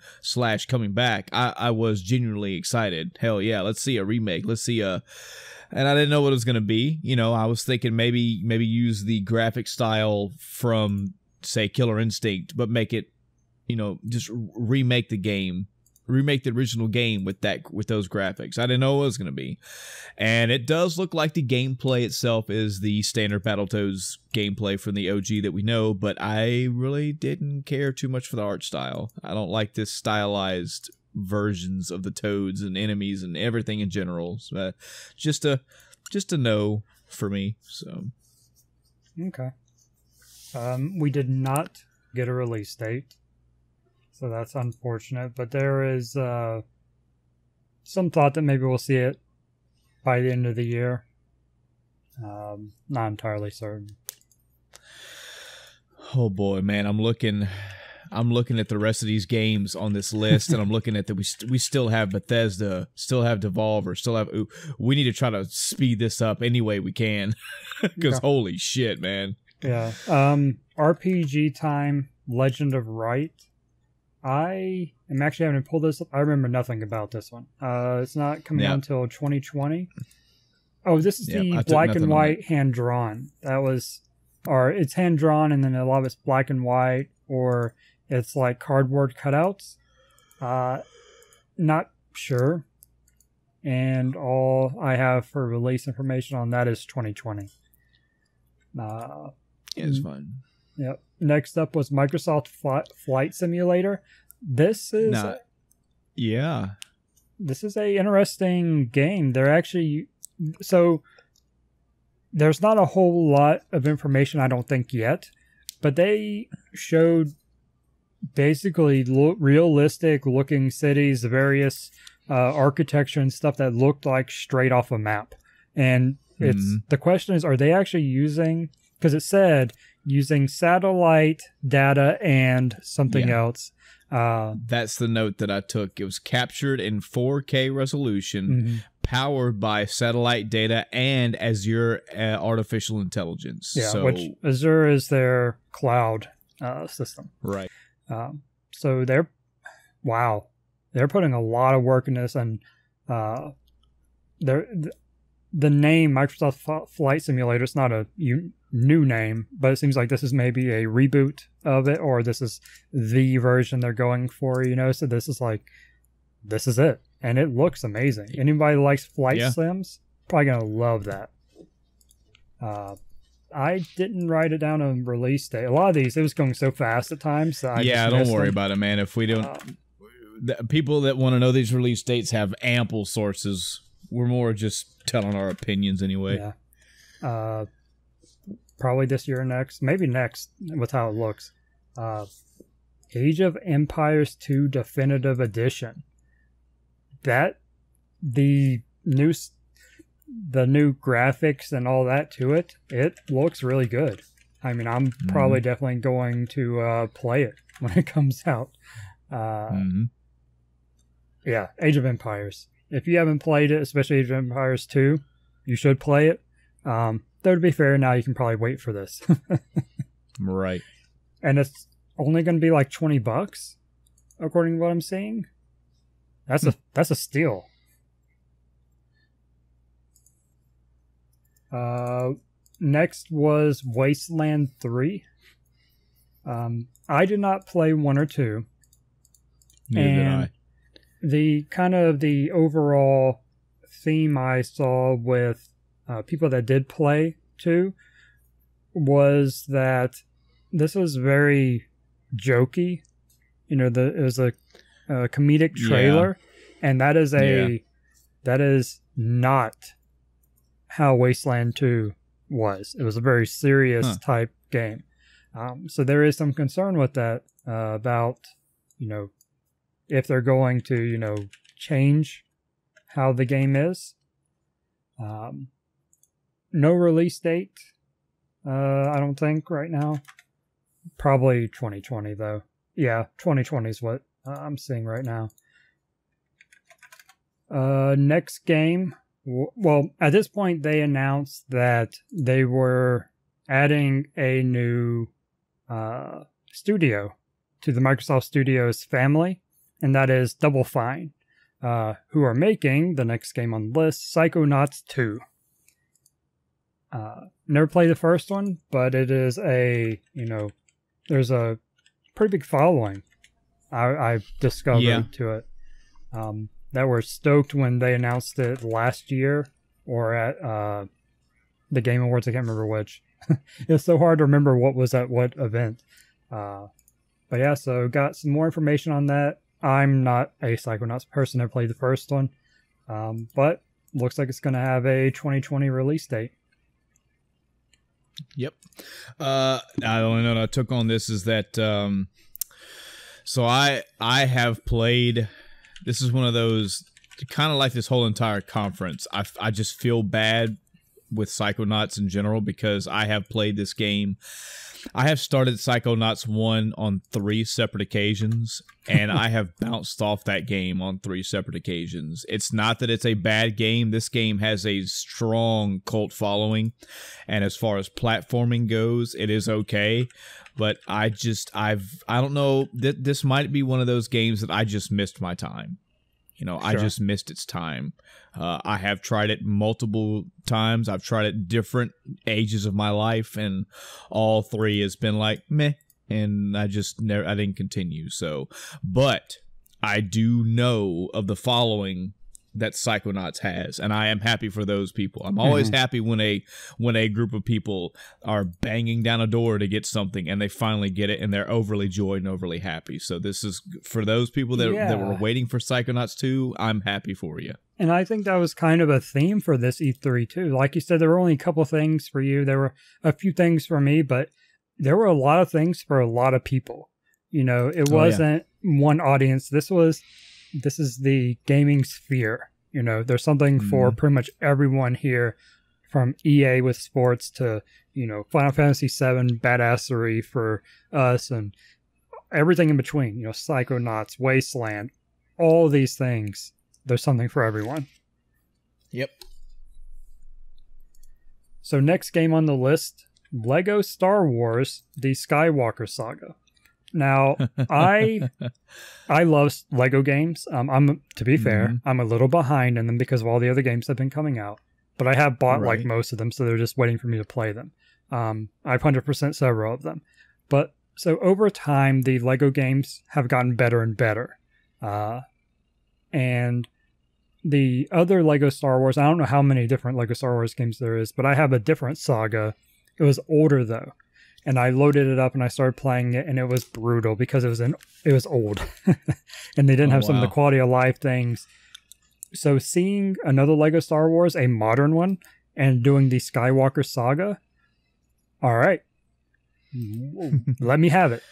back, I was genuinely excited. Hell yeah, let's see a remake. Let's see and I didn't know what it was going to be. I was thinking maybe use the graphic style from, say, Killer Instinct, but make it, just remake the game, remake the original game with those graphics. I didn't know what it was going to be. And it does look like the gameplay itself is the standard Battletoads gameplay from the OG that we know, but I really didn't care too much for the art style. I don't like this stylized versions of the toads and enemies and everything in general. So, just a no for me. So okay. We did not get a release date, so that's unfortunate. But there is some thought that maybe we'll see it by the end of the year. Not entirely certain. Oh boy, man! I'm looking at the rest of these games on this list, and I'm looking at that we still have Bethesda, still have Devolver, we need to try to speed this up any way we can, because holy shit, man. Yeah. RPG Time, Legend of Right. I am actually having to pull this up. I remember nothing about this one. It's not coming out until 2020. Oh, this is the black and white hand drawn. It's hand drawn, and then a lot of it's black and white, or it's like cardboard cutouts. Not sure. And all I have for release information on that is 2020. It's fun. Yep. Next up was Microsoft Flight Simulator. This is this is a interesting game. There's not a whole lot of information, I don't think, yet, but they showed basically realistic looking cities, various architecture and stuff that looked like straight off a map. And the question is, are they actually using, because it said using satellite data and something else. That's the note that I took. It was captured in 4K resolution, powered by satellite data and Azure artificial intelligence. Yeah, which Azure is their cloud system. Right. So they're putting a lot of work in this, and the name Microsoft Flight Simulator is not a new name, but it seems like this is maybe a reboot of it, or this is the version they're going for, so this is it, and it looks amazing. Anybody who likes flight sims probably gonna love that. I didn't write it down on release date. A lot of these, it was going so fast at times. Don't worry about it, man. If we don't, the people that want to know these release dates have ample sources. We're more just telling our opinions anyway. Yeah. Probably this year or next. Maybe next with how it looks. Age of Empires 2 Definitive Edition. The new graphics and all that to it looks really good. I mean, I'm probably definitely going to play it when it comes out. Yeah, Age of Empires. If you haven't played it, especially Age of Empires 2, you should play it. Though to be fair, now you can probably wait for this. Right. And it's only going to be like $20, according to what I'm seeing. That's a steal. Next was Wasteland 3. I did not play 1 or 2. Neither did I. The overall theme I saw with people that did play 2 was that this was very jokey. It was a comedic trailer, and that is not how Wasteland 2 was. It was a very serious type game. So there is some concern with that about, if they're going to, change how the game is. No release date, I don't think right now. Probably 2020 though. Yeah, 2020 is what I'm seeing right now. Next game. Well, at this point, they announced that they were adding a new studio to the Microsoft Studios family, and that is Double Fine, who are making the next game on the list, Psychonauts 2. Never played the first one, but it is there's a pretty big following I've discovered to it. That were stoked when they announced it last year, or at the Game Awards. I can't remember which. It's so hard to remember what was at what event. But yeah, so got some more information on that. I'm not a Psychonauts person. I played the first one. But looks like it's going to have a 2020 release date. Yep. The only note I took on this is that so I have played. This is one of those, kind of like this whole entire conference. I just feel bad with Psychonauts in general, because I have played this game. I have started Psychonauts 1 on 3 separate occasions, and I have bounced off that game on 3 separate occasions. It's not that it's a bad game. This game has a strong cult following, and as far as platforming goes, it is okay. But I don't know, this might be one of those games that I just missed my time. Sure. I just missed its time. I have tried it multiple times. I've tried it different ages of my life, and all 3 has been like, meh, and I didn't continue. So, but I do know of the following that Psychonauts has, and I am happy for those people. I'm always happy when a group of people are banging down a door to get something and they finally get it and they're overly joyed and overly happy. So this is for those people that were waiting for Psychonauts 2. I'm happy for you. And I think that was kind of a theme for this E3 too. Like you said, there were only a couple things for you. There were a few things for me, but there were a lot of things for a lot of people. It wasn't one audience. This is the gaming sphere. There's something for pretty much everyone here, from EA with sports to, Final Fantasy VII badassery for us and everything in between. Psychonauts, Wasteland, all these things. There's something for everyone. Yep. So next game on the list, Lego Star Wars: The Skywalker Saga. Now, I love Lego games. To be fair, I'm a little behind in them because of all the other games that have been coming out. But I have bought like most of them, so they're just waiting for me to play them. I've 100% several of them. But so over time, the Lego games have gotten better and better. And the other Lego Star Wars, I don't know how many different Lego Star Wars games there is, but I have a different saga. It was older though. And I loaded it up and I started playing it, and it was brutal because it was old. And they didn't have some of the quality of life things. So seeing another Lego Star Wars, a modern one, and doing the Skywalker Saga, all right, let me have it.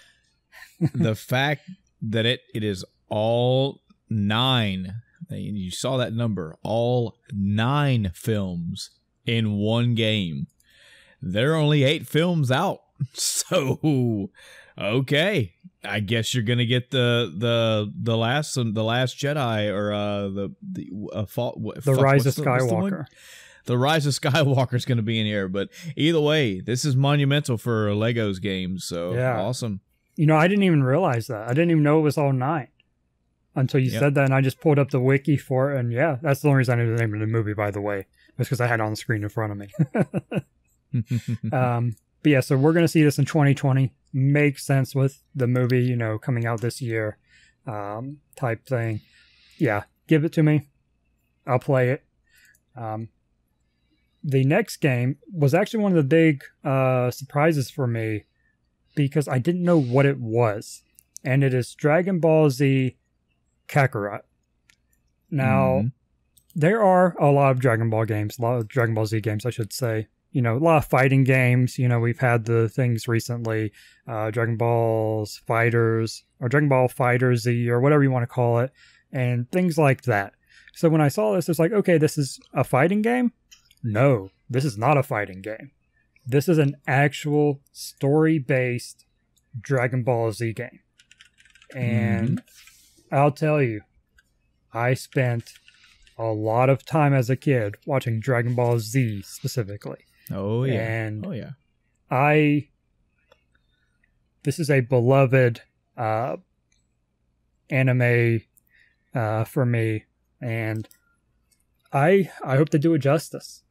The fact that it is all 9, you saw that number, all 9 films in one game. There are only 8 films out. So, okay, I guess you're gonna get the last Jedi, or the Rise of Skywalker. The Rise of Skywalker is going to be in here, but either way, this is monumental for Lego's games. So awesome. I didn't even realize that. I didn't even know it was all 9 until you said that, and I just pulled up the wiki for it, and that's the only reason I knew the name of the movie, by the way, was because I had it on the screen in front of me. But yeah, so we're going to see this in 2020. Makes sense with the movie, coming out this year, type thing. Yeah, give it to me. I'll play it. The next game was actually one of the big surprises for me because I didn't know what it was. And it is Dragon Ball Z Kakarot. Now, there are a lot of Dragon Ball games, a lot of Dragon Ball Z games, I should say. A lot of fighting games. We've had the things recently, Dragon Ball Fighters, or Dragon Ball Fighter Z, or whatever you want to call it, and things like that. So when I saw this, it's like, okay, this is a fighting game? No, this is not a fighting game. This is an actual story-based Dragon Ball Z game. And I'll tell you, I spent a lot of time as a kid watching Dragon Ball Z specifically. Oh yeah. And this is a beloved anime for me, and I hope to do it justice.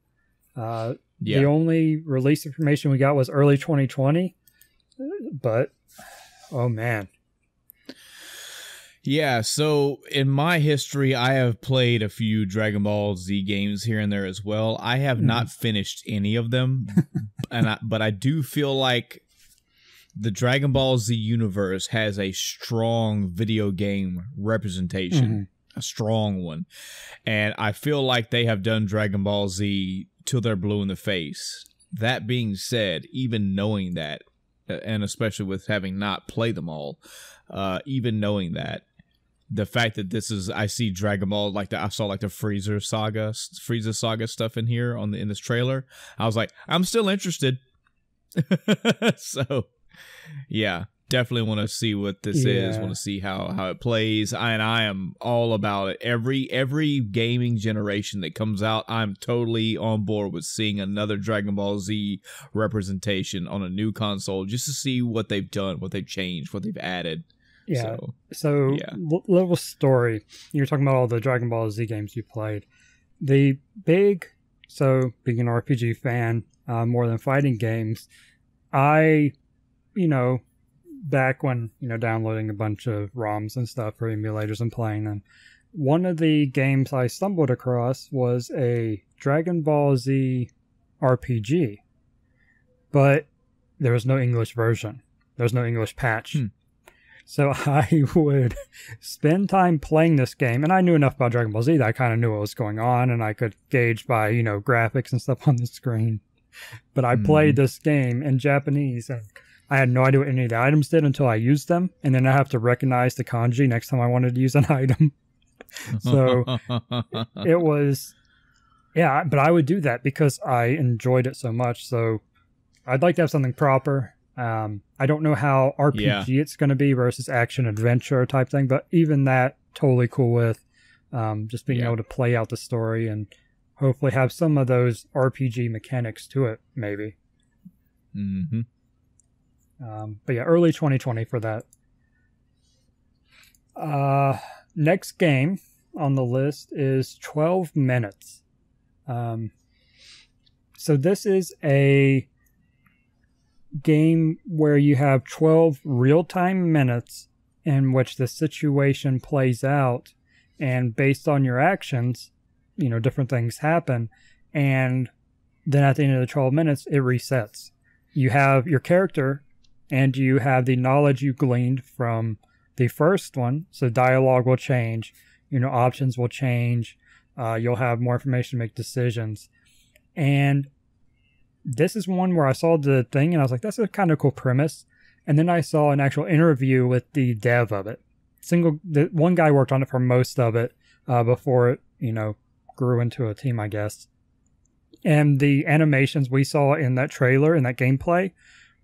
The only release information we got was early 2020, but oh man. Yeah, so in my history, I have played a few Dragon Ball Z games here and there as well. I have not finished any of them, but I do feel like the Dragon Ball Z universe has a strong video game representation, a strong one. And I feel like they have done Dragon Ball Z till they're blue in the face. That being said, even knowing that, and especially with having not played them all, even knowing that, the fact that this is, I see Dragon Ball, like I saw like the Frieza Saga stuff in here in this trailer. I was like, I'm still interested. So, yeah, definitely want to see what this is. Want to see how it plays. I am all about it. Every gaming generation that comes out, I'm totally on board with seeing another Dragon Ball Z representation on a new console, just to see what they've done, what they've changed, what they've added. Yeah. So little story. You're talking about all the Dragon Ball Z games you played. Being an RPG fan, more than fighting games, back when, downloading a bunch of ROMs and stuff for emulators and playing them, one of the games I stumbled across was a Dragon Ball Z RPG, but there was no English version. There was no English patch. So I would spend time playing this game, and I knew enough about Dragon Ball Z that I kind of knew what was going on, and I could gauge by, graphics and stuff on the screen. But I played this game in Japanese, and I had no idea what any of the items did until I used them, and then I have to recognize the kanji next time I wanted to use an item. So it was, but I would do that because I enjoyed it so much. So I'd like to have something proper. I don't know how RPG it's going to be versus action adventure type thing, but even that, totally cool with just being able to play out the story and hopefully have some of those RPG mechanics to it, maybe. But yeah, early 2020 for that. Next game on the list is 12 Minutes. So this is a game where you have 12 real-time minutes in which the situation plays out, and based on your actions, different things happen, and then at the end of the 12 minutes, it resets. You have your character, and you have the knowledge you gleaned from the first one, so dialogue will change, options will change, you'll have more information to make decisions, and this is one where I saw the thing and I was like, that's a kind of cool premise. And then I saw an actual interview with the dev of it. One guy worked on it for most of it before it, grew into a team, I guess. And the animations we saw in that trailer, in that gameplay,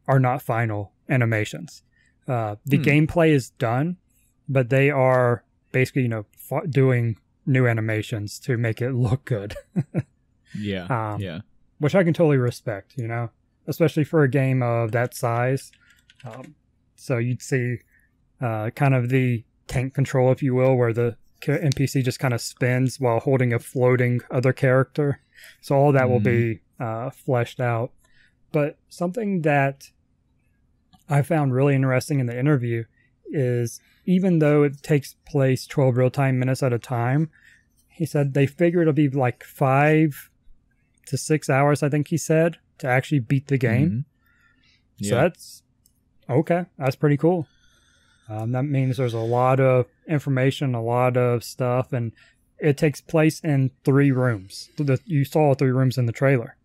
are not final animations. The gameplay is done, but they are basically, doing new animations to make it look good. Which I can totally respect, especially for a game of that size. So you'd see kind of the tank control, if you will, where the NPC just kind of spins while holding a floating other character. So all that will be fleshed out. But something that I found really interesting in the interview is, even though it takes place 12 real-time minutes at a time, he said they figure it'll be like 5 to 6 hours, I think he said, to actually beat the game. So that's okay. That's pretty cool. That means there's a lot of information, a lot of stuff, and it takes place in 3 rooms. You saw 3 rooms in the trailer.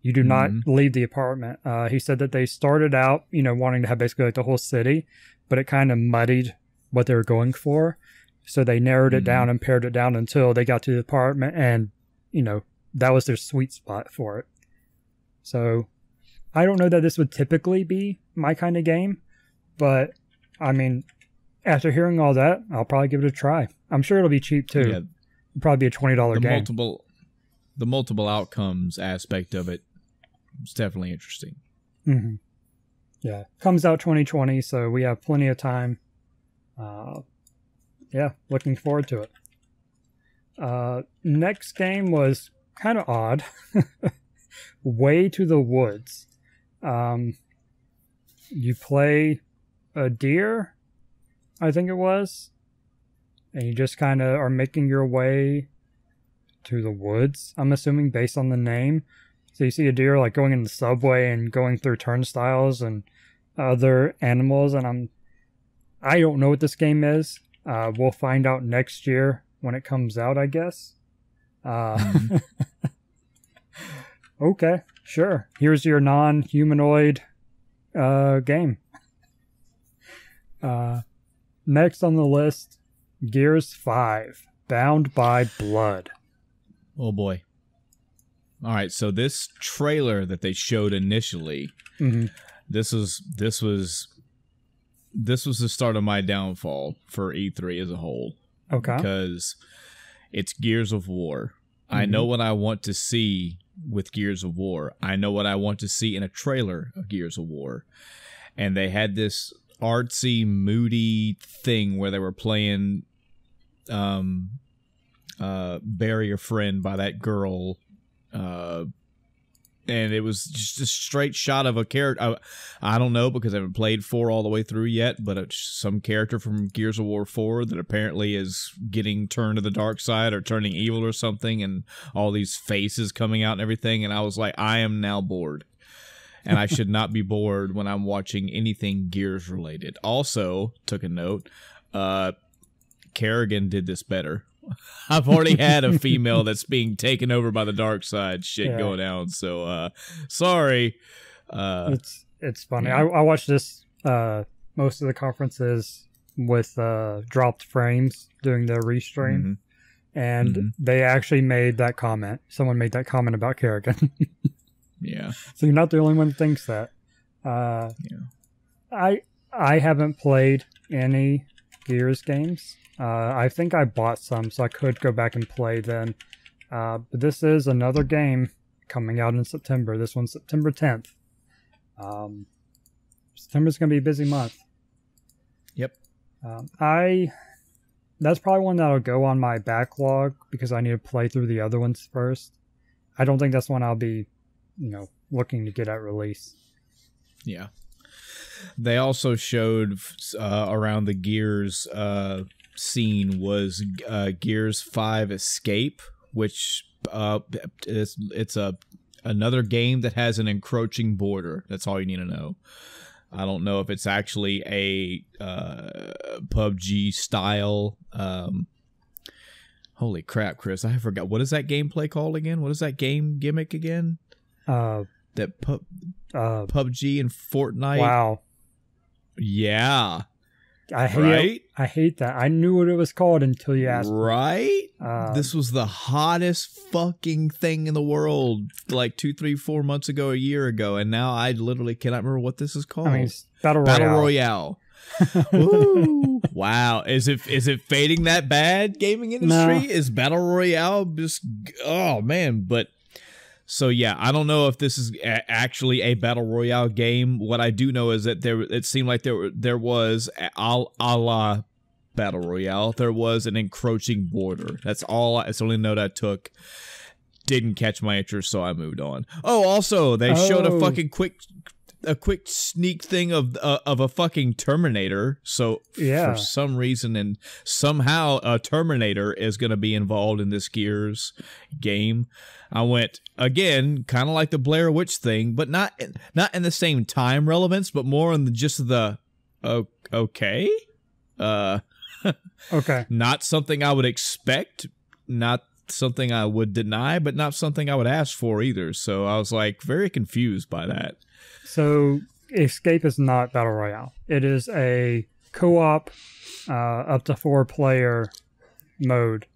You do not leave the apartment. He said that they started out, wanting to have basically like the whole city, but it kind of muddied what they were going for. So they narrowed it down and pared it down until they got to the apartment, and, that was their sweet spot for it. So I don't know that this would typically be my kind of game, but I mean, after hearing all that, I'll probably give it a try. I'm sure it'll be cheap too. Yeah. It'll probably be a $20 game. The multiple outcomes aspect of it is definitely interesting. Yeah. Comes out 2020, so we have plenty of time. Looking forward to it. Next game was kind of odd. Way to the Woods. You play a deer, I think it was, and you just kind of are making your way to the woods, I'm assuming, based on the name. So you see a deer like going in the subway and going through turnstiles and other animals, and I don't know what this game is. We'll find out next year when it comes out, I guess. Okay, sure. Here's your non-humanoid game. Next on the list Gears 5, Bound by Blood. Oh boy. All right, so this trailer that they showed initially, this was the start of my downfall for E3 as a whole. Okay. Because it's Gears of War. I know what I want to see with Gears of War. I know what I want to see in a trailer of Gears of War. And they had this artsy, moody thing where they were playing Bury Your Friend by that girl. And it was just a straight shot of a character. I don't know because I haven't played 4 all the way through yet, but it's some character from Gears of War 4 that apparently is getting turned to the dark side or turning evil or something, and all these faces coming out and everything. And I was like, I am now bored. And I should not be bored when I'm watching anything Gears related. Also, took a note, Kerrigan did this better. I've already had a female that's being taken over by the dark side shit going down, so sorry. It's funny. I watched this most of the conferences with dropped frames doing their restream, and they actually made that comment. Someone made that comment about Kerrigan. Yeah. So you're not the only one that thinks that. I haven't played any Gears games. I think I bought some, so I could go back and play then. But this is another game coming out in September. This one's September 10th. September's going to be a busy month. Yep. That's probably one that'll go on my backlog because I need to play through the other ones first. I don't think that's one I'll be, looking to get at release. Yeah. They also showed around the Gears scene was Gears 5 Escape, which it's another game that has an encroaching border. That's all you need to know. I don't know if it's actually a PUBG style. Holy crap, Chris! I forgot, what is that gameplay called again? What is that game gimmick again? That PUBG and Fortnite. Wow. Yeah. I hate that. I knew what it was called until you asked. Right? This was the hottest fucking thing in the world like 2, 3, 4 months ago, a year ago, and now I literally cannot remember what this is called. I mean, it's Battle Royale. Ooh, wow. Is it fading that bad, gaming industry? No. Is Battle Royale just... Oh, man. But... So yeah, I don't know if this is actually a battle royale game. What I do know is that it seemed like there was a la battle royale. There was an encroaching border. That's the only note I took. Didn't catch my interest, so I moved on. Oh, also they showed a fucking quick sneak thing of a fucking Terminator. So for some reason and somehow a Terminator is going to be involved in this Gears game. I went again, kind of like the Blair Witch thing, but not in the same time relevance, but more on the okay. Okay. Not something I would expect, not something I would deny, but not something I would ask for either. So I was like very confused by that. So Escape is not Battle Royale. It is a co-op up to 4-player mode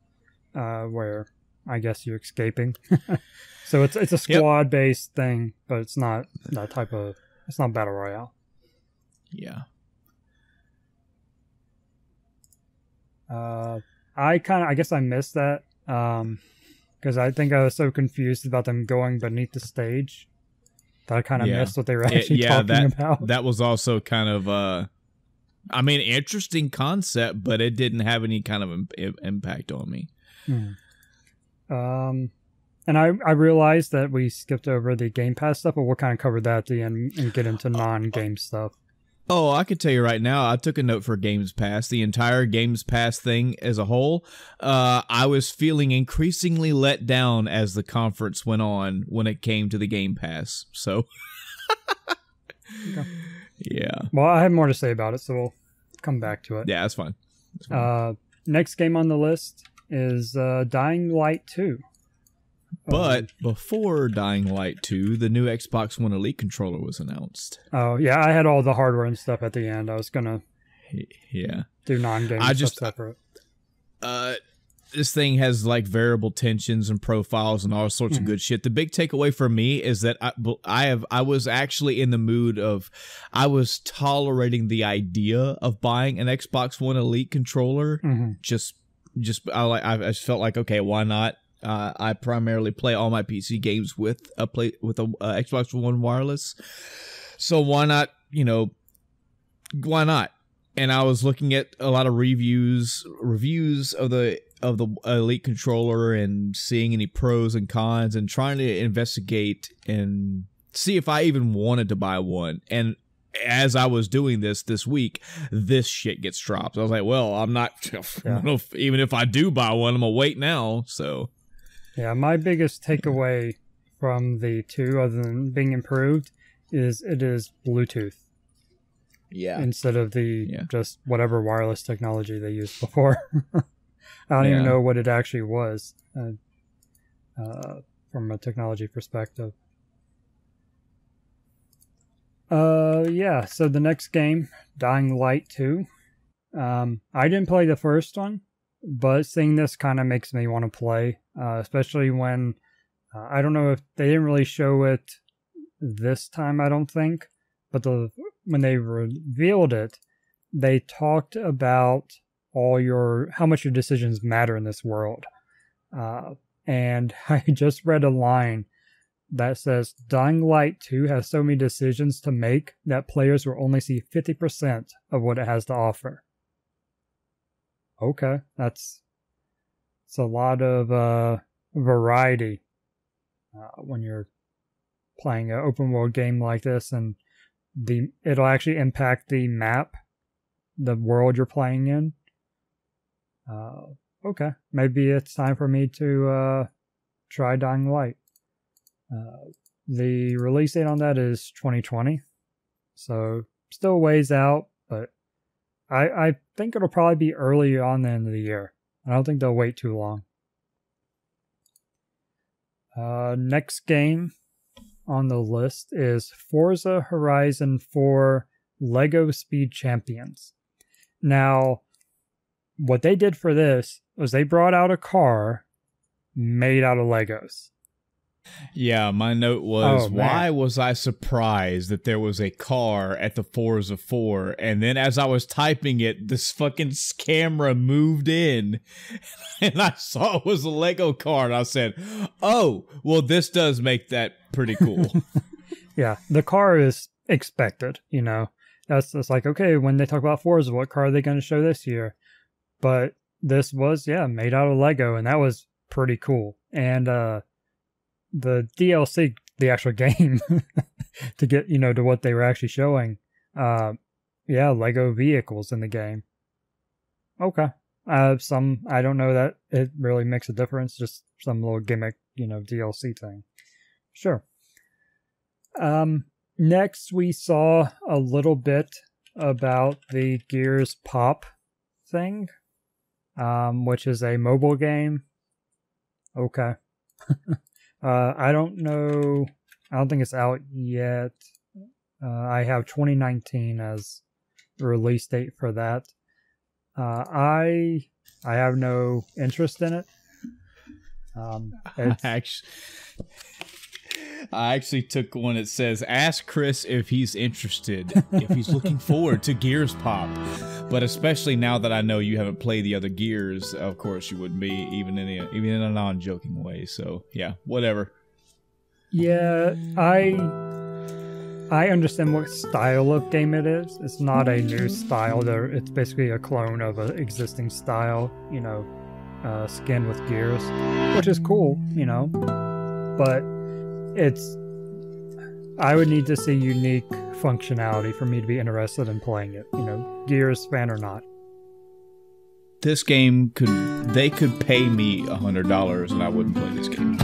where I guess you're escaping. So it's a squad-based thing, but it's not that type of... It's not Battle Royale. Yeah. I guess I missed that because I think I was so confused about them going beneath the stage that I kind of missed what they were actually talking about. That was also kind of interesting concept, but it didn't have any kind of impact on me. And I realized that we skipped over the Game Pass stuff, but we'll kind of cover that at the end and get into non-game stuff. Oh, I could tell you right now, I took a note for Games Pass. The entire Games Pass thing as a whole, I was feeling increasingly let down as the conference went on when it came to the Game Pass. So, yeah. Well, I have more to say about it, so we'll come back to it. Yeah, that's fine. Next game on the list is Dying Light 2. But before Dying Light 2, the new Xbox One Elite controller was announced. Oh, yeah, I had all the hardware and stuff at the end. I was going to do non-game stuff separate. this thing has like variable tensions and profiles and all sorts of good shit. The big takeaway for me is that I was actually in the mood of, I was tolerating the idea of buying an Xbox One Elite controller. I just felt like, okay, why not? I primarily play all my PC games with a Xbox One wireless, so why not? Why not? And I was looking at a lot of reviews of the Elite controller and seeing any pros and cons and trying to investigate and see if I even wanted to buy one. And as I was doing this week, this shit gets dropped. I was like, well, I'm not, even if I do buy one, I'm gonna wait now. So yeah, my biggest takeaway from the two, other than being improved, is it is Bluetooth. Yeah. Instead of the just whatever wireless technology they used before. I don't even know what it actually was from a technology perspective. So the next game, Dying Light 2. I didn't play the first one, but seeing this kind of makes me want to play, especially when, I don't know if they didn't really show it this time, I don't think, but when they revealed it, they talked about how much your decisions matter in this world. And I just read a line that says, Dying Light 2 has so many decisions to make that players will only see 50% of what it has to offer. Okay, it's a lot of variety when you're playing an open world game like this, and it'll actually impact the map, the world you're playing in. Okay, maybe it's time for me to try Dying Light. The release date on that is 2020, so still ways out, but I think it'll probably be early on the end of the year. I don't think they'll wait too long. Next game on the list is Forza Horizon 4 Lego Speed Champions. Now, what they did for this was they brought out a car made out of Legos. Yeah, my note was, why was I surprised that there was a car at the Forza 4? And then as I was typing it, this fucking camera moved in and I saw it was a Lego car. And I said, oh, well, this does make that pretty cool. Yeah, the car is expected, That's like, okay, when they talk about Forza, what car are they going to show this year? But this was, made out of Lego, and that was pretty cool. And the DLC, the actual game, to get, to what they were actually showing, Lego vehicles in the game. Okay. I don't know that it really makes a difference, just some little gimmick, DLC thing. Sure. Next, we saw a little bit about the Gears Pop thing, which is a mobile game. Okay. I don't know. I don't think it's out yet. I have 2019 as the release date for that. I have no interest in it. I actually took one that says, ask Chris if he's interested, if he's looking forward to Gears Pop. But especially now that I know you haven't played the other Gears, of course you wouldn't be, even in a non-joking way. So, yeah, whatever. Yeah, I understand what style of game it is. It's not a new style. It's basically a clone of an existing style, skin with gears, which is cool, But I would need to see unique functionality for me to be interested in playing it, Gears fan or not. This game they could pay me $100 and I wouldn't play this game.